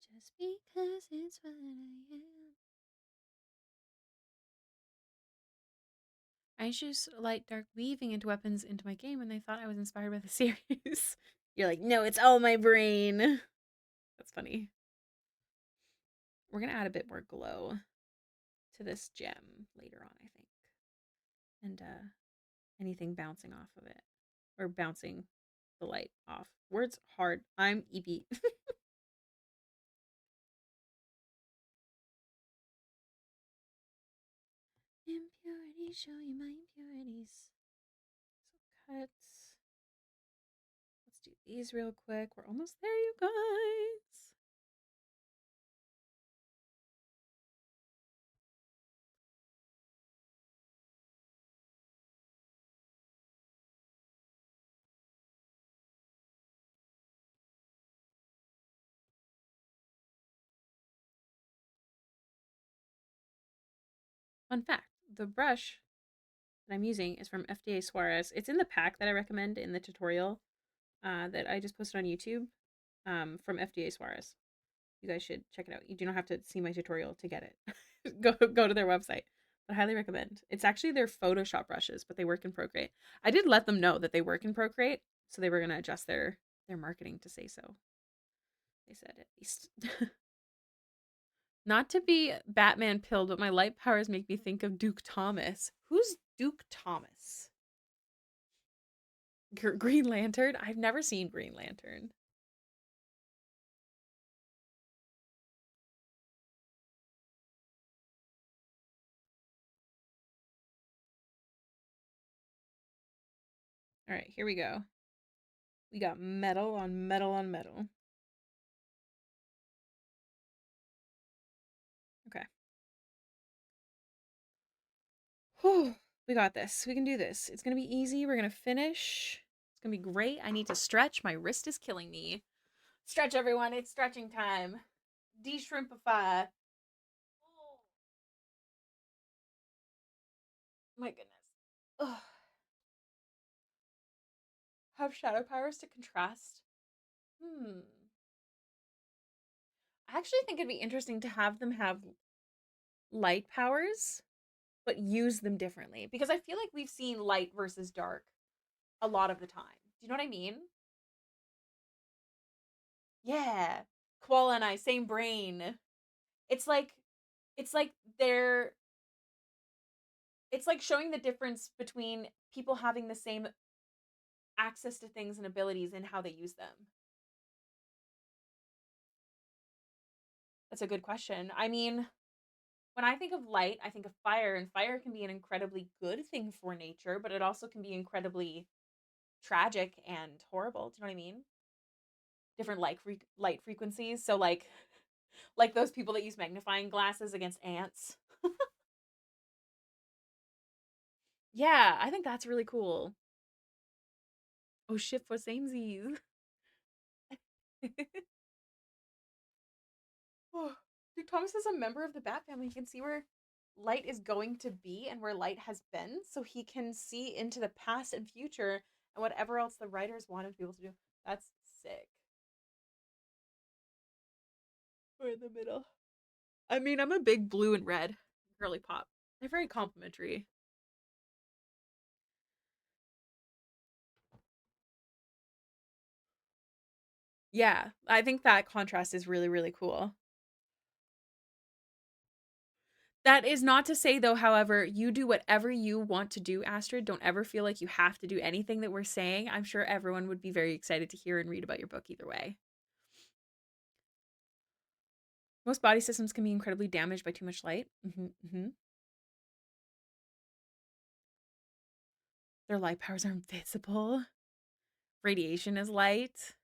S1: Just because it's what I am. I introduced light dark weaving into weapons into my game and they thought I was inspired by the series. You're like, no, it's all my brain. That's funny. We're gonna add a bit more glow to this gem later on, I think. And anything bouncing off of it. Or bouncing the light off. Words hard. I'm EB. Impurity, show you my impurities. So cuts. Let's do these real quick. We're almost there, you guys. Fun fact, the brush that I'm using is from FDA Suarez. It's in the pack that I recommend in the tutorial that I just posted on YouTube from FDA Suarez. You guys should check it out. You do not have to see my tutorial to get it. Go to their website. I highly recommend. It's actually their Photoshop brushes, but they work in Procreate. I did let them know that they work in Procreate, so they were gonna adjust their marketing to say so. They said at least. Not to be Batman pilled, but my light powers make me think of Duke Thomas. Who's Duke Thomas? Green Lantern? I've never seen Green Lantern. All right, here we go. We got metal on metal on metal. Okay. Whew, we got this. We can do this. It's going to be easy. We're going to finish. It's going to be great. I need to stretch. My wrist is killing me. Stretch, everyone. It's stretching time. De-shrimpify. Oh, my goodness. Ugh. Have shadow powers to contrast. I actually think it'd be interesting to have them have light powers, but use them differently. Because I feel like we've seen light versus dark a lot of the time. Do you know what I mean? Yeah. Koala and I, same brain. It's like it's like they're it's like showing the difference between people having the same access to things and abilities and how they use them. That's a good question. I mean, when I think of light, I think of fire, and fire can be an incredibly good thing for nature, but it also can be incredibly tragic and horrible. Do you know what I mean? Different light frequencies. So like those people that use magnifying glasses against ants. Yeah, I think that's really cool. Oh, shit for samesies. Oh, Duke Thomas is a member of the Bat family. He can see where light is going to be and where light has been, so he can see into the past and future and whatever else the writers want him to be able to do. That's sick. We're in the middle. I mean, I'm a big blue and red girly pop. They're very complimentary. Yeah, I think that contrast is really, really cool. That is not to say, though, however, you do whatever you want to do, Astrid. Don't ever feel like you have to do anything that we're saying. I'm sure everyone would be very excited to hear and read about your book either way. Most body systems can be incredibly damaged by too much light. Their light powers are invisible. Radiation is light.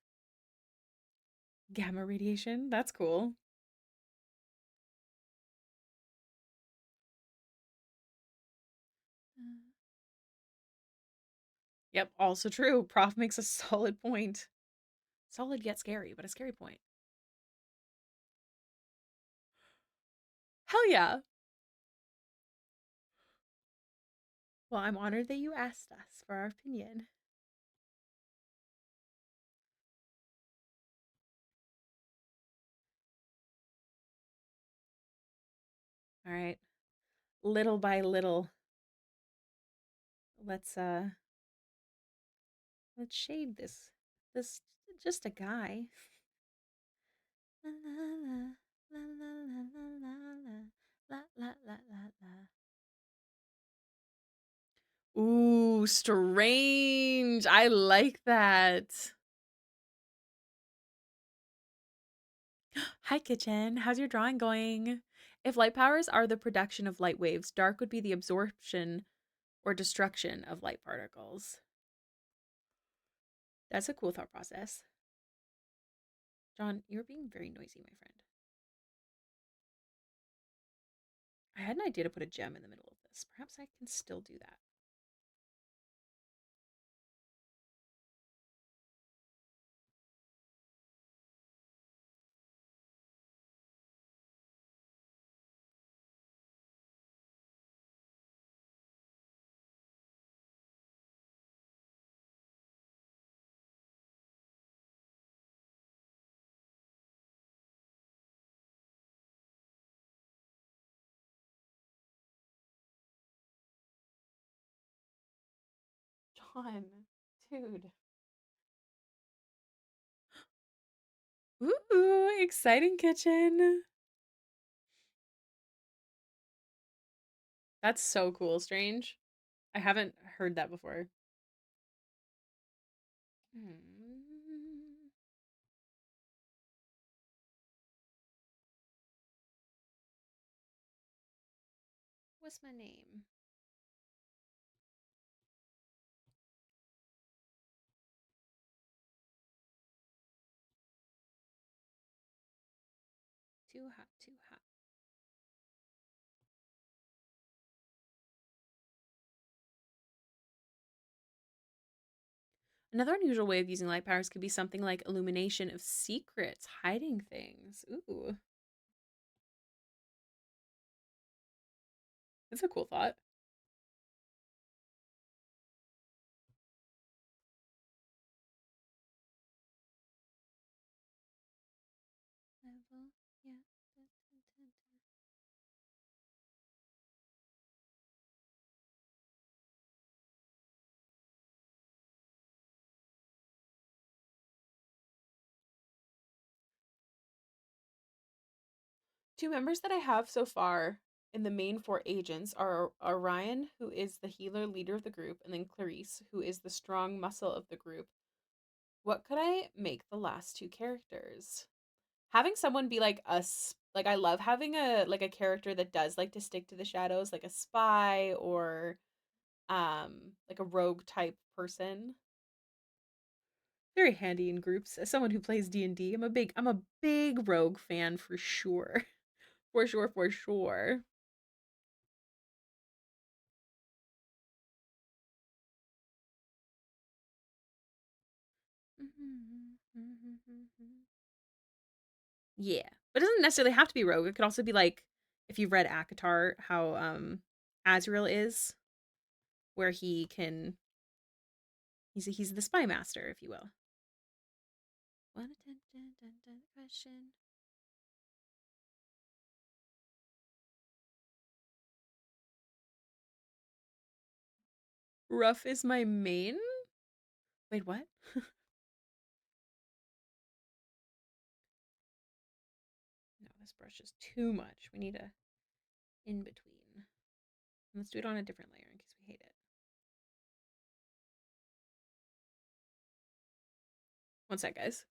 S1: Gamma radiation. That's cool. Yep, also true. Prof makes a solid point. Solid yet scary, but a scary point. Hell yeah. Well, I'm honored that you asked us for our opinion. All right. Little by little, let's let's shade this just a guy. La la la la la la la la la la la. Ooh, strange. I like that. Hi, kitchen. How's your drawing going? If light powers are the production of light waves, dark would be the absorption or destruction of light particles. That's a cool thought process. John, you're being very noisy, my friend. I had an idea to put a gem in the middle of this. Perhaps I can still do that. John, dude. Ooh, exciting kitchen. That's so cool, Strange. I haven't heard that before. Hmm. What's my name? Too hot, too hot. Another unusual way of using light powers could be something like illumination of secrets, hiding things. Ooh, that's a cool thought. Level, yeah. Two members that I have so far in the main four agents are Orion, who is the healer leader of the group, and then Clarice, who is the strong muscle of the group. What could I make the last two characters? Having someone be like us, like I love having a character that does like to stick to the shadows, like a spy or like a rogue type person. Very handy in groups. As someone who plays D&D, I'm a big rogue fan for sure. For sure, for sure. Yeah. But it doesn't necessarily have to be rogue. It could also be like if you've read Akatar, how Azrael is, where he's the spy master, if you will. What a question. Rough is my main? Wait, what? No, this brush is too much. We need a in between. Let's do it on a different layer in case we hate it. One sec, guys.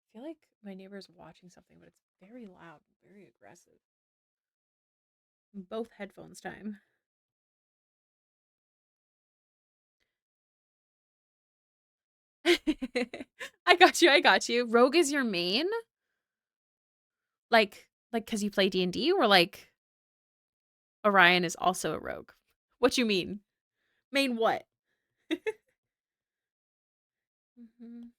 S1: I feel like my neighbor's watching something, but it's very loud, very aggressive. Both headphones time. I got you. I got you. Rogue is your main? Like cuz you play D&D or like Orion is also a rogue? What you mean? Main what? Mhm.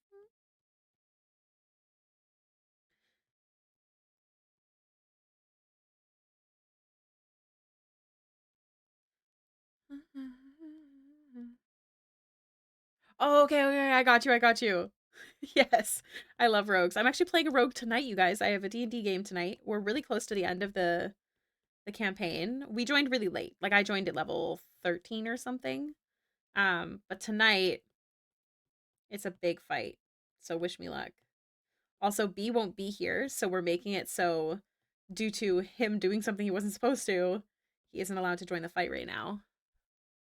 S1: Oh, okay, okay, I got you. I got you. Yes. I love rogues. I'm actually playing a rogue tonight, you guys. I have a D&D game tonight. We're really close to the end of the campaign. We joined really late. Like I joined at level 13 or something. But tonight it's a big fight. So wish me luck. Also, B won't be here, so we're making it so due to him doing something he wasn't supposed to, he isn't allowed to join the fight right now.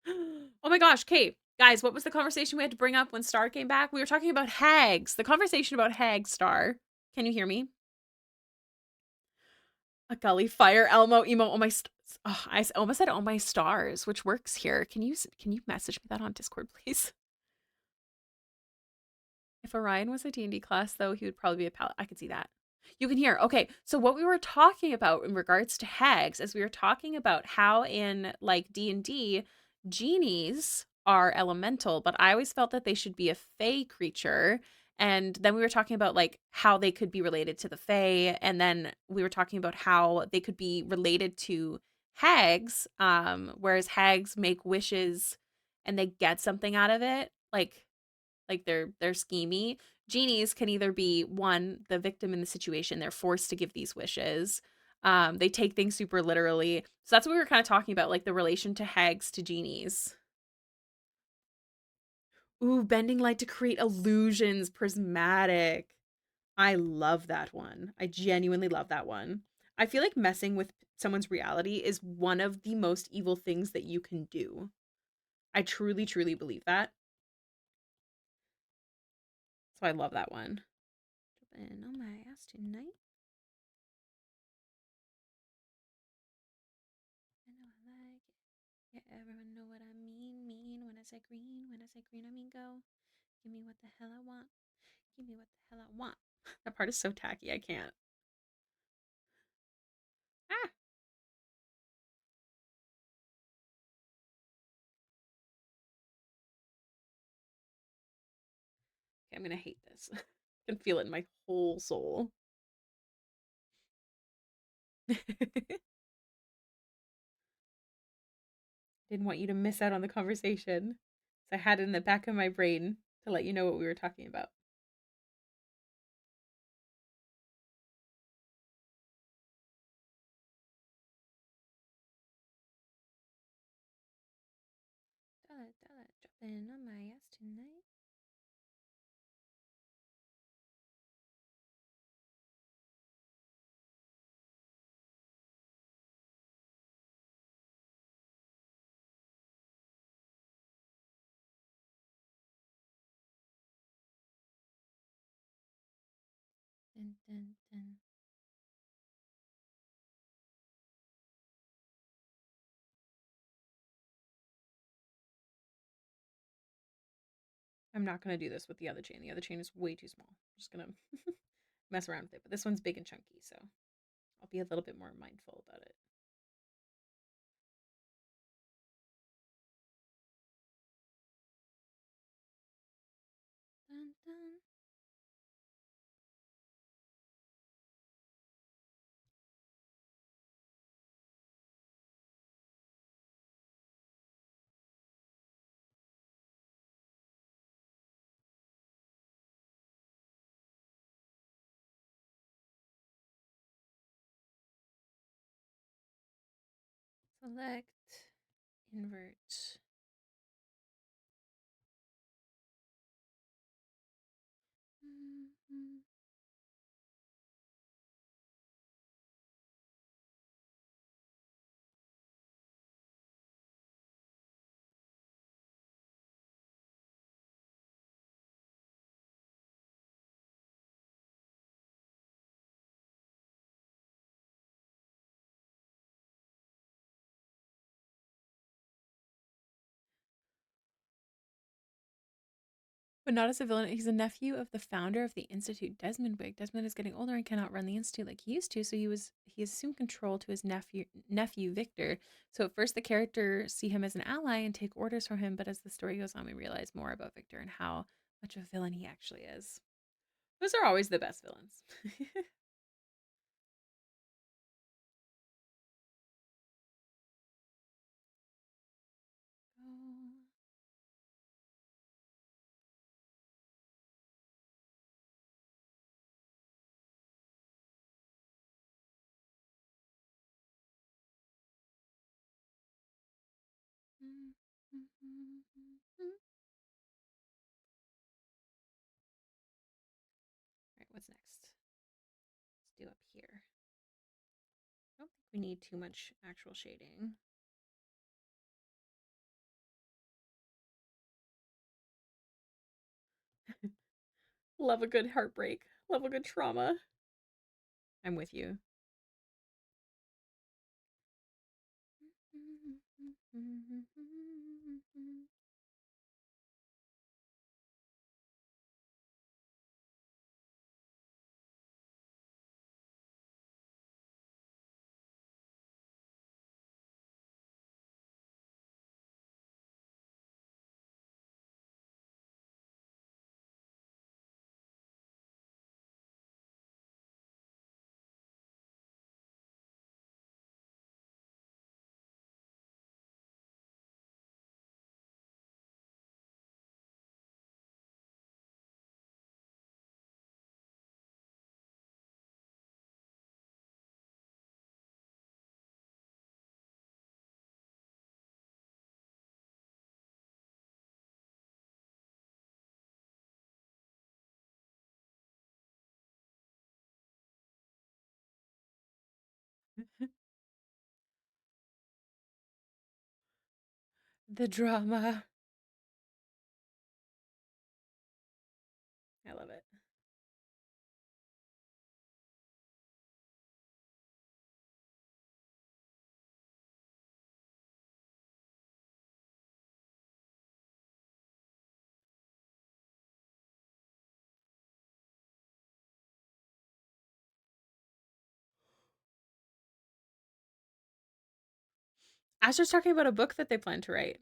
S1: Oh my gosh, Kate. Guys, what was the conversation we had to bring up when Star came back? We were talking about hags. The conversation about hags, Star. Can you hear me? A gully fire, Elmo, emo, oh my oh, I almost said oh my stars, which works here. Can you message me that on Discord, please? If Orion was a D&D class, though, he would probably be a paladin. I could see that. You can hear. Okay, so what we were talking about in regards to hags is we were talking about how in like D&D, genies are elemental, but I always felt that they should be a fae creature. And then we were talking about like how they could be related to the fae, and then we were talking about how they could be related to hags, whereas hags make wishes and they get something out of it. Like they're schemy. Genies can either be one, the victim in the situation, they're forced to give these wishes. They take things super literally. So that's what we were kind of talking about, like the relation to hags to genies. Ooh, bending light to create illusions, prismatic. I love that one. I genuinely love that one. I feel like messing with someone's reality is one of the most evil things that you can do. I truly, truly believe that. So I love that one. Jumping on my ass tonight. I know I like it. Yeah, everyone know what I mean. Mean when I say green. When I say green, I mean go. Give me what the hell I want. Give me what the hell I want. That part is so tacky. I can't. Ah. Okay, I'm gonna hate this. I can feel it in my whole soul. Didn't want you to miss out on the conversation. So I had it in the back of my brain to let you know what we were talking about. Dollar, dropping on my ass tonight. Dun, dun, dun. I'm not gonna do this with the other chain. The other chain is way too small. I'm just gonna mess around with it. But this one's big and chunky, so I'll be a little bit more mindful about it. Dun, dun. Select, invert. Mm-hmm. But not as a villain. He's a nephew of the founder of the Institute, Desmond Wig. Desmond is getting older and cannot run the Institute like he used to, so he assumed control to his nephew Victor. So at first the characters see him as an ally and take orders from him, but as the story goes on, we realize more about Victor and how much of a villain he actually is. Those are always the best villains. Oh. All right, what's next? Let's do up here. I don't think we need too much actual shading. Love a good heartbreak. Love a good trauma. I'm with you. The drama. I love it. Aster's talking about a book that they plan to write.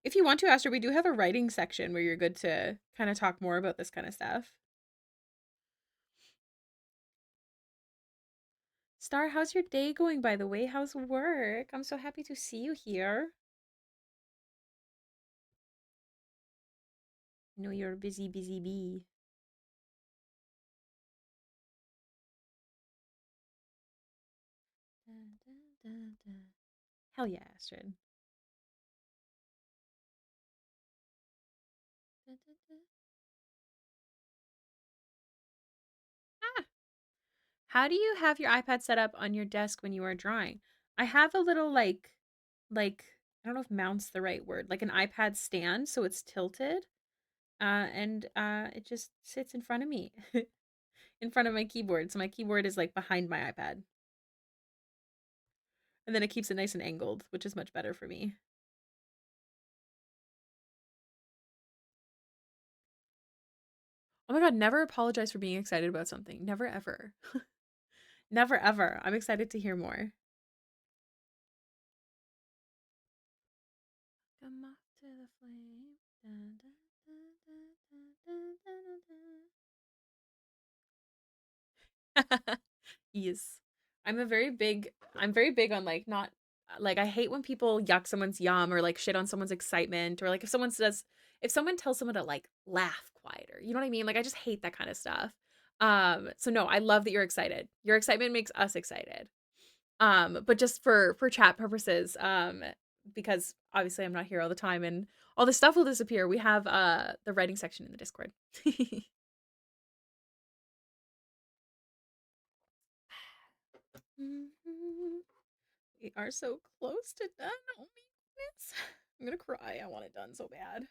S1: If you want to, Aster, we do have a writing section where you're good to kind of talk more about this kind of stuff. Star, how's your day going, by the way? How's work? I'm so happy to see you here. I know you're a busy, busy bee. Hell yeah, Astrid. Ah. How do you have your iPad set up on your desk when you are drawing? I have a little like I don't know if mount's the right word, like an iPad stand, so it's tilted. And it just sits in front of me, in front of my keyboard. So my keyboard is like behind my iPad. And then it keeps it nice and angled, which is much better for me. Oh my god, never apologize for being excited about something. Never ever. Never ever. I'm excited to hear more. Come off to the flame. Dun, dun, dun, dun, dun, dun, dun, dun. Yes. I'm very big on like not like I hate when people yuck someone's yum or like shit on someone's excitement or like if someone tells someone to like laugh quieter. You know what I mean? Like I just hate that kind of stuff. So no, I love that you're excited. Your excitement makes us excited. But just for chat purposes, because obviously I'm not here all the time and all this stuff will disappear. We have the writing section in the Discord. We are so close to done. Oh my goodness. I'm gonna cry. I want it done so bad.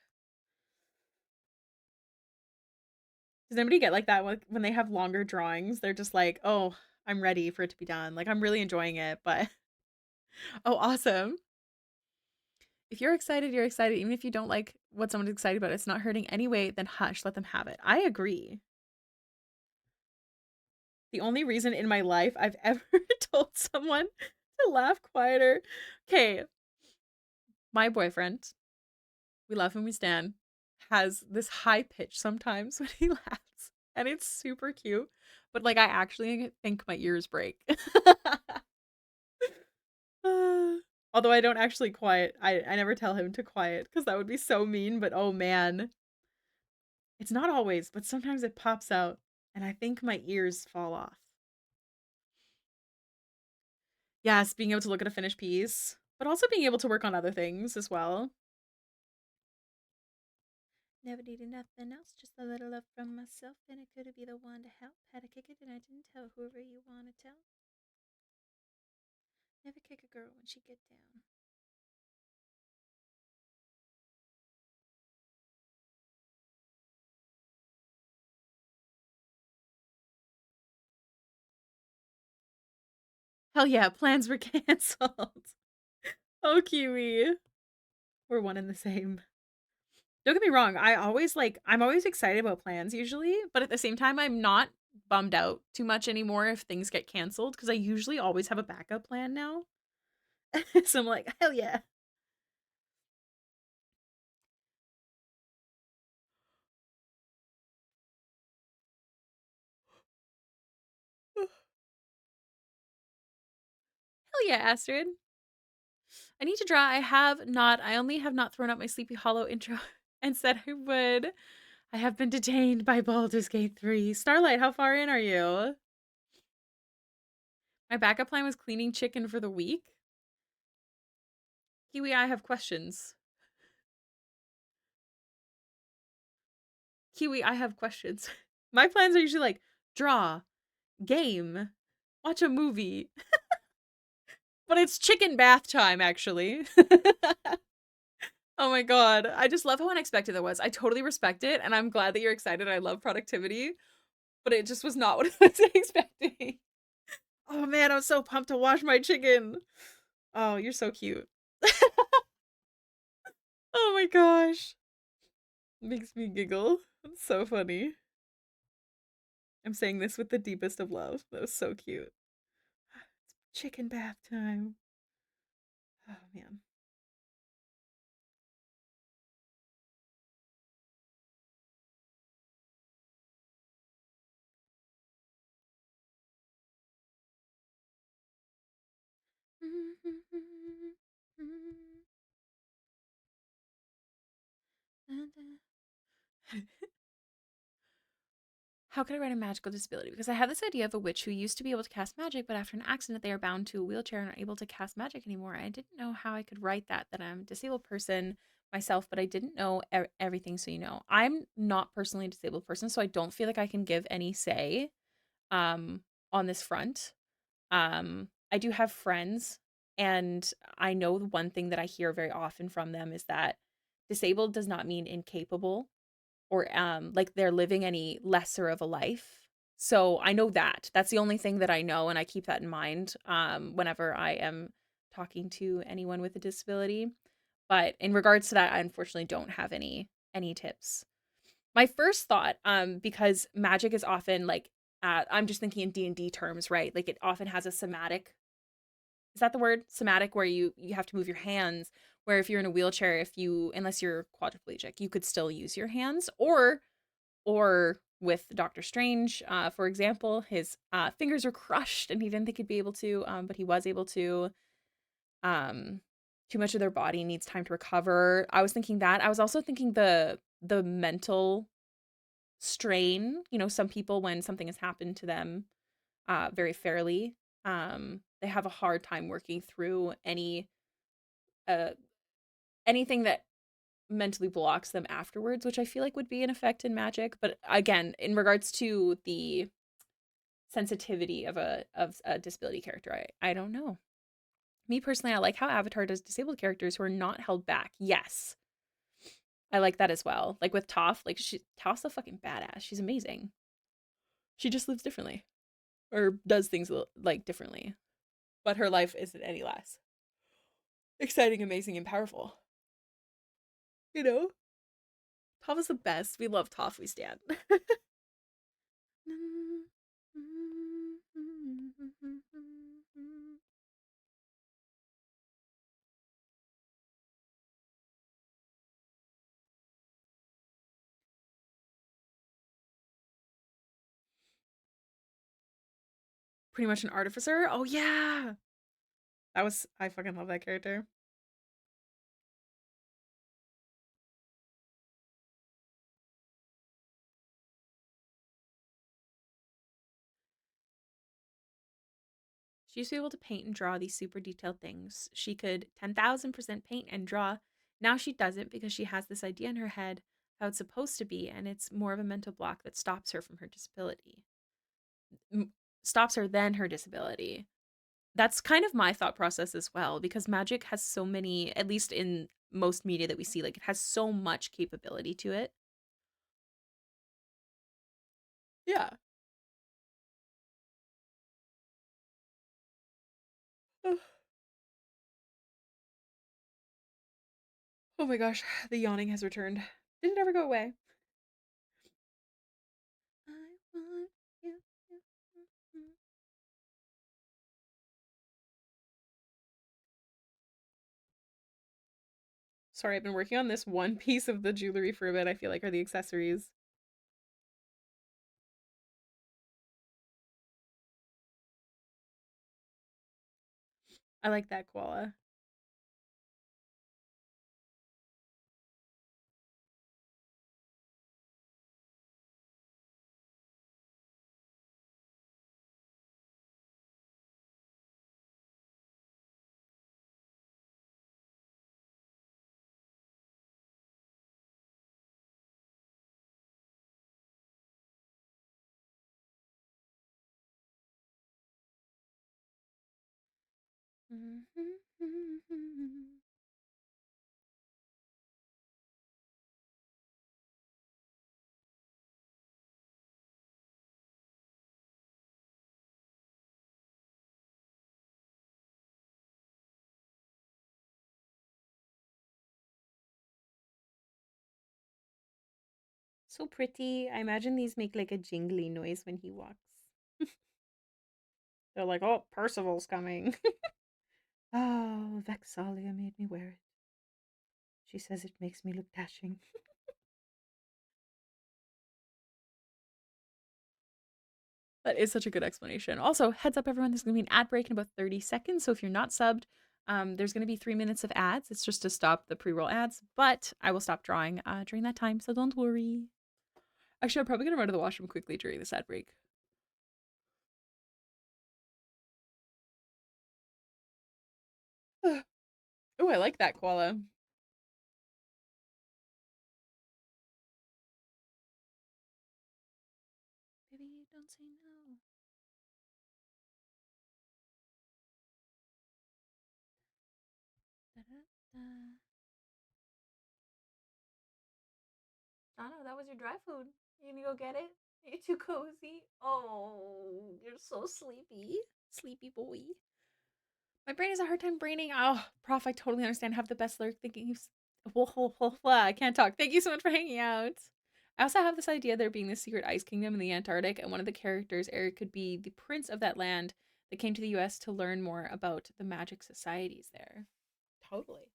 S1: Does anybody get like that when they have longer drawings? They're just like, oh, I'm ready for it to be done. Like I'm really enjoying it, but oh, awesome. If you're excited, you're excited. Even if you don't like what someone's excited about, it's not hurting anyway, then hush, let them have it. I agree. The only reason in my life I've ever told someone to laugh quieter. Okay, my boyfriend, we love him, we stand, has this high pitch sometimes when he laughs. And it's super cute. But like I actually think my ears break. Although I don't actually quiet. I never tell him to quiet because that would be so mean, but oh man. It's not always, but sometimes it pops out and I think my ears fall off. Yes, being able to look at a finished piece, but also being able to work on other things as well. Never needed nothing else, just a little love from myself, and it could be the one to help. Had to kick it, and I didn't tell whoever you want to tell. Never kick a girl when she get down. Hell yeah, plans were canceled. Oh, Kiwi. We're one and the same. Don't get me wrong, I'm always excited about plans usually, but at the same time I'm not bummed out too much anymore if things get canceled because I usually always have a backup plan now. So I'm like, hell yeah. Hell yeah, Astrid. I need to draw. I only have not thrown out my Sleepy Hollow intro and said I would. I have been detained by Baldur's Gate 3. Starlight, how far in are you? My backup plan was cleaning chicken for the week. Kiwi, I have questions. Kiwi, I have questions. My plans are usually like draw, game, watch a movie. But it's chicken bath time, actually. Oh my god. I just love how unexpected that was. I totally respect it, and I'm glad that you're excited. I love productivity, but it just was not what I was expecting. Oh man, I'm so pumped to wash my chicken. Oh, you're so cute. Oh my gosh. Makes me giggle. It's so funny. I'm saying this with the deepest of love. That was so cute. Chicken bath time. Oh man. How could I write a magical disability? Because I have this idea of a witch who used to be able to cast magic, but after an accident, they are bound to a wheelchair and are able to cast magic anymore. I didn't know how I could write that I'm a disabled person myself, but I didn't know everything. So, I'm not personally a disabled person, so I don't feel like I can give any say um, on this front. I do have friends, and I know the one thing that I hear very often from them is that disabled does not mean incapable or like they're living any lesser of a life. So I know that. That's the only thing that I know, and I keep that in mind whenever I am talking to anyone with a disability. But in regards to that, I unfortunately don't have any tips. My first thought, because magic is often like I'm just thinking in D&D terms, right? Like it often has a somatic, is that the word? Somatic, where you have to move your hands. Where if you're in a wheelchair, if you unless you're quadriplegic, you could still use your hands. Or with Doctor Strange, for example, his fingers were crushed and he didn't think he'd be able to, but he was able to. Um, Too much of their body needs time to recover. I was thinking that. I was also thinking the mental strain. You know, some people when something has happened to them, very fairly, they have a hard time working through uh anything that mentally blocks them afterwards, which I feel like would be an effect in magic. But again, in regards to the sensitivity of a disability character, I don't know. Me personally, I like how Avatar does disabled characters who are not held back. Yes, I like that as well. Like with Toph, like Toph's a fucking badass. She's amazing. She just lives differently or does things like differently, but her life isn't any less exciting, amazing, and powerful. You know, Toph is the best. We love Toph. We stand. Pretty much an artificer. Oh yeah, that was I fucking love that character. She used to be able to paint and draw these super detailed things. She could 10,000% paint and draw. Now she doesn't because she has this idea in her head how it's supposed to be, and it's more of a mental block that stops her from her disability. Stops her than her disability. That's kind of my thought process as well, because magic has so many, at least in most media that we see, like it has so much capability to it. Yeah. Oh my gosh, the yawning has returned. Did it ever go away? I want you. Sorry, I've been working on this one piece of the jewelry for a bit. I feel like are the accessories. I like that koala. So pretty. I imagine these make like a jingly noise when he walks. They're like, oh, Percival's coming. Oh, Vexalia made me wear it. She says it makes me look dashing. That is such a good explanation. Also, heads up, everyone, there's going to be an ad break in about 30 seconds. So if you're not subbed, there's going to be 3 minutes of ads. It's just to stop the pre roll ads, but I will stop drawing during that time. So don't worry. Actually, I'm probably going to run to the washroom quickly during this ad break. Oh, I like that koala. Baby, don't say no. Da-da-da. Donna, that was your dry food. You gonna go get it? You're too cozy. Oh, you're so sleepy. Sleepy boy. My brain has a hard time braining. Oh, Prof, I totally understand. Have the best lyric thinking. I can't talk. Thank you so much for hanging out. I also have this idea there being this secret ice kingdom in the Antarctic, and one of the characters, Eric, could be the prince of that land that came to the US to learn more about the magic societies there. Totally.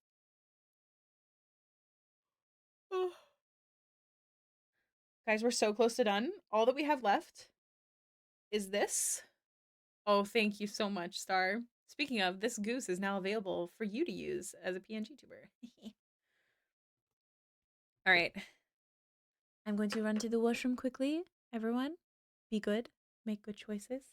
S1: Guys, we're so close to done. All that we have left is this. Oh, thank you so much, Star. Speaking of, this goose is now available for you to use as a PNG tuber. All right. I'm going to run to the washroom quickly. Everyone, be good. Make good choices.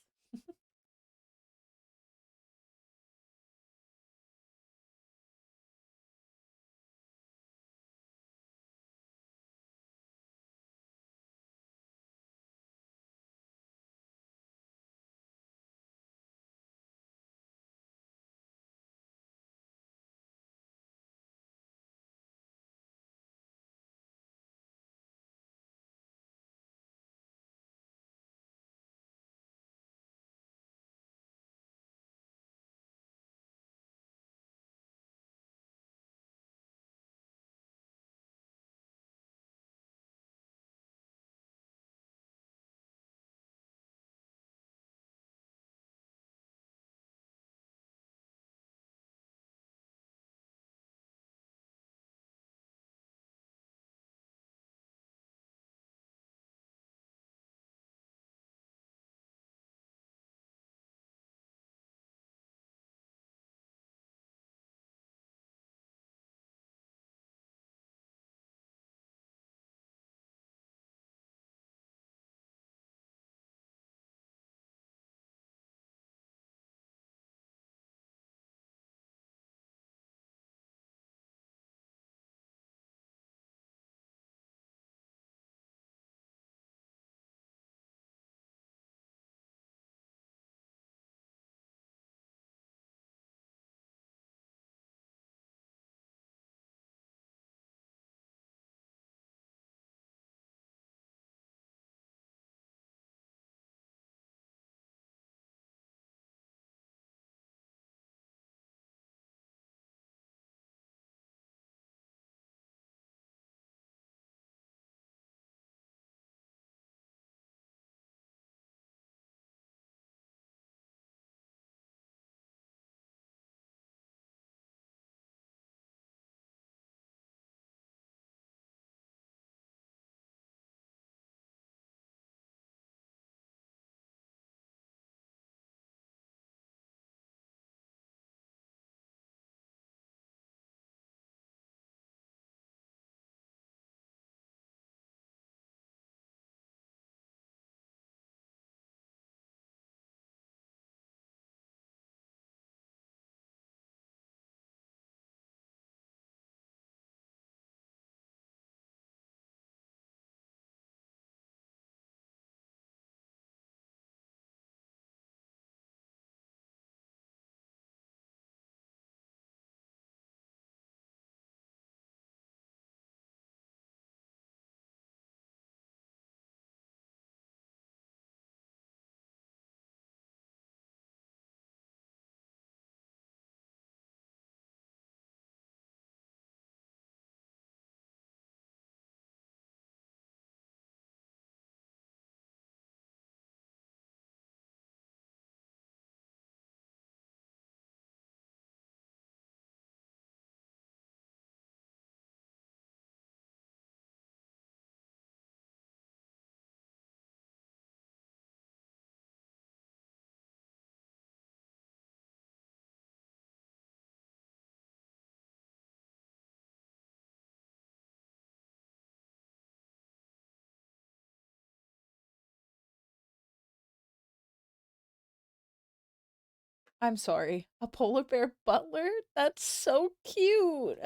S1: I'm sorry. A polar bear butler? That's so cute.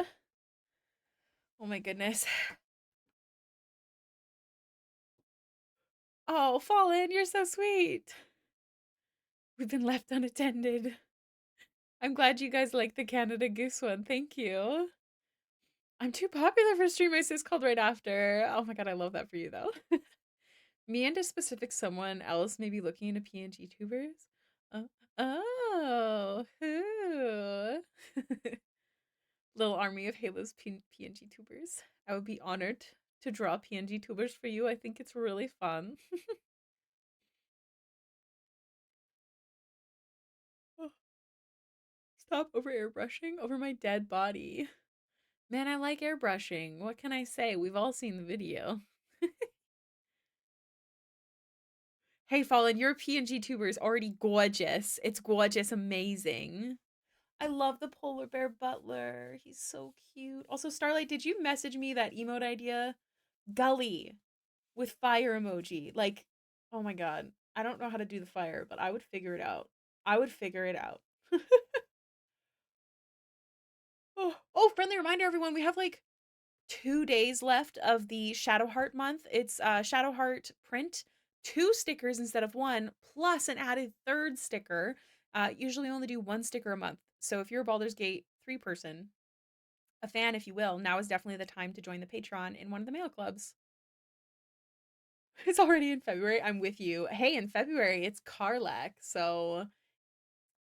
S1: Oh my goodness. Oh, Fallen, you're so sweet. We've been left unattended. I'm glad you guys like the Canada Goose one. Thank you. I'm too popular for stream. My sis called right after. Oh my god, I love that for you though. Me and a specific someone else may be looking into PNG tubers. Oh, who? Little army of Halos PNG tubers. I would be honored to draw PNG tubers for you. I think it's really fun. Stop over airbrushing over my dead body. Man, I like airbrushing. What can I say? We've all seen the video. Hey, Fallen, your PNG tuber is already gorgeous. It's gorgeous, amazing. I love the polar bear butler. He's so cute. Also, Starlight, did you message me that emote idea? Gully with fire emoji. Like, oh my god. I don't know how to do the fire, but I would figure it out. I would figure it out. Oh, friendly reminder, everyone. We have like 2 days left of the Shadowheart month. It's Shadowheart print, 2 stickers instead of 1, plus an added 3rd sticker. Usually only do 1 sticker a month. So if you're a Baldur's Gate 3 person, a fan if you will, now is definitely the time to join the Patreon in one of the mail clubs. It's already in February. I'm with you. Hey, in February it's Karlach, so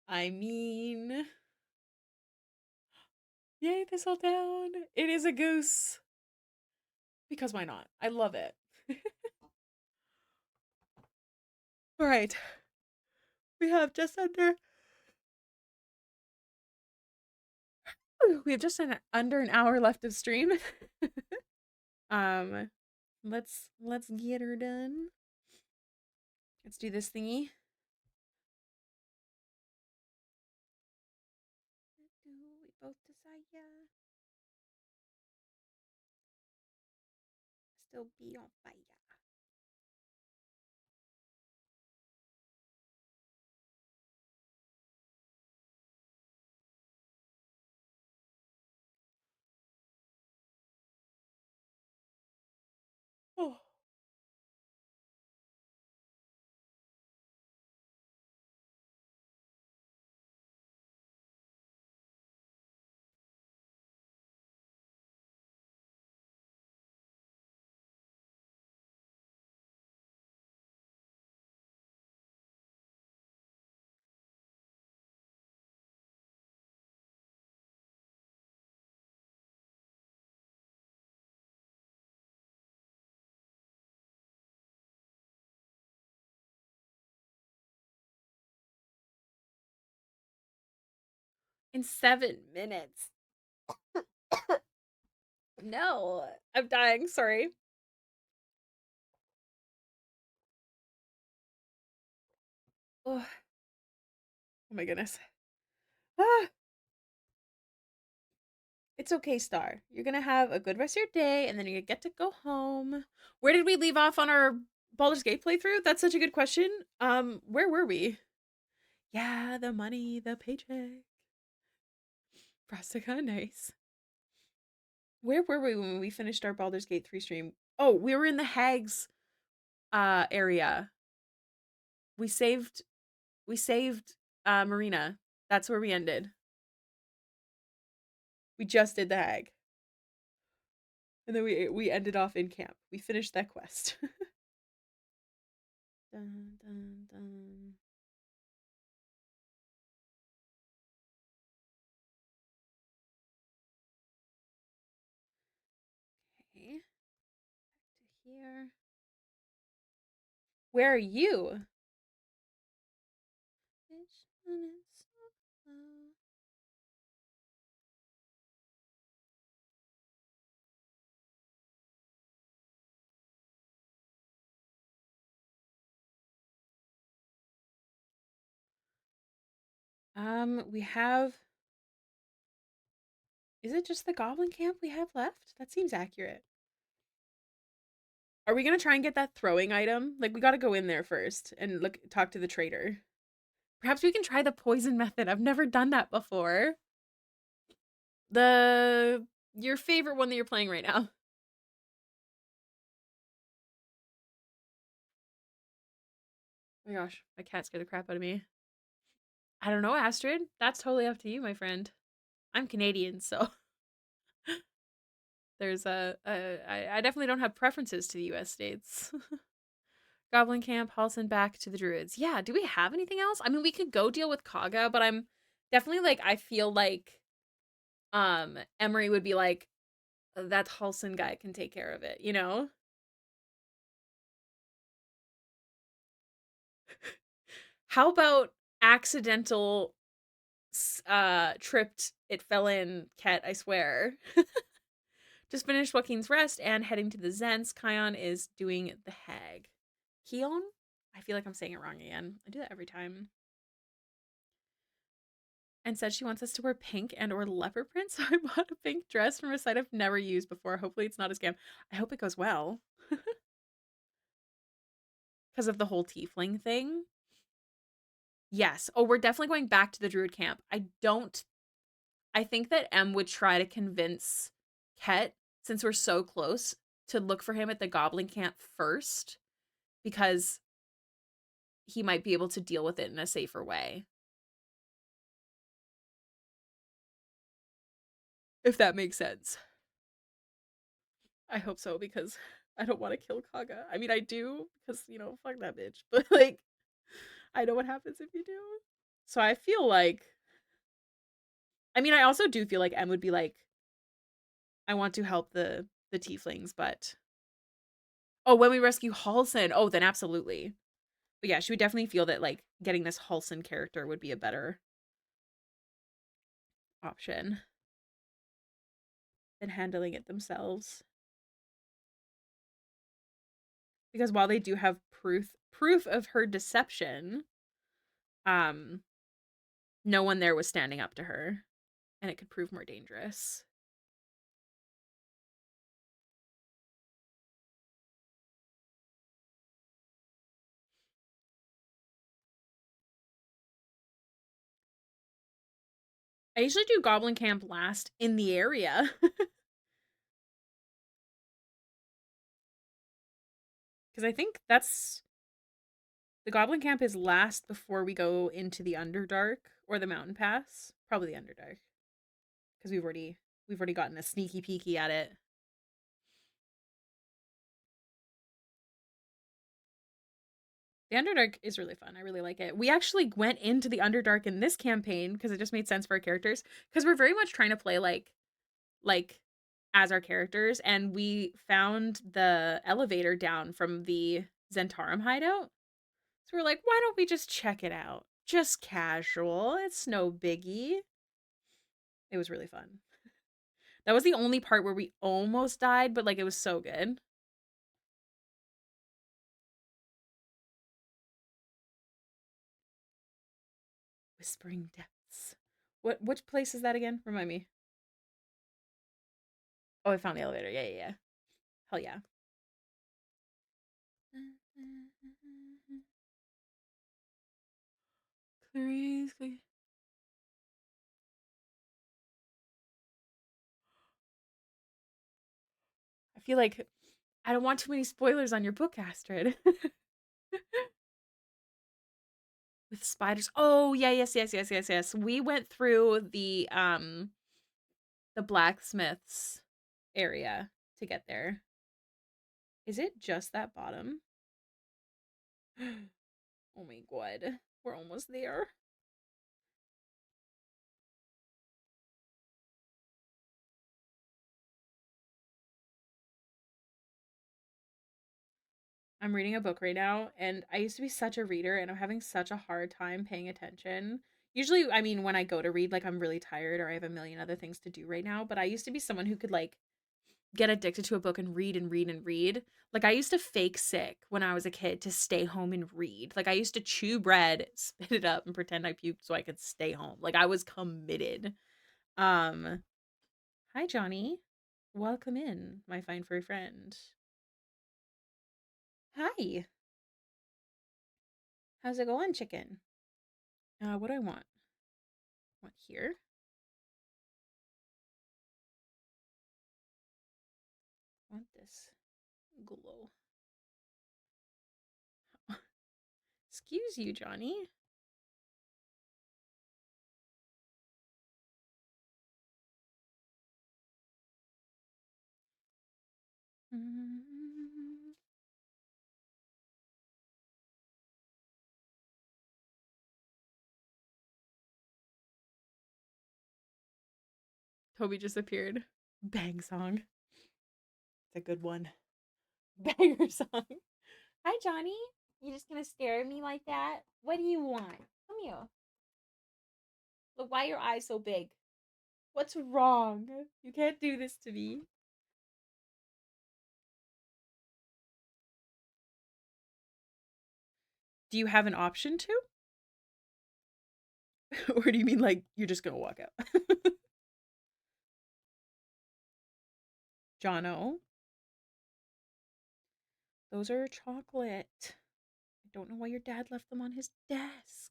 S1: I mean, yay, Thistledown. It is a goose. Because why not? I love it. All right. We have just under under an hour left of stream. um let's get her done. Let's do this thingy. We both desire. Still be on fire. Oh. In 7 minutes. No, I'm dying. Sorry. Oh, oh my goodness. Ah. It's okay, Star. You're gonna have a good rest of your day, and then you get to go home. Where did we leave off on our Baldur's Gate playthrough? That's such a good question. Where were we? Yeah, the money, the paycheck. Brassica, nice. Where were we when we finished our Baldur's Gate 3 stream? Oh, we were in the Hags area. We saved Marina. That's where we ended. We just did the Hag. And then we ended off in camp. We finished that quest. Dun, dun, dun. Okay. Back to here. Where are you? We have. Is it just the goblin camp we have left? That seems accurate. Are we gonna try and get that throwing item? Like, we gotta go in there first and talk to the trader. Perhaps we can try the poison method. I've never done that before. Your favorite one that you're playing right now. Oh my gosh, my cat scared the crap out of me. I don't know, Astrid. That's totally up to you, my friend. I'm Canadian, so there's I definitely don't have preferences to the U.S. states. Goblin camp, Halson back to the druids. Yeah, do we have anything else? I mean, we could go deal with Kaga, but I'm definitely like, I feel like Emery would be like, that Halson guy can take care of it, you know? How about accidental tripped it fell in Ket, I swear. Just finished Joaquin's rest and heading to the Zens. Kion is doing the hag. Keon? I feel like I'm saying it wrong again. I do that every time. And said she wants us to wear pink and or leopard print, so I bought a pink dress from a site I've never used before. Hopefully it's not a scam. I hope it goes well. Because of the whole tiefling thing. Yes. Oh, we're definitely going back to the druid camp. I think that M would try to convince Ket, since we're so close, to look for him at the goblin camp first, because he might be able to deal with it in a safer way. If that makes sense. I hope so, because I don't want to kill Kaga. I mean, I do, because, fuck that bitch. But, like, I know what happens if you do. So I feel like, I mean, I also do feel like M would be like, I want to help the tieflings, but oh, when we rescue Halson, oh, then absolutely. But yeah, she would definitely feel that like getting this Halson character would be a better option than handling it themselves. Because while they do have proof of her deception, um, no one there was standing up to her, and it could prove more dangerous. I usually do Goblin Camp last in the area. Because I think that's the Goblin Camp is last before we go into the Underdark or the Mountain Pass. Probably the Underdark. Because we've already gotten a sneaky peeky at it. The Underdark is really fun. I really like it. We actually went into the Underdark in this campaign because it just made sense for our characters. Because we're very much trying to play like as our characters, and we found the elevator down from the Zentarum hideout. So we're like, why don't we just check it out? Just casual. It's no biggie. It was really fun. That was the only part where we almost died, but like it was so good. Whispering Depths. Which place is that again? Remind me. Oh, I found the elevator. Yeah, yeah, yeah. Hell yeah. Clarice. I feel like I don't want too many spoilers on your book, Astrid. With spiders. Oh, yeah, yes, yes, yes, yes, yes. We went through the blacksmith's area to get there. Is it just that bottom? Oh my god. We're almost there. I'm reading a book right now, and I used to be such a reader, and I'm having such a hard time paying attention. Usually, I mean, when I go to read, like I'm really tired or I have a million other things to do right now, but I used to be someone who could like get addicted to a book and read and read and read. Like I used to fake sick when I was a kid to stay home and read. Like I used to chew bread, spit it up, and pretend I puked so I could stay home. Like I was committed. Um, Hi Johnny. Welcome in, my fine furry friend. Hi. How's it going, chicken? What do I want? What here? I want this glow. Excuse you, Johnny. Toby just appeared. Bang song. It's a good one. Banger song. Hi, Johnny. You just gonna stare at me like that? What do you want? Come here. Look, why are your eyes so big? What's wrong? You can't do this to me. Do you have an option to? Or do you mean like you're just gonna walk out? Jono, those are chocolate. I don't know why your dad left them on his desk.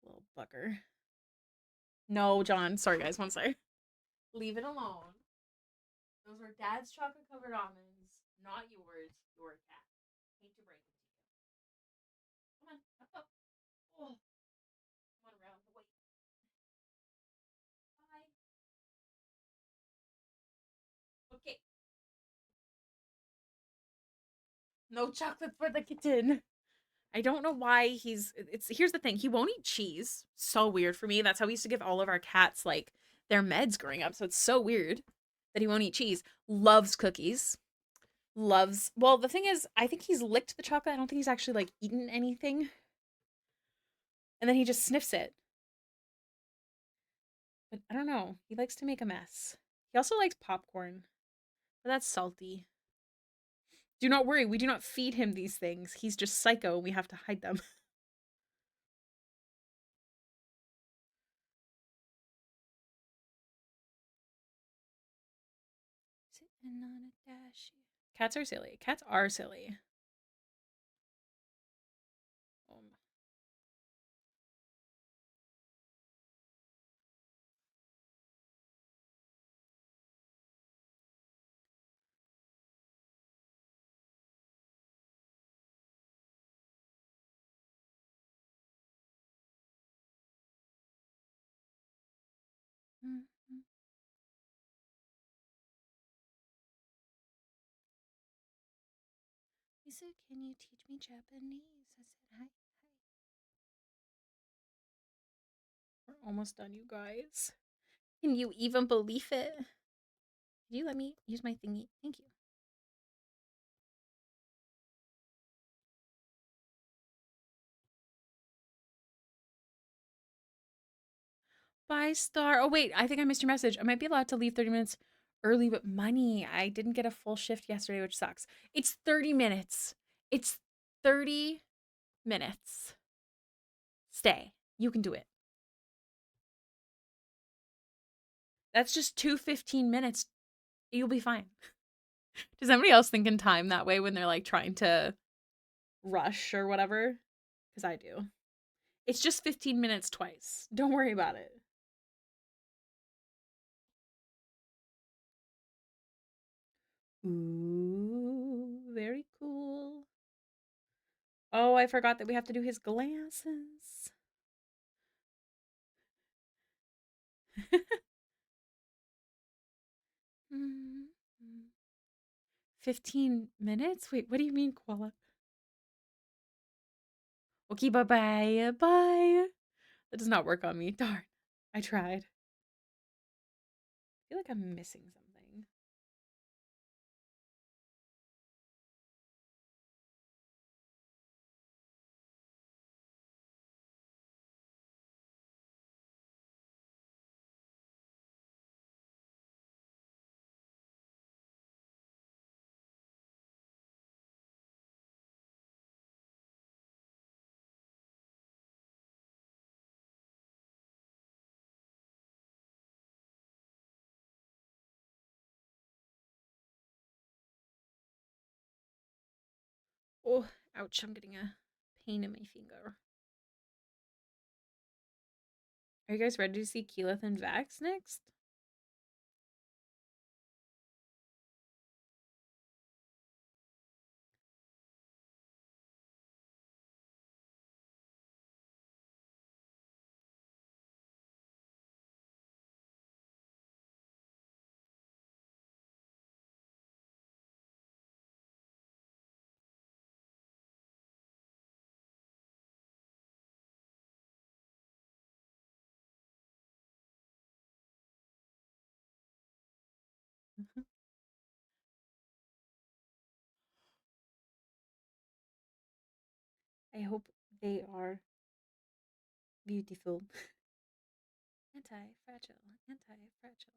S1: Little bugger. No, John. Sorry, guys. One second. Leave it alone. Those were dad's chocolate covered almonds, not yours. Your cat. Hate to break it to you. Come on, up, up. Oh, come on around the way. Bye. Okay. No chocolate for the kitten. I don't know why it's here's the thing. He won't eat cheese. So weird for me. That's how we used to give all of our cats like their meds growing up. So it's so weird that he won't eat cheese. Loves cookies. Loves well, the thing is, I think he's licked the chocolate. I don't think he's actually like eaten anything. And then he just sniffs it. But I don't know. He likes to make a mess. He also likes popcorn. But that's salty. Do not worry, we do not feed him these things. He's just psycho and we have to hide them. Sitting on a dash. Cats are silly. Cats are silly. Um, mm-hmm. He said, "Can you teach me Japanese?" I said, "Hi, hi." We're almost done, you guys. Can you even believe it? Could you let me use my thingy? Thank you. 5-star. Oh, wait. I think I missed your message. I might be allowed to leave 30 minutes early, but money. I didn't get a full shift yesterday, which sucks. It's 30 minutes. It's 30 minutes. Stay. You can do it. That's just 2 15 minutes. You'll be fine. Does anybody else think in time that way when they're like trying to rush or whatever? Because I do. It's just 15 minutes twice. Don't worry about it. Ooh, very cool. Oh, I forgot that we have to do his glasses. 15 minutes? Wait, what do you mean, Koala? Okay, bye-bye. Bye. That does not work on me. Darn. I tried. I feel like I'm missing something. Oh, ouch. I'm getting a pain in my finger. Are you guys ready to see Keyleth and Vax next? I hope they are beautiful. Anti-fragile, anti-fragile.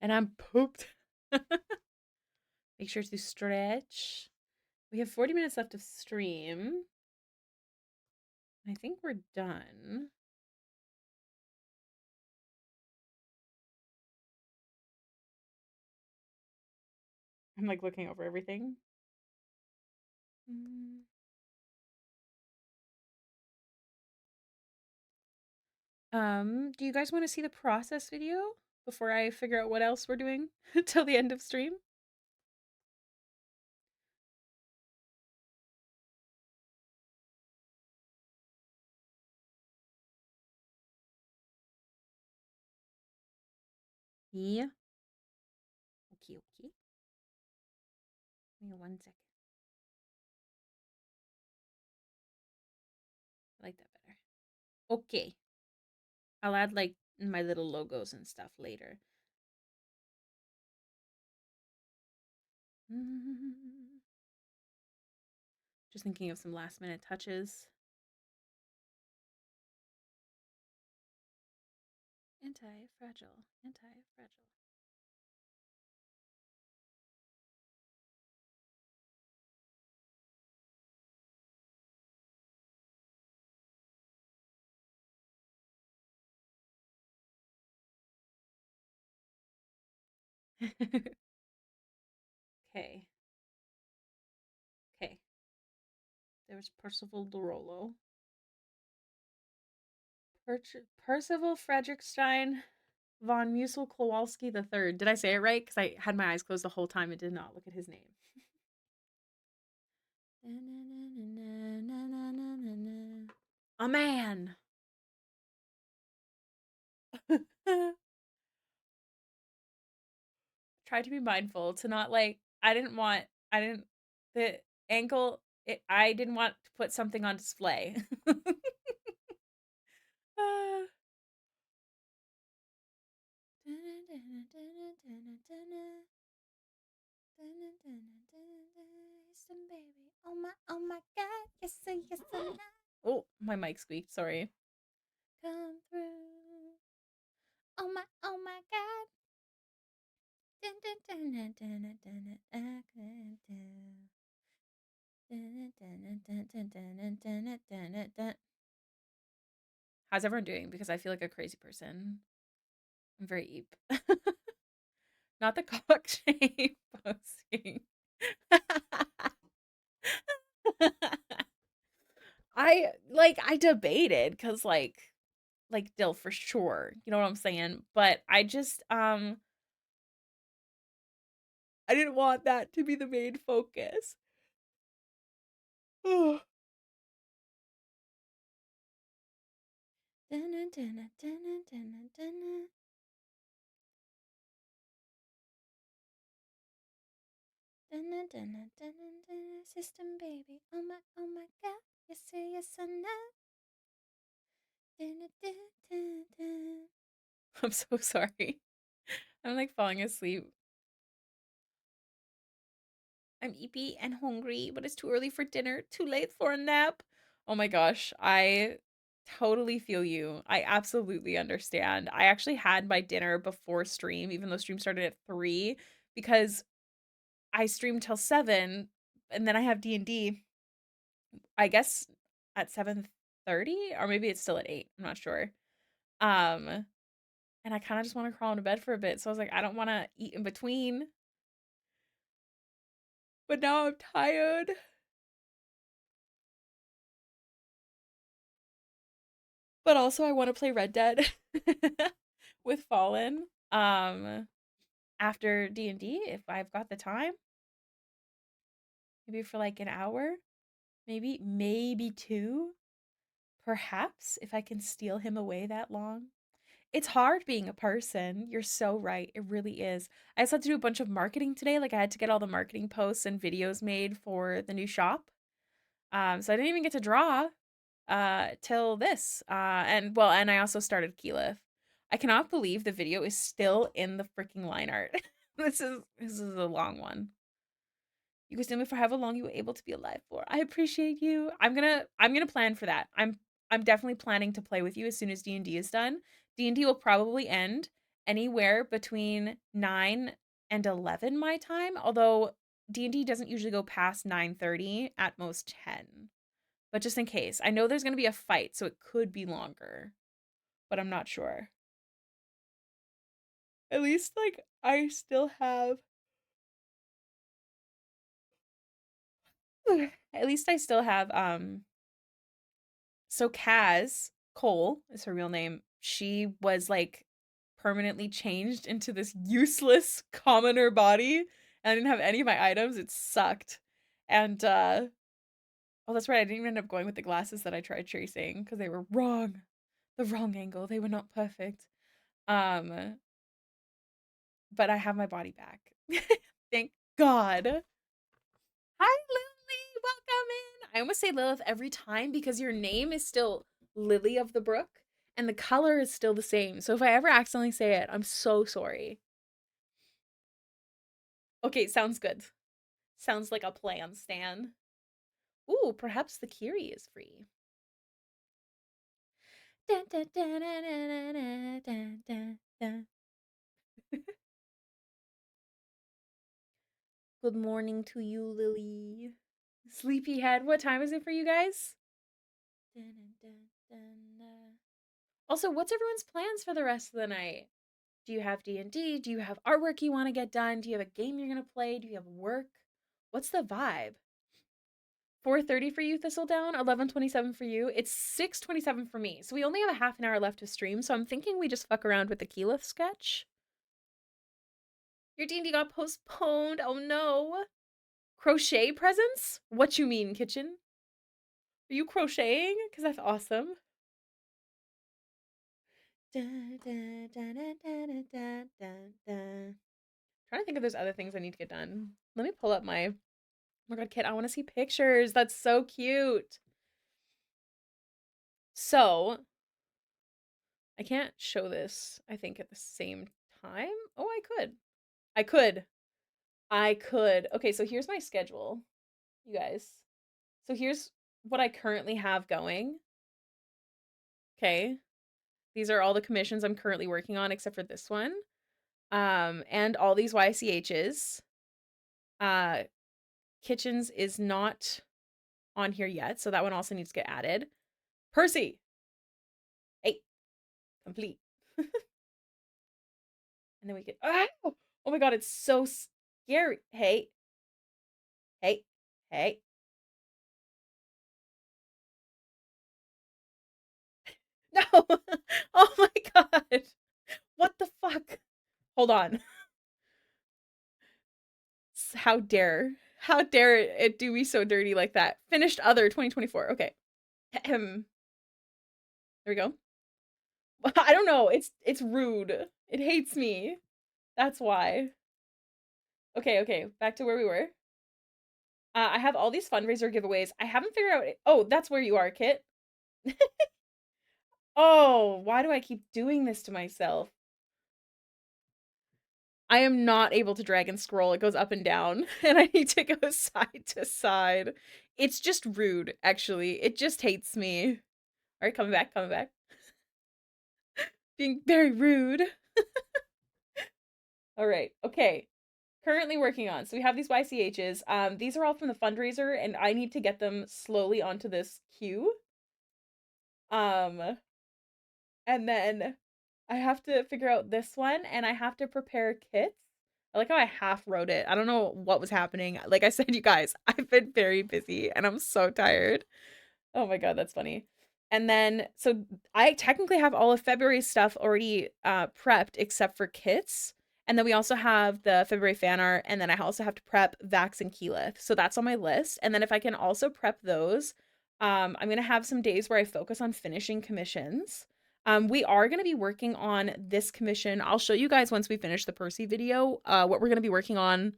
S1: And I'm pooped. Make sure to stretch. We have 40 minutes left of stream. I think we're done. I'm like looking over everything. Do you guys want to see the process video before I figure out what else we're doing till the end of stream? Yeah. Okay, okay. Give me 1 second. I like that better. Okay. I'll add like my little logos and stuff later. Just thinking of some last minute touches. Anti-fragile, anti-fragile. Okay. Okay. There's Percival Dorolo. Percival Frederickstein von Musel Kowalski III. Did I say it right? Because I had my eyes closed the whole time and did not look at his name. A man. Try to be mindful to not like I didn't the ankle I didn't want to put something on display. Oh my god, yes sir, yes sir. Oh, my mic squeaked, sorry. Come through. Oh my god. How's everyone doing? Because I feel like a crazy person. I'm very eep. Not the cock shape posting. I debated because like Dill for sure. You know what I'm saying? But I just I didn't want that to be the main focus. System baby, oh my god, yes sir, yes sir, no. I'm so sorry. I'm like falling asleep. I'm eepy and hungry, but it's too early for dinner, too late for a nap. Oh my gosh, I totally feel you. I absolutely understand. I actually had my dinner before stream, even though stream started at 3, because I streamed till 7, and then I have D&D, I guess, at 7:30, or maybe it's still at 8. I'm not sure. And I kind of just want to crawl into bed for a bit. So I was like, I don't want to eat in between. But now I'm tired. But also I want to play Red Dead with Fallen after D&D if I've got the time. Maybe for like an hour, maybe 2. Perhaps if I can steal him away that long. It's hard being a person. You're so right. It really is. I just had to do a bunch of marketing today. Like I had to get all the marketing posts and videos made for the new shop. So I didn't even get to draw till this. And I also started Keyleth. I cannot believe the video is still in the freaking line art. This is a long one. You could me for however long you were able to be alive for. I appreciate you. I'm gonna plan for that. I'm definitely planning to play with you as soon as D&D is done. D&D will probably end anywhere between 9 and 11 my time, although D&D doesn't usually go past 9:30, at most 10. But just in case. I know there's going to be a fight, so it could be longer, but I'm not sure. At least like I still have at least I still have so Kaz Cole is her real name. She was like permanently changed into this useless commoner body, and I didn't have any of my items. It sucked. And oh, that's right. I didn't even end up going with the glasses that I tried tracing because they were wrong. The wrong angle. They were not perfect. Um but I have my body back. Thank God. Hi, Lily. Welcome in. I almost say Lilith every time because your name is still Lily of the Brook and the color is still the same. So if I ever accidentally say it, I'm so sorry. Okay, sounds good. Sounds like a plan, Stan. Ooh, perhaps the Kiri is free. Dun, dun, dun, dun, dun, dun, dun, dun. Good morning to you, Lily. Sleepyhead. What time is it for you guys? Dun, dun, dun, dun. Also, what's everyone's plans for the rest of the night? Do you have D&D? Do you have artwork you want to get done? Do you have a game you're going to play? Do you have work? What's the vibe? 4:30 for you, Thistledown. 11:27 for you. It's 6:27 for me. So we only have a half an hour left to stream. So I'm thinking we just fuck around with the Keyleth sketch. Your D&D got postponed. Oh no. Crochet presents? What you mean, kitchen? Are you crocheting? Because that's awesome. Dun, dun, dun, dun, dun, dun, dun, dun. Trying to think if there's other things I need to get done. Let me pull up my. Oh my god, Kit, I want to see pictures. That's so cute. So, I can't show this, I think, at the same time. Oh, I could. I could. I could. Okay, so here's my schedule, you guys. So here's what I currently have going. Okay. These are all the commissions I'm currently working on, except for this one. And all these YCHs. Kitchens is not on here yet, so that one also needs to get added. Percy! Hey, complete. And then we get, oh my god, it's so scary. Hey, hey, hey. No! Oh my god. What the fuck? Hold on. How dare it do me so dirty like that? Finished other 2024. Okay. There we go. I don't know. It's rude. It hates me. That's why. Okay. Back to where we were. I have all these fundraiser giveaways. I haven't figured out. Oh, that's where you are, Kit. Oh, why do I keep doing this to myself? I am not able to drag and scroll. It goes up and down, and I need to go side to side. It's just rude, actually. It just hates me. All right, coming back. Being very rude. All right, okay. Currently working on. So we have these YCHs. These are all from the fundraiser, and I need to get them slowly onto this queue. And then I have to figure out this one, and I have to prepare kits. I like how I half wrote it. I don't know what was happening. Like I said, you guys, I've been very busy, and I'm so tired. Oh my god, that's funny. And then, so I technically have all of February's stuff already prepped except for kits. And then we also have the February fan art, and then I also have to prep Vax and Keyleth. So that's on my list. And then if I can also prep those, I'm gonna have some days where I focus on finishing commissions. We are gonna be working on this commission. I'll show you guys once we finish the Percy video, what we're gonna be working on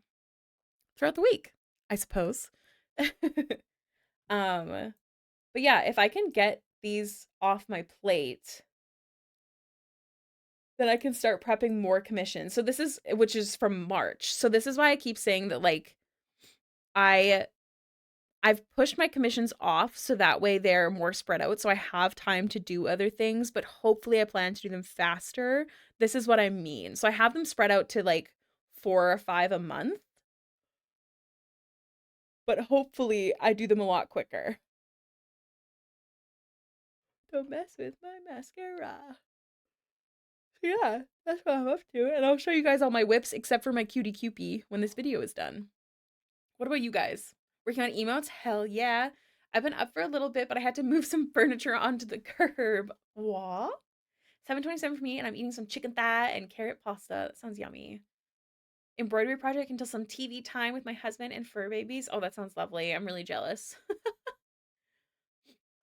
S1: throughout the week, I suppose. Um, but yeah, if I can get these off my plate, then I can start prepping more commissions. So this is which is from March. So this is why I keep saying that like I I've pushed my commissions off so that way they're more spread out so I have time to do other things, but hopefully I plan to do them faster. This is what I mean. So I have them spread out to like 4 or 5 a month, but hopefully I do them a lot quicker. Don't mess with my mascara. So yeah, that's what I'm up to. And I'll show you guys all my whips except for my cutie cupie when this video is done. What about you guys? Working on emotes? Hell yeah. I've been up for a little bit, but I had to move some furniture onto the curb. What? 7:27 for me, and I'm eating some chicken thigh and carrot pasta. That sounds yummy. Embroidery project until some TV time with my husband and fur babies. Oh, that sounds lovely. I'm really jealous.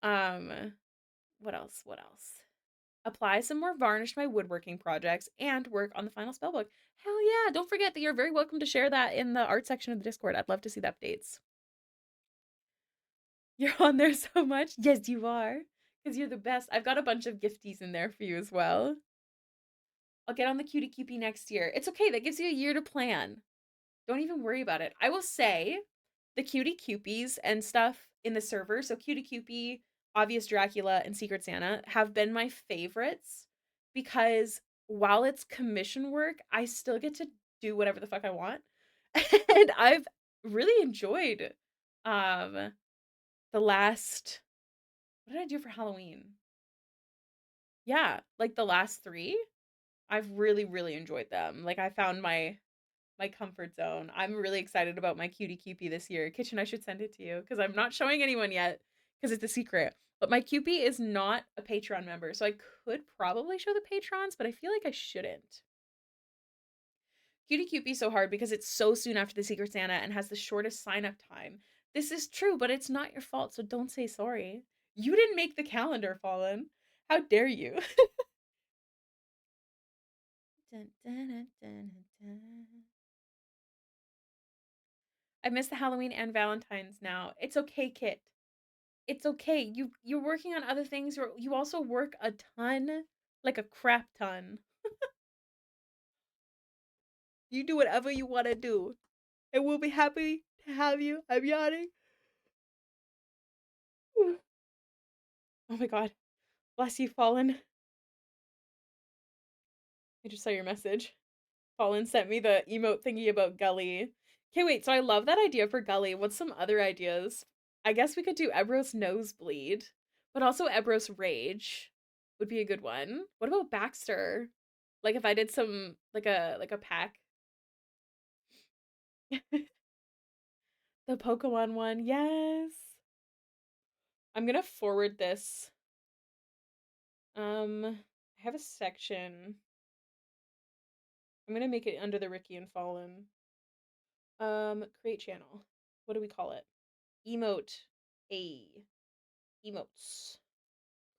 S1: um, what else? What else? Apply some more varnish to my woodworking projects and work on the final spellbook. Hell yeah. Don't forget that you're very welcome to share that in the art section of the Discord. I'd love to see the updates. You're on there so much. Yes, you are. Because you're the best. I've got a bunch of gifties in there for you as well. I'll get on the cutie cupie next year. It's okay. That gives you a year to plan. Don't even worry about it. I will say the cutie cupies and stuff in the server, so cutie cupie, obvious Dracula, and Secret Santa have been my favorites because while it's commission work, I still get to do whatever the fuck I want. And I've really enjoyed um the last what did I do for Halloween? Yeah, like the last 3. I've really, really enjoyed them. Like I found my comfort zone. I'm really excited about my cutie cupie this year. Kitchen, I should send it to you because I'm not showing anyone yet because it's a secret. But my cupie is not a Patreon member, so I could probably show the patrons, but I feel like I shouldn't. Cutie cupie is so hard because it's so soon after the Secret Santa and has the shortest sign up time. This is true, but it's not your fault, so don't say sorry. You didn't make the calendar, Fallen. How dare you? Dun, dun, dun, dun, dun. I miss the Halloween and Valentine's now. It's okay, Kit. It's okay. You're working on other things. You also work a ton, like a crap ton. You do whatever you want to do, and we'll be happy to have you. I'm yawning. Oh my god. Bless you, Fallen. I just saw your message. Fallen sent me the emote thingy about Gully. Okay, wait, so I love that idea for Gully. What's some other ideas? I guess we could do Ebros Nosebleed, but also Ebros Rage would be a good one. What about Baxter? Like if I did some like a pack. The Pokemon one, yes. I'm gonna forward this. I have a section. I'm gonna make it under the Ricky and Fallen. Create channel. What do we call it? Emote. A. Emotes.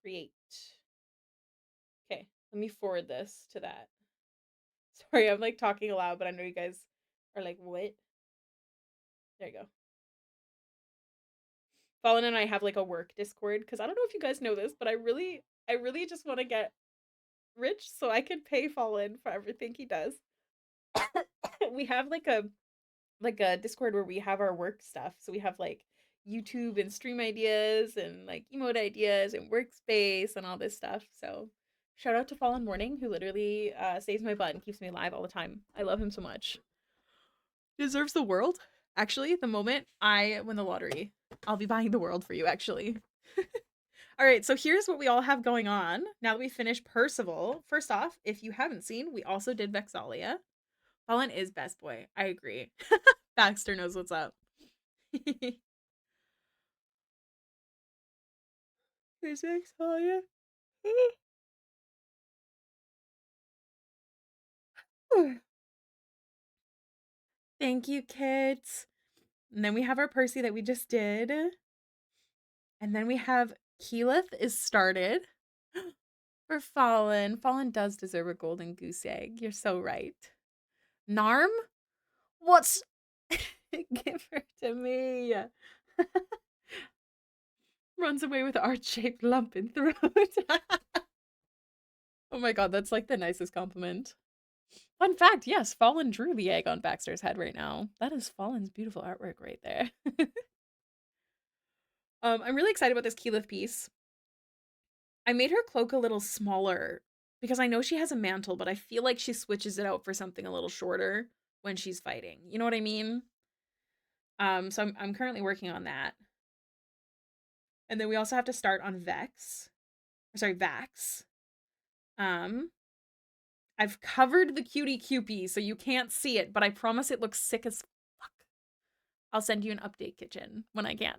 S1: Create. Okay, let me forward this to that. Sorry, I'm like talking aloud, but I know you guys are like, what? There you go. Fallen and I have like a work Discord because I don't know if you guys know this, but I really just want to get rich so I can pay Fallen for everything he does. We have like a Discord where we have our work stuff. So we have like YouTube and stream ideas and like emote ideas and workspace and all this stuff. So shout out to Fallen Morning who literally saves my butt and keeps me alive all the time. I love him so much. Deserves the world. Actually, the moment I win the lottery, I'll be buying the world for you actually. All right, so here's what we all have going on now that we finished Percival. First off, if you haven't seen, we also did Vexalia. Fallen is best boy. I agree. Baxter knows what's up. Here's Vexalia. Thank you, kids. And then we have our Percy that we just did. And then we have Keyleth is started. For Fallen. Fallen does deserve a golden goose egg. You're so right. Narm? What's give her to me? runs away with heart-shaped lump in throat. Oh my god, that's like the nicest compliment. Fun fact, yes, Fallen drew the egg on Baxter's head right now. That is Fallen's beautiful artwork right there. I'm really excited about this Keyleth piece. I made her cloak a little smaller because I know she has a mantle, but I feel like she switches it out for something a little shorter when she's fighting. You know what I mean? So I'm currently working on that. And then we also have to start on Vax. I've covered the cutie cupie so you can't see it, but I promise it looks sick as fuck. I'll send you an update, Kitchen, when I can.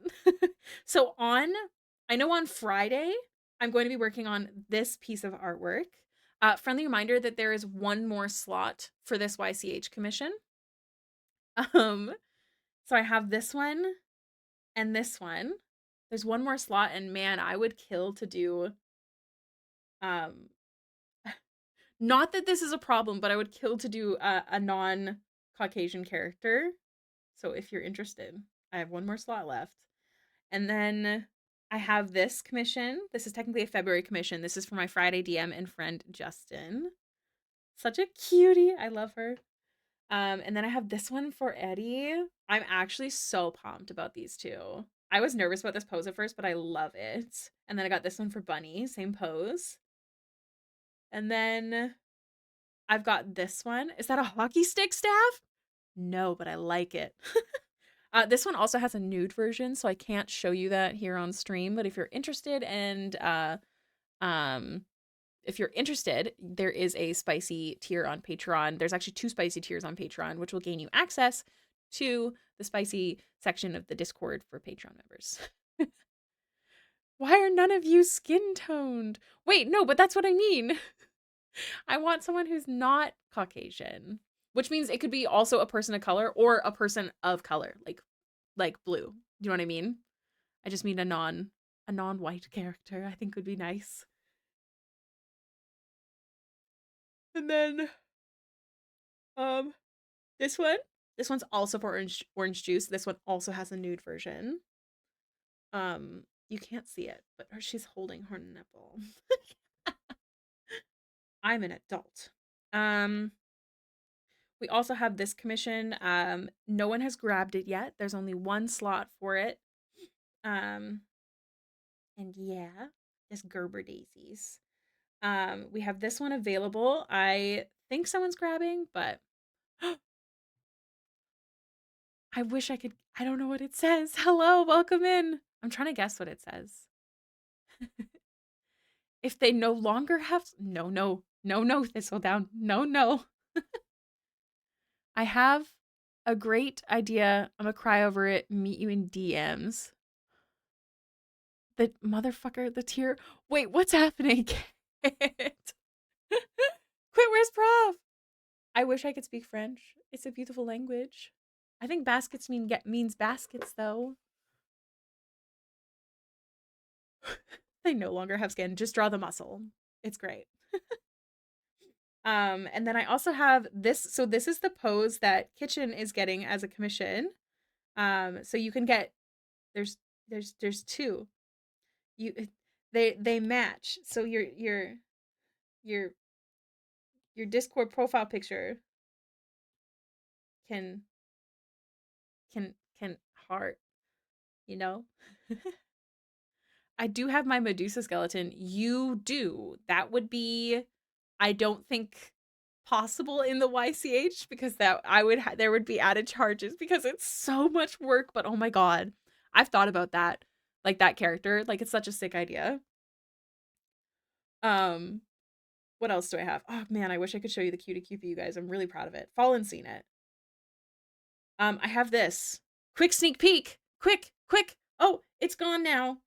S1: So I know on Friday, I'm going to be working on this piece of artwork. Friendly reminder that there is one more slot for this YCH commission. So I have this one and this one. There's one more slot, and man, I would kill to do, not that this is a problem, but I would kill to do a non-Caucasian character. So if you're interested, I have one more slot left. And then I have this commission. This is technically a February commission. This is for my Friday DM and friend Justin. Such a cutie. I love her. And then I have this one for Eddie. I'm actually so pumped about these two. I was nervous about this pose at first, but I love it. And then I got this one for Bunny, same pose. And then I've got this one. Is that a hockey stick staff? No, but I like it. This one also has a nude version, so I can't show you that here on stream. But if you're interested, and if you're interested, there is a spicy tier on Patreon. There's actually 2 spicy tiers on Patreon, which will gain you access to the spicy section of the Discord for Patreon members. Why are none of you skin toned? Wait, no, but that's what I mean. I want someone who's not Caucasian, which means it could be also a person of color or a person of color, like blue. You know what I mean? I just mean a non-white character, I think would be nice. And then this one's also for orange juice. This one also has a nude version. You can't see it, but she's holding her nipple. I'm an adult. We also have this commission. No one has grabbed it yet. There's only one slot for it. And yeah, just Gerber daisies. We have this one available. I think someone's grabbing, but I wish I could. I don't know what it says. Hello, welcome in. I'm trying to guess what it says. If they no longer have, no, Thistledown, no. I have a great idea. I'm gonna cry over it. Meet you in DMs. The motherfucker, the tier. Wait, what's happening? Quit, where's Prof? I wish I could speak French. It's a beautiful language. I think baskets means baskets, though. They no longer have skin. Just draw the muscle. It's great. And then I also have this. So this is the pose that Kitchen is getting as a commission. So you can get, there's 2. They match. So your Discord profile picture can heart, you know? I do have my Medusa skeleton. You do. That would be, I don't think, possible in the YCH, because that there would be added charges because it's so much work, but oh my god. I've thought about that. Like that character. Like it's such a sick idea. What else do I have? Oh man, I wish I could show you the cutie cupie, you guys. I'm really proud of it. Fallen seen it. I have this. Quick sneak peek. Quick. Oh, it's gone now.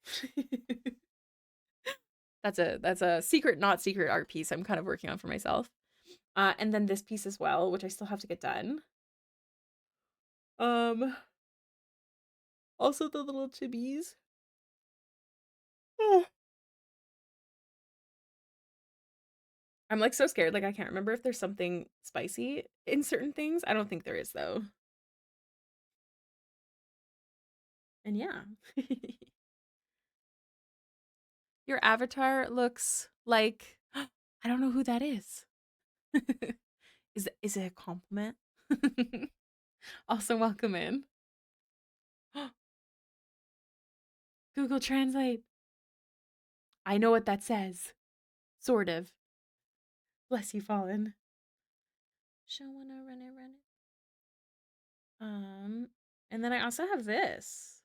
S1: That's a secret, not secret art piece I'm kind of working on for myself. And then this piece as well, which I still have to get done. Also the little chibis. Oh. I'm like so scared. Like I can't remember if there's something spicy in certain things. I don't think there is though. And yeah. Your avatar looks like I don't know who that is. Is it a compliment? Also, welcome in. Google Translate. I know what that says. Sort of. Bless you, Fallen. Shall wanna run it, run it. And then I also have this.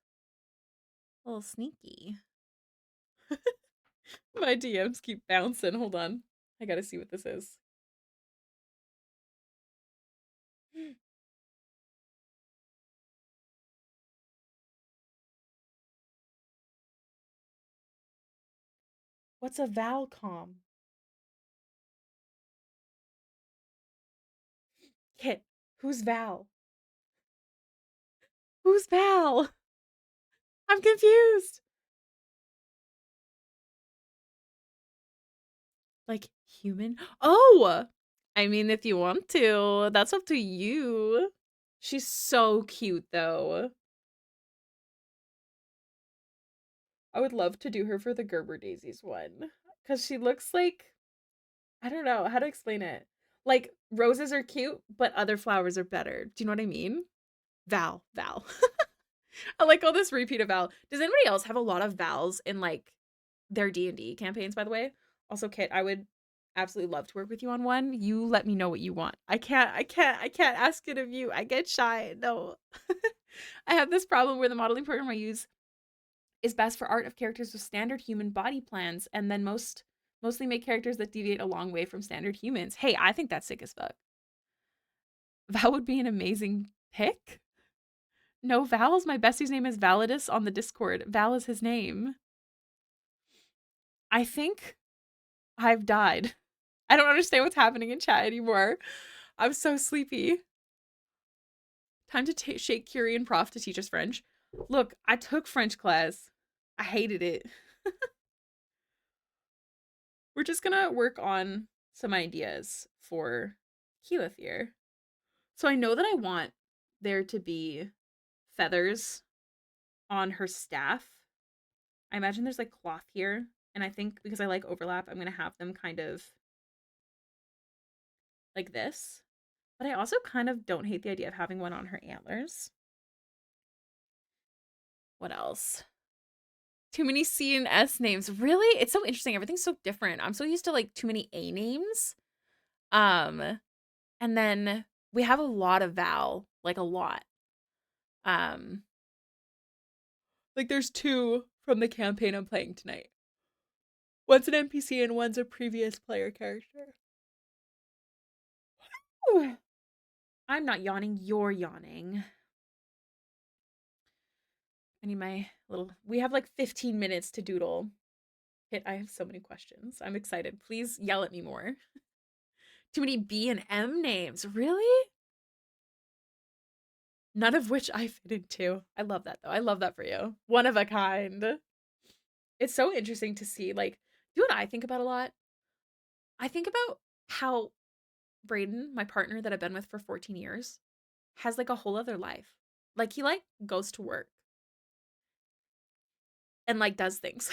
S1: A little sneaky. My DMs keep bouncing. Hold on. I gotta see what this is. What's a Valcom? Kit, who's Val? Who's Val? I'm confused. Like human? Oh! I mean, if you want to, that's up to you. She's so cute, though. I would love to do her for the Gerber Daisies one. Because she looks like, I don't know how to explain it. Like, roses are cute, but other flowers are better. Do you know what I mean? Val. I like all this repeat of Val. Does anybody else have a lot of Vals in like their D&D campaigns, by the way? Also, Kit, I would absolutely love to work with you on one. You let me know what you want. I can't ask it of you. I get shy. No. I have this problem where the modeling program I use is best for art of characters with standard human body plans and then mostly make characters that deviate a long way from standard humans. Hey, I think that's sick as fuck. That would be an amazing pick. No vowels. My bestie's name is Validus on the Discord. Val is his name. I think I've died. I don't understand what's happening in chat anymore. I'm so sleepy. Time to shake Curie and Prof to teach us French. Look, I took French class. I hated it. We're just gonna work on some ideas for Keyleth here. So I know that I want there to be feathers on her staff. I imagine there's like cloth here. And I think because I like overlap, I'm gonna have them kind of like this. But I also kind of don't hate the idea of having one on her antlers. What else? Too many C and S names. Really? It's so interesting. Everything's so different. I'm so used to like too many A names. Um, and then we have a lot of Val, like a lot. Um, like there's two from the campaign I'm playing tonight. One's an NPC and one's a previous player character. I'm not yawning, you're yawning. I need my little. We have like 15 minutes to doodle. Hit, I have so many questions. I'm excited. Please yell at me more. Too many B and M names. Really? None of which I fit into. I love that though. I love that for you. One of a kind. It's so interesting to see. Like, you know what I think about a lot? I think about how Brayden, my partner that I've been with for 14 years, has like a whole other life. Like he like goes to work and like does things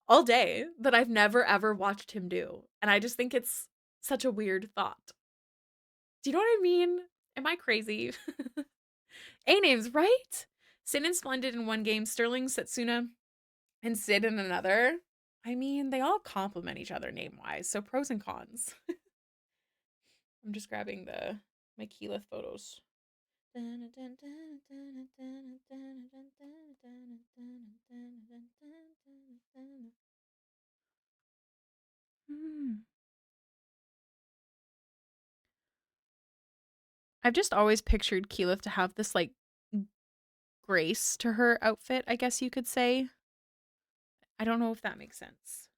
S1: all day that I've never ever watched him do. And I just think it's such a weird thought. Do you know what I mean? Am I crazy? A names, right? Sin and Splendid in one game, Sterling, Setsuna, and Sid in another. I mean, they all complement each other name-wise, so pros and cons. I'm just grabbing my Keyleth photos. I've just always pictured Keyleth to have this like grace to her outfit, I guess you could say. I don't know if that makes sense.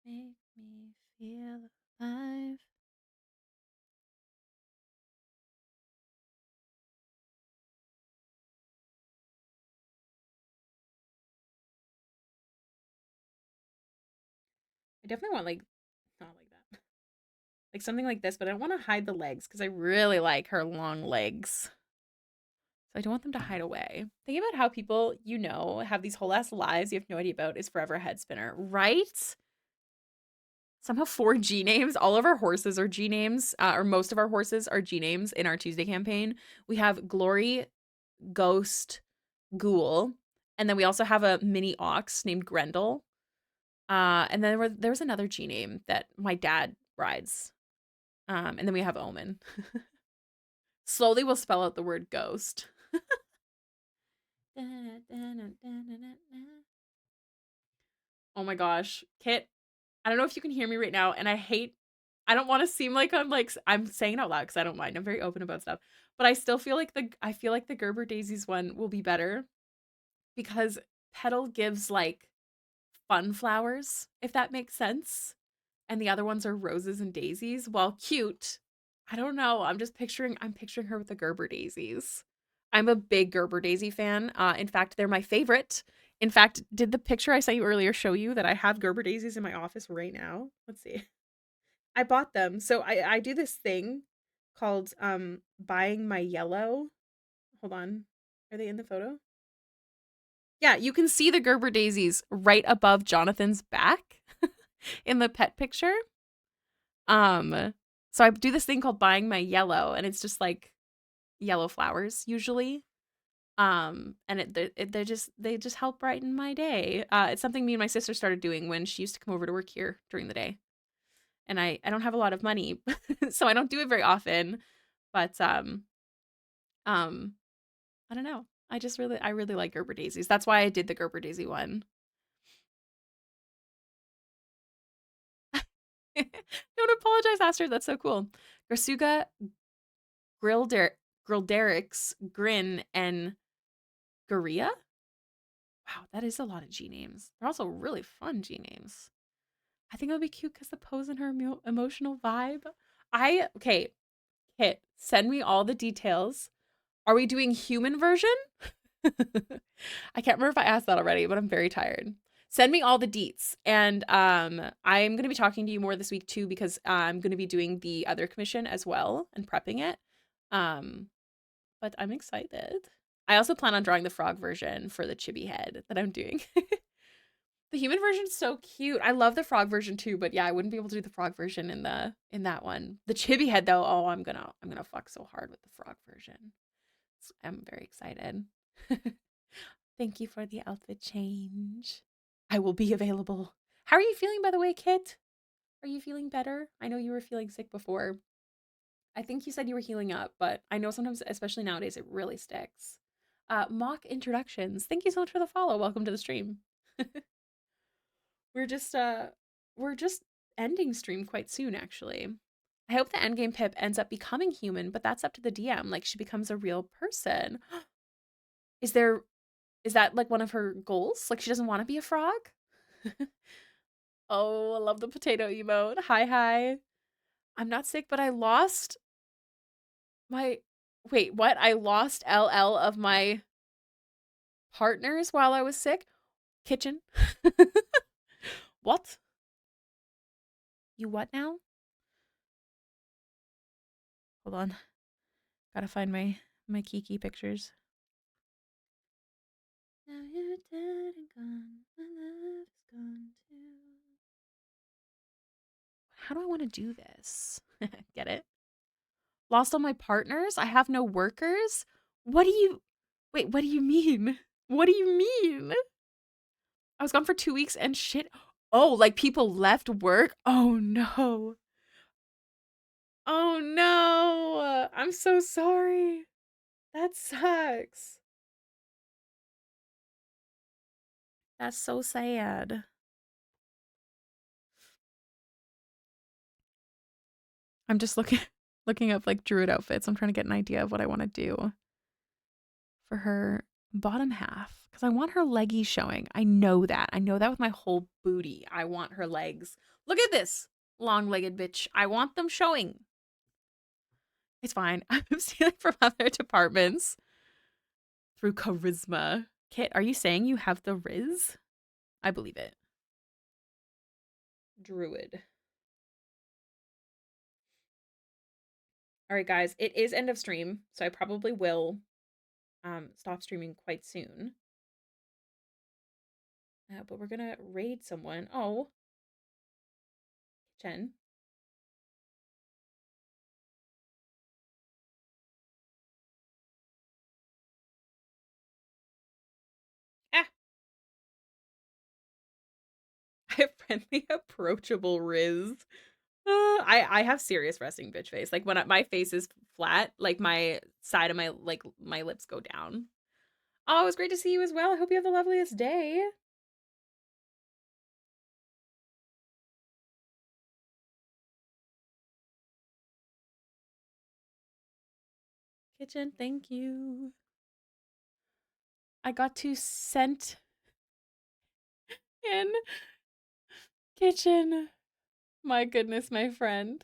S1: Make me feel alive. I definitely want like not like that. Like something like this, but I don't want to hide the legs because I really like her long legs. So I don't want them to hide away. Think about how people, you know, have these whole ass lives you have no idea about is forever a head spinner, right? Somehow 4G names. All of our horses are G names, or most of our horses are G names in our Tuesday campaign. We have Glory, Ghost, Ghoul, and then we also have a mini ox named Grendel. And then there's another G name that my dad rides. And then we have Omen. Slowly we'll spell out the word ghost. Oh my gosh. Kit, I don't know if you can hear me right now, and I don't want to seem like I'm saying it out loud because I don't mind. I'm very open about stuff. But I still feel like the Gerber Daisies one will be better because Petal gives like fun flowers, if that makes sense. And the other ones are roses and daisies. While cute, I don't know. I'm picturing her with the Gerber daisies. I'm a big Gerber daisy fan. In fact, they're my favorite. In fact, did the picture I sent you earlier show you that I have Gerber daisies in my office right now? Let's see. I bought them. So I do this thing called buying my yellow. Hold on. Are they in the photo? Yeah, you can see the Gerber daisies right above Jonathan's back in the pet picture. So I do this thing called buying my yellow, and it's just like yellow flowers usually. And they just help brighten my day. It's something me and my sister started doing when she used to come over to work here during the day. And I don't have a lot of money, so I don't do it very often. But um, I don't know. I really like Gerber daisies. That's why I did the Gerber daisy one. Don't apologize, Aster. That's so cool. Grasuga, Grilderix, Grin, and Garia. Wow, that is a lot of G names. They're also really fun G names. I think it'll be cute because the pose and her emotional vibe. Okay, Kit, send me all the details. Are we doing human version? I can't remember if I asked that already, but I'm very tired. Send me all the deets. And I'm going to be talking to you more this week too, because I'm going to be doing the other commission as well and prepping it. But I'm excited. I also plan on drawing the frog version for the chibi head that I'm doing. The human version's so cute. I love the frog version too, but yeah, I wouldn't be able to do the frog version in that one. The chibi head though, oh, I'm gonna fuck so hard with the frog version. I'm very excited. Thank you for the outfit change. I will be available. How are you feeling, by the way, Kit? Are you feeling better? I know you were feeling sick before. I think you said you were healing up, but I know sometimes, especially nowadays, it really sticks. Mock introductions. Thank you so much for the follow. Welcome to the stream. We're just ending stream quite soon, actually. I hope the endgame Pip ends up becoming human, but that's up to the DM. Like she becomes a real person. Is that like one of her goals? Like she doesn't want to be a frog? Oh, I love the potato emote. Hi. I'm not sick, but I lost my wait, what? I lost LL of my partners while I was sick? Kitchen. What? You what now? Hold on. Gotta find my Kiki pictures. Now you're dead and gone. My love is gone too. How do I want to do this? Get it? Lost all my partners? I have no workers? What do you Wait, what do you mean? What do you mean? I was gone for 2 weeks and shit. Oh, like people left work? Oh no. Oh no. I'm so sorry. That sucks. That's so sad. I'm just looking up like druid outfits. I'm trying to get an idea of what I want to do for her bottom half because I want her leggies showing. I know that. I know that with my whole booty. I want her legs. Look at this long-legged bitch. I want them showing. It's fine. I'm stealing from other departments through charisma. Kit, are you saying you have the Riz? I believe it. Druid. All right, guys. It is end of stream, so I probably will stop streaming quite soon. But we're gonna raid someone. Oh, Jen. Ah, I have friendly, approachable Riz. I have serious resting bitch face. Like when my face is flat, like my side of my lips go down. Oh, it was great to see you as well. I hope you have the loveliest day. Kitchen, thank you. I got to scent in kitchen. My goodness, my friend.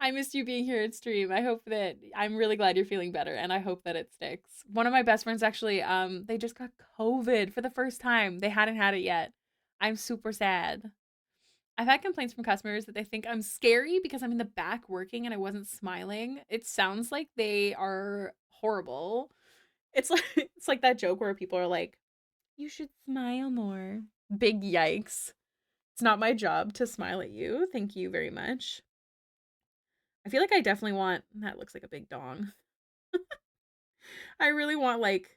S1: I missed you being here at stream. I hope that I'm really glad you're feeling better and I hope that it sticks. One of my best friends actually, they just got COVID for the first time. They hadn't had it yet. I'm super sad. I've had complaints from customers that they think I'm scary because I'm in the back working and I wasn't smiling. It sounds like they are horrible. It's like it's like that joke where people are like, "You should smile more." Big yikes. It's not my job to smile at you. Thank you very much. I feel like I definitely want that looks like a big dong. I really want like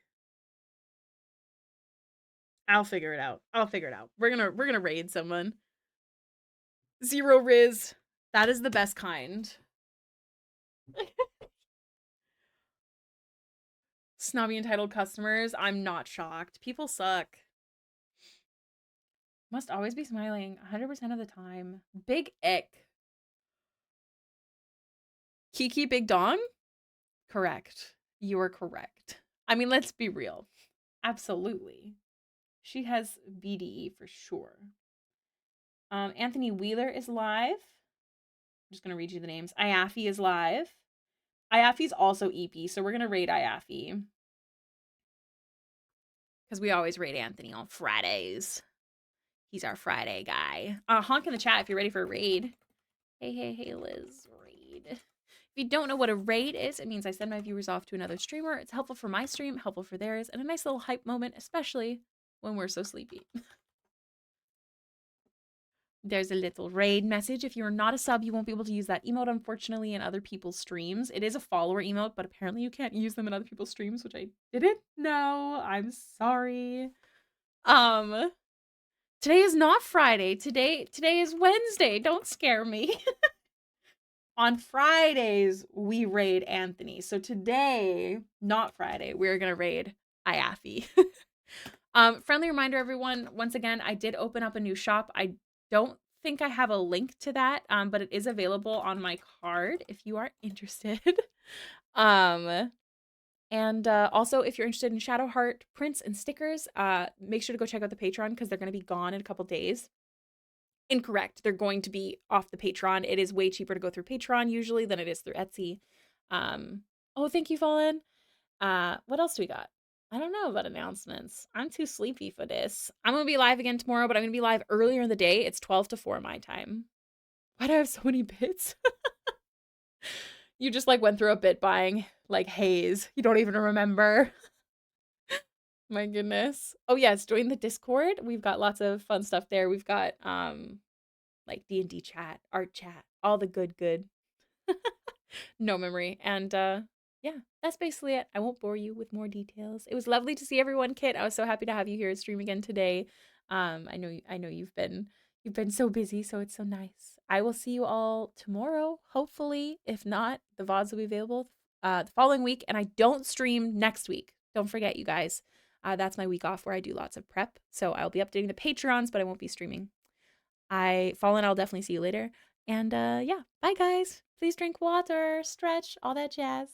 S1: I'll figure it out. I'll figure it out. We're gonna raid someone. Zero Riz. That is the best kind. Snobby entitled customers. I'm not shocked. People suck. Must always be smiling 100% of the time. Big ick. Kiki Big Dong? Correct. You are correct. I mean, let's be real. Absolutely. She has BDE for sure. Anthony Wheeler is live. I'm just going to read you the names. Iafi is live. Iafi's also EP, so we're going to raid Iafi. Because we always raid Anthony on Fridays. He's our Friday guy. Honk in the chat if you're ready for a raid. Hey, Liz. Raid. If you don't know what a raid is, it means I send my viewers off to another streamer. It's helpful for my stream, helpful for theirs, and a nice little hype moment, especially when we're so sleepy. There's a little raid message. If you're not a sub, you won't be able to use that emote, unfortunately, in other people's streams. It is a follower emote, but apparently you can't use them in other people's streams, which I didn't know. I'm sorry. Today is not Friday. Today is Wednesday. Don't scare me. On Fridays, we raid Anthony. So today, not Friday, we're going to raid Iafi. Friendly reminder, everyone, once again, I did open up a new shop. I don't think I have a link to that, but it is available on my card if you are interested. And also, if you're interested in Shadow Heart prints and stickers, make sure to go check out the Patreon because they're going to be gone in a couple days. Incorrect. They're going to be off the Patreon. It is way cheaper to go through Patreon usually than it is through Etsy. Oh, thank you, Fallen. What else do we got? I don't know about announcements. I'm too sleepy for this. I'm going to be live again tomorrow, but I'm going to be live earlier in the day. It's 12 to 4 my time. Why do I have so many bits? You just like went through a bit buying like haze. You don't even remember. My goodness. Oh yes, join the Discord. We've got lots of fun stuff there. We've got like D&D chat, art chat, all the good. No memory. And yeah, that's basically it. I won't bore you with more details. It was lovely to see everyone, Kit. I was so happy to have you here at stream again today. I know you've been so busy, so it's so nice. I will see you all tomorrow, hopefully. If not, the VODs will be available the following week, and I don't stream next week. Don't forget, you guys. That's my week off where I do lots of prep. So I'll be updating the Patreons, but I won't be streaming. Fallen, I'll definitely see you later. And yeah, bye guys. Please drink water, stretch, all that jazz.